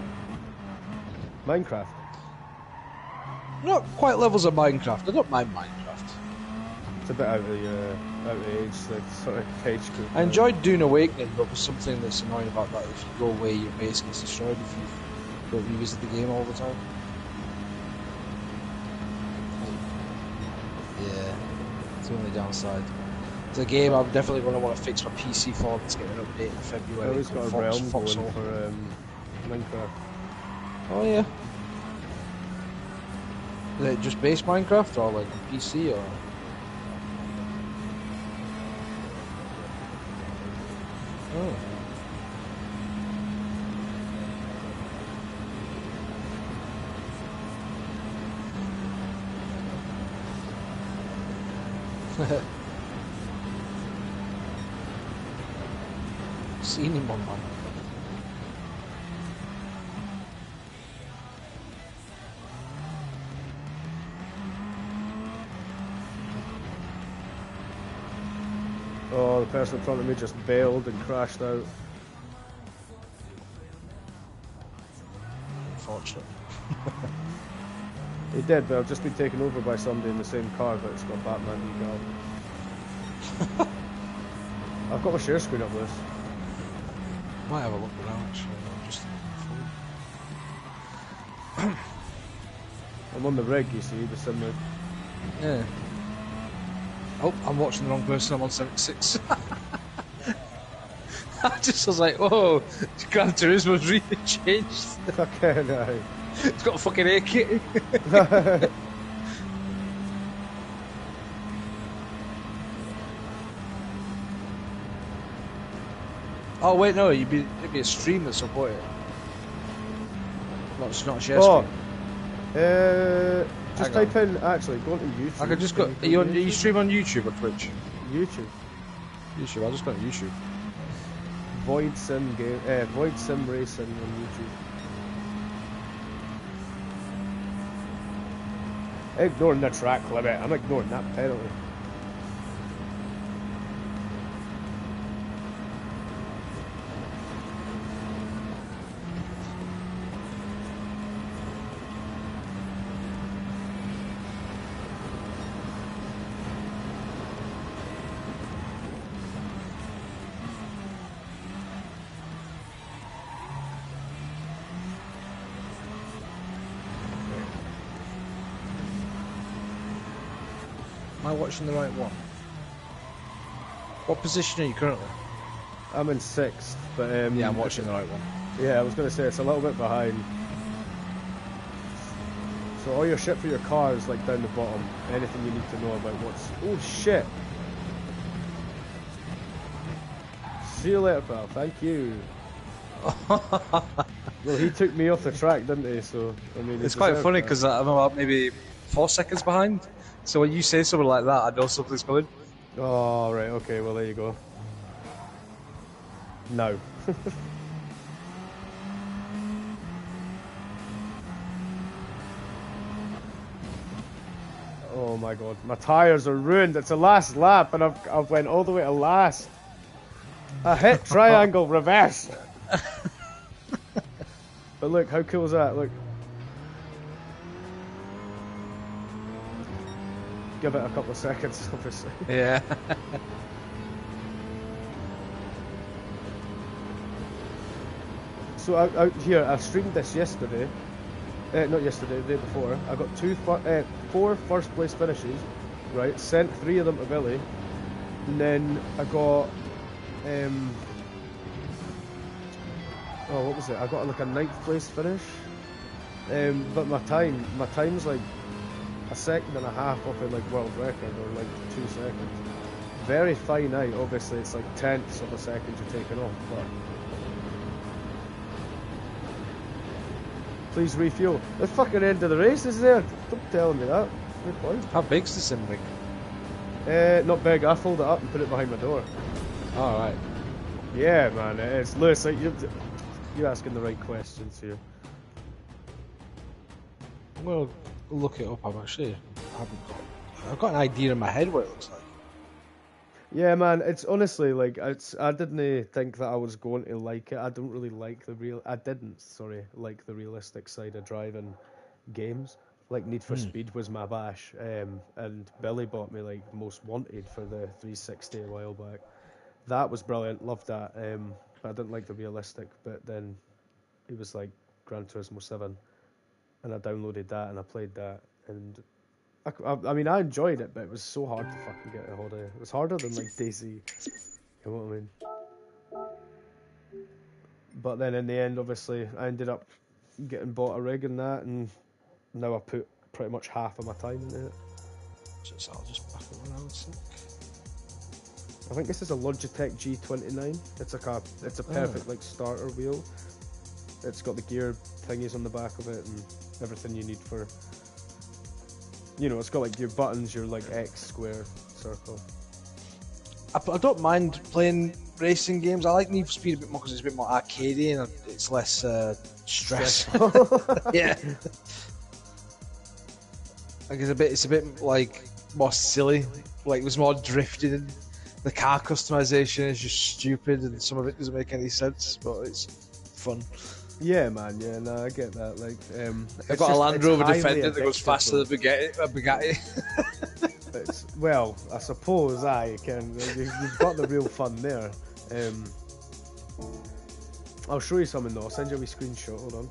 Minecraft. Not quite levels of Minecraft. I don't mind Minecraft. It's a bit out of age, like sort of age group. I enjoyed Dune Awakening, but there's something that's annoying about that. If you go away, your base gets destroyed if you don't revisit the game all the time. Yeah, it's the only downside. It's a game I'm definitely going to want to fix my PC for. It's getting an update in I February. always got a realm going Foxhole. for Minecraft. Oh yeah. Is it just base Minecraft or like PC or? Oh. Seen him on man. Oh, the person in front of me just bailed and crashed out. Unfortunate. He did, but I've just been taken over by somebody in the same car, but it's got Batman decal. I've got my share screen up this. Might have a look around actually. Just I'm on the rig, you see, the sim rig. yeah. Oh, I'm watching the wrong person. I'm on 76. I just was like, whoa, Gran Turismo's really changed. Okay, no. It's got a fucking AK. Oh wait, no, it'd be a stream that support it. Not a share Oh, screen. just Hang type in, actually, go onto YouTube. I could just go. Can Are you go stream on YouTube or Twitch? YouTube. YouTube. I'll just go to YouTube. Void Sim game, Void Sim Racing on YouTube. Ignoring the track limit, I'm ignoring that penalty. Am I watching the right one? What position are you currently? I'm in 6th, but Yeah, I'm watching the right one. yeah, I was going to say it's a little bit behind. So all your shit for your car is like down the bottom. Anything you need to know about what's... Oh shit! See you later, pal. Thank you. Well, he took me off the track, didn't he? So I mean, It's quite funny because I'm about maybe 4 seconds behind. So when you say something like that, I know something's coming. Oh right, okay. Well, there you go. No. Oh my god, my tyres are ruined. It's the last lap, and I've went all the way to last. I hit triangle reverse. But look, how cool is that? Look. Give it a couple of seconds, obviously. Yeah. So out here, I streamed this yesterday. Not yesterday, the day before. I got 4 first place finishes, right? Sent 3 of them to Billy, and then I got what was it? I got like a 9th place finish. But my time's like a second and a half off in like world record, or like 2 seconds. Very fine out. Obviously, it's like tenths of a second you're taking off, but. Please refuel. The fucking end of the race is there. Don't tell me that. No point. How big's the sim rig? Not big. I fold it up and put it behind my door. Alright. Yeah, man. It's Lewis. Like, you're asking the right questions here. I'm gonna look it up. I've got an idea in my head what it looks like. Yeah, man. It's honestly like I didn't think that I was going to like it. I don't really like I didn't. Sorry, like the realistic side of driving games. Like Need for Speed was my bash, and Billy bought me like Most Wanted for the 360 a while back. That was brilliant. Loved that. But I didn't like the realistic. But then it was like Gran Turismo 7, and I downloaded that and I played that and. I mean, I enjoyed it, but it was so hard to fucking get a hold of. It was harder than like Daisy. You know what I mean? But then in the end, obviously, I ended up getting bought a rig and that, and now I put pretty much half of my time into it. So I'll just back it around a sec. I think this is a Logitech G29. It's a perfect like starter wheel. It's got the gear thingies on the back of it and everything you need for. You know, it's got like your buttons, your like X, square, circle. I don't mind playing racing games. I like Need for Speed a bit more because it's a bit more arcadey and it's less stressful. Yeah. Like it's a bit like more silly. Like there's more drifting. The car customization is just stupid and some of it doesn't make any sense, but it's fun. Yeah, man. Yeah, no, I get that. Like, I've got a Land Rover Defender that goes faster than a Bugatti. Well, I suppose you can. You've got the real fun there. I'll show you something though. I'll send you a wee screenshot. Hold on.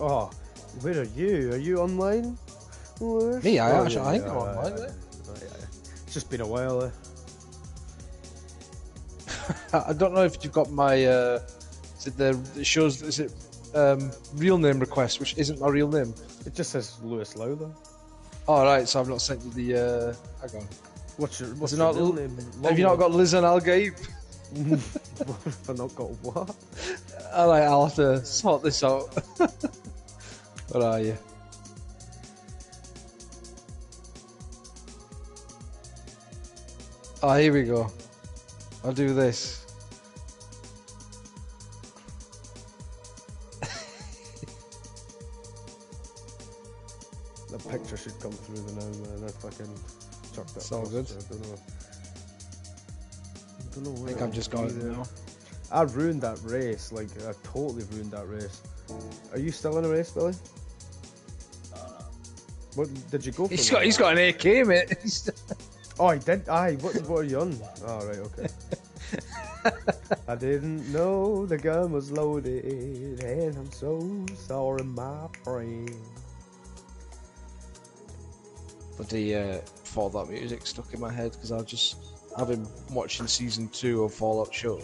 Oh, where are you? Are you online? Me, I think I'm online. It's just been a while. I don't know if you've got my. Is it real name request, which isn't my real name? It just says Lewis Lowther. Oh right, so I've not sent you the. Hang on. What's your real name? Have you not got Liz and Al Gabe? I've not got what? Alright, I'll have to sort this out. Where are you? Oh, here we go. I'll do this. The picture should come through the now, man. I fucking chucked that. It's all good. I don't know. I think I've just got it now. I ruined that race. Like, I totally ruined that race. Are you still in a race, Billy? What did you go for? He's got an AK, mate. Oh, he did. Aye, what are you on? Oh, right, okay. I didn't know the gun was loaded, and I'm so sorry, my friend. But the Fallout music stuck in my head because I've been watching season 2 of Fallout Show.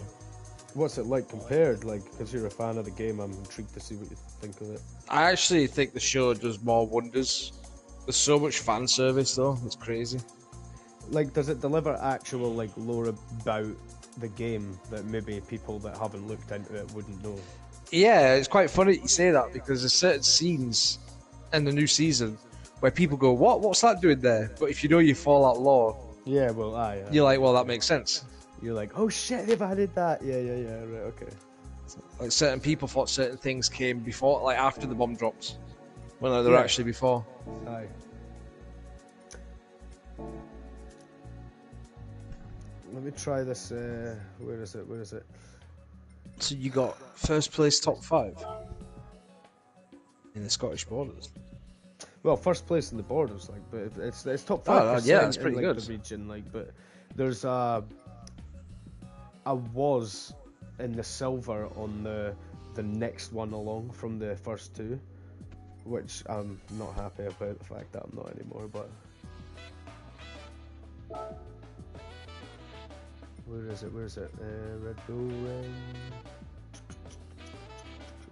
What's it like compared? Like, because you're a fan of the game, I'm intrigued to see what you think of it. I actually think the show does more wonders. There's so much fan service though, it's crazy. Like, does it deliver actual like lore about the game that maybe people that haven't looked into it wouldn't know? Yeah, it's quite funny you say that because there's certain scenes in the new season where people go, what's that doing there? But if you know your Fallout lore, yeah, well, you're like, well, that makes sense. You're like, oh shit, they've added that. Yeah, right, okay. Like certain people thought certain things came before, like after the bomb drops, when they were actually before. Aye. Let me try this. Where is it? So you got first place top 5 in the Scottish Borders. Well, first place in the Borders, like, but it's top 5%. Yeah, that's pretty in, like, good. The region, like, but there's I was in the silver on the next one along from the first 2, which I'm not happy about the fact that I'm not anymore. But where is it? Red Bull.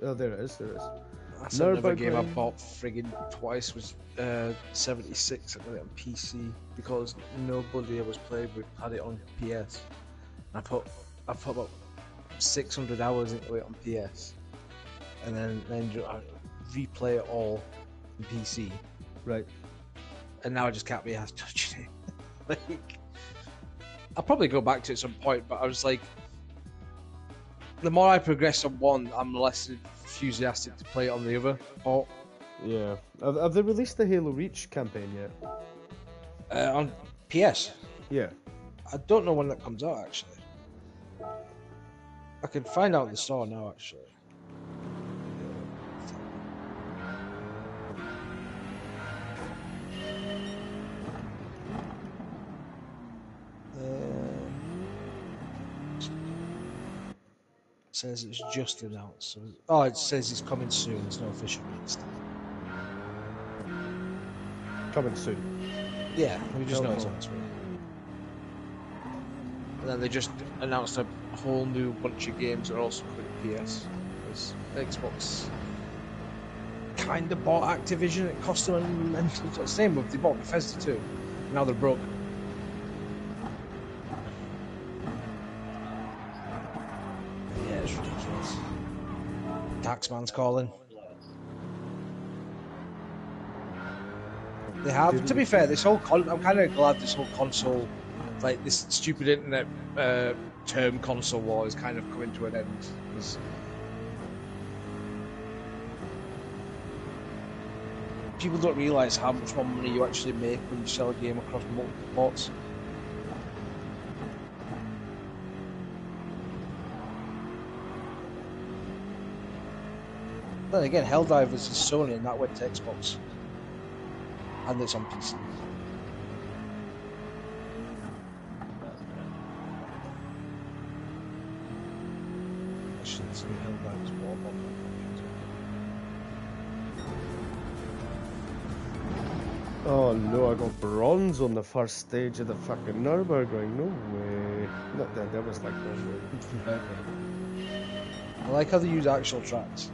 Oh, there it is. That's another game I Nürburgring. bought friggin' twice. Was 76. I got it on PC because nobody I was playing with had it on PS. I put about 600 hours into it on PS, and then I replay it all on PC. Right. And now I just can't be asked touching it. Like, I'll probably go back to it at some point, but I was like, the more I progress on one, I'm less enthusiastic to play it on the other port. Yeah. Have they released the Halo Reach campaign yet? On PS. Yeah. I don't know when that comes out, actually. I can find out in the store now, actually. It says it's just announced. Oh, it says it's coming soon. There's no official release date. Coming soon. Yeah, we just know it's Oh. on its way. And then they just announced a whole new bunch of games that are also coming to PS. Because Xbox kind of bought Activision. It cost them a mental. Same with they bought Bethesda too. Now they're broke. Yeah, it's ridiculous. Taxman's calling. They have. To be fair, this whole I'm kind of glad this whole console, like this stupid internet term console war, is kind of coming to an end. 'Cause people don't realise how much more money you actually make when you sell a game across multiple ports. Then again, Helldivers is Sony, and that went to Xbox. And it's on PC. Actually, it's new Helldivers Warbomb. Oh no, I got bronze on the first stage of the fucking Nürburgring. No way. Not that was like no way. I like how they use actual tracks.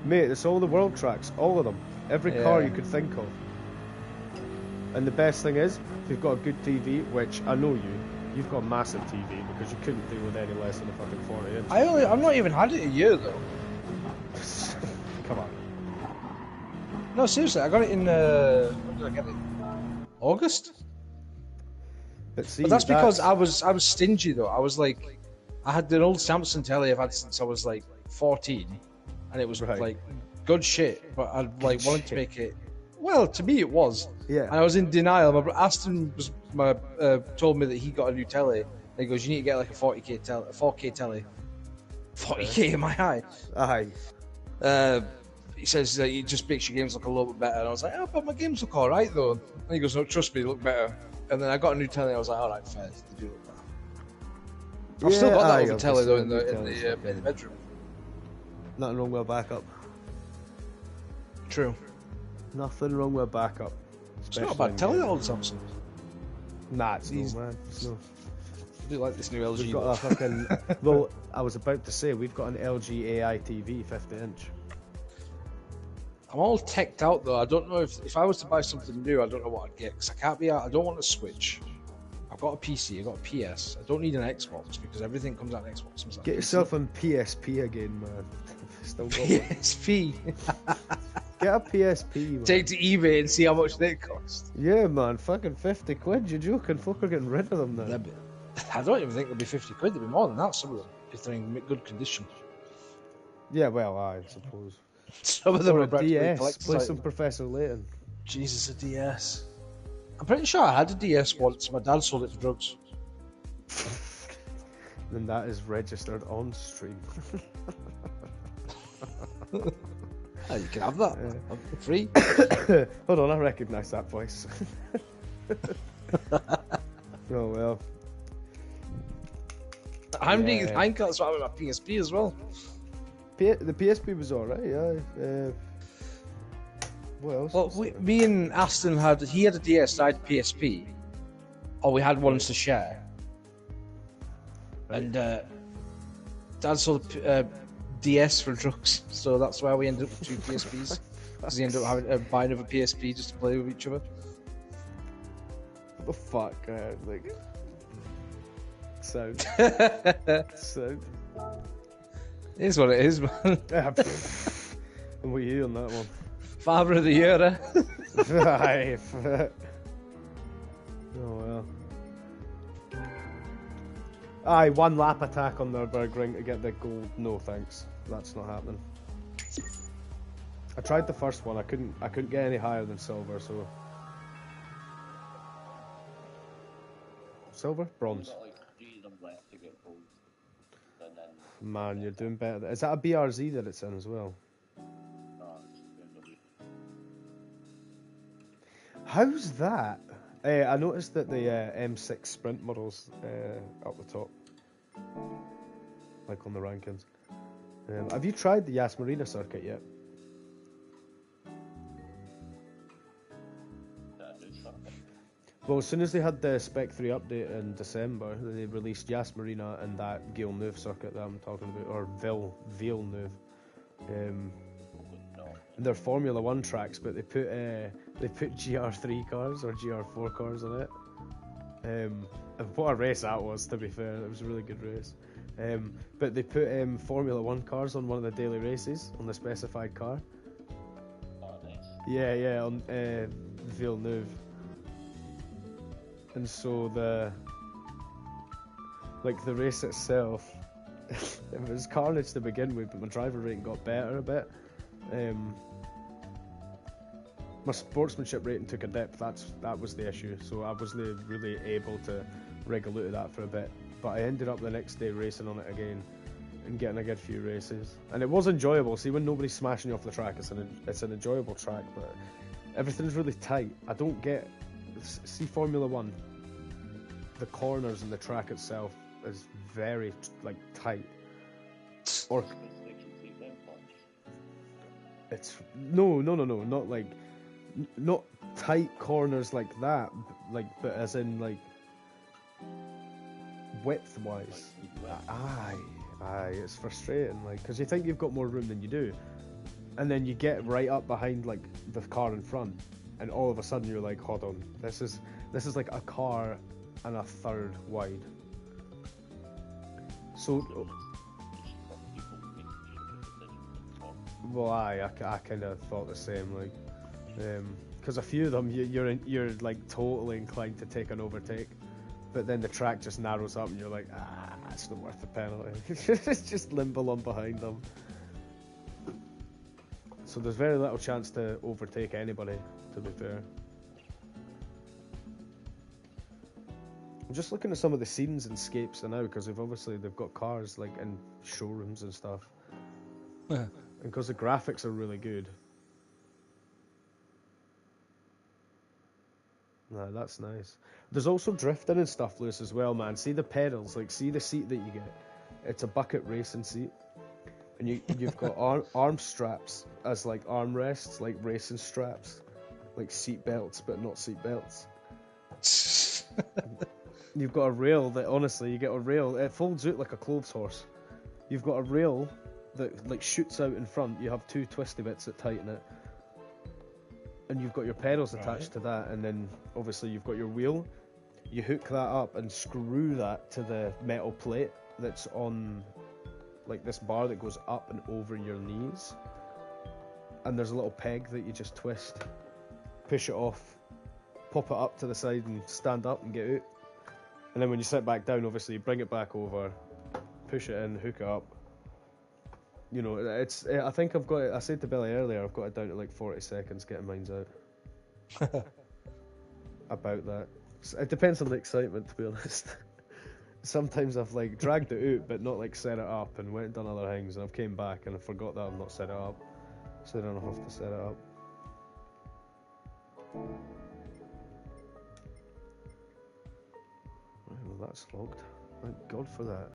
Mate, it's all the world tracks, all of them. Every car Yeah. you could think of. And the best thing is, if you've got a good TV, which I know you've got a massive TV because you couldn't deal with any less than a fucking 40 inch. I've not even had it a year though. Come on. No, seriously, I got it in when did I get it? August? But see, But that's because I was stingy though. I was like, I had an old Samsung telly I've had since I was like 14, and it was Right. like good shit. But I like wanted to make it. Well, to me it was. Yeah. And I was in denial. Aston told me that he got a new telly. And he goes, "You need to get like a 4K telly." 40K in my eye. Aye. He says that it just makes your games look a little bit better. And I was like, "Oh, but my games look all right though." And he goes, "No, trust me, they look better." And then I got a new telly. And I was like, "All right, fair. They do look better." I've still got that over telly though in the bedroom. Nothing wrong with a backup. True. Nothing wrong with a backup. It's not a Especially bad in telly, that games. old Samsung. Nah, it's These- no, man. It's no. I do like this new LG. We've got a fucking. Well, I was about to say we've got an LG AI TV 50-inch. I'm all teched out though. I don't know if I was to buy something new, I don't know what I'd get because I can't be out. I don't want a Switch. I've got a PC. I've got a PS. I don't need an Xbox because everything comes out on Xbox. Comes out Get on yourself on PSP again, man. Still got one. PSP. Get a PSP, man. Take to eBay and see how much they cost. Yeah, man. Fucking 50 quid. You're joking. Folk are getting rid of them now. I don't even think they'll be 50 quid. They'll be more than that. Some of them, if they're in good condition. Yeah, well, I suppose. Some of them Or are a practically DS. collector's Play items. some Professor Layton. Jesus, a DS. I'm pretty sure I had a DS once. My dad sold it for drugs. Then that is registered on stream. Oh, you can have that. For free. Hold on, I recognise that voice. Oh well. I'm being Yeah. Heinkel, that's what I'm with my PSP as well. The PSP was alright, yeah. What else? Well, me and Aston he had a DS, I had a PSP. Or we had ones to share. And Dad sold DS for trucks, so that's why we ended up with 2 PSPs. Because he ended up having to buy another PSP just to play with each other. What the fuck, like... Sound. Sound. It is what it is, man. I'm with you on that one. Father of the year, eh? Aye. Oh well. Aye, 1 lap attack on their Nürburgring to get the gold. No thanks. That's not happening. I tried the first one, I couldn't get any higher than silver, so... Silver? Bronze. You've got like 3 of them left to get gold. And then Man, you're doing better. Is that a BRZ that it's in as well? it's BMW. How's that? I noticed that the M6 Sprint models up the top. Like on the rankings. Have you tried the Yas Marina circuit yet? Well, as soon as they had the Spec 3 update in December, they released Yas Marina and that Villeneuve circuit that I'm talking about, or Villeneuve. And they're Formula 1 tracks, but they put GR3 cars or GR4 cars on it. And what a race that was, to be fair. It was a really good race. But they put Formula 1 cars on one of the daily races on the specified car. Oh, nice. Yeah, on Villeneuve. And so the race itself, it was carnage to begin with, but my driver rating got better a bit. My sportsmanship rating took a dip. That was the issue. So I wasn't really able to regulate that for a bit. But I ended up the next day racing on it again and getting a good few races. And it was enjoyable. See, when nobody's smashing you off the track, it's an enjoyable track, but everything's really tight. I don't get... See Formula 1, the corners and the track itself is very tight. Or it's no, not not tight corners like that, but as in width wise. Aye, it's frustrating, because you think you've got more room than you do, and then you get right up behind the car in front, and all of a sudden you're like, hold on, this is like a car and a third wide. So, well, I kind of thought the same, because a few of them you're totally inclined to take an overtake, but then the track just narrows up and you're like, it's not worth the penalty. It's just limbo on behind them. So there's very little chance to overtake anybody, to be fair. I'm just looking at some of the scenes and scapes now, because they've got cars in showrooms and stuff. And because the graphics are really good. No, that's nice. There's also drifting and stuff loose as well, man. See the pedals, see the seat that you get. It's a bucket racing seat. And you've got arm straps as armrests, racing straps. Seat belts, but not seat belts. You've got a rail that, honestly, you get a rail, it folds out like a clothes horse. You've got a rail that shoots out in front, you have 2 twisty bits that tighten it. And you've got your pedals attached to that, and then obviously you've got your wheel. You hook that up and screw that to the metal plate that's on this bar that goes up and over your knees. And there's a little peg that you just twist, push it off, pop it up to the side and stand up and get out. And then when you sit back down, obviously you bring it back over, push it in, hook it up. You know, I think I've got it, I said to Billy earlier, I've got it down to 40 seconds getting mine out. About that. It depends on the excitement, to be honest. Sometimes I've dragged it out but not set it up and went and done other things, and I've came back and I forgot that I've not set it up. So then I'll have to set it up. Well, that's logged. Thank God for that.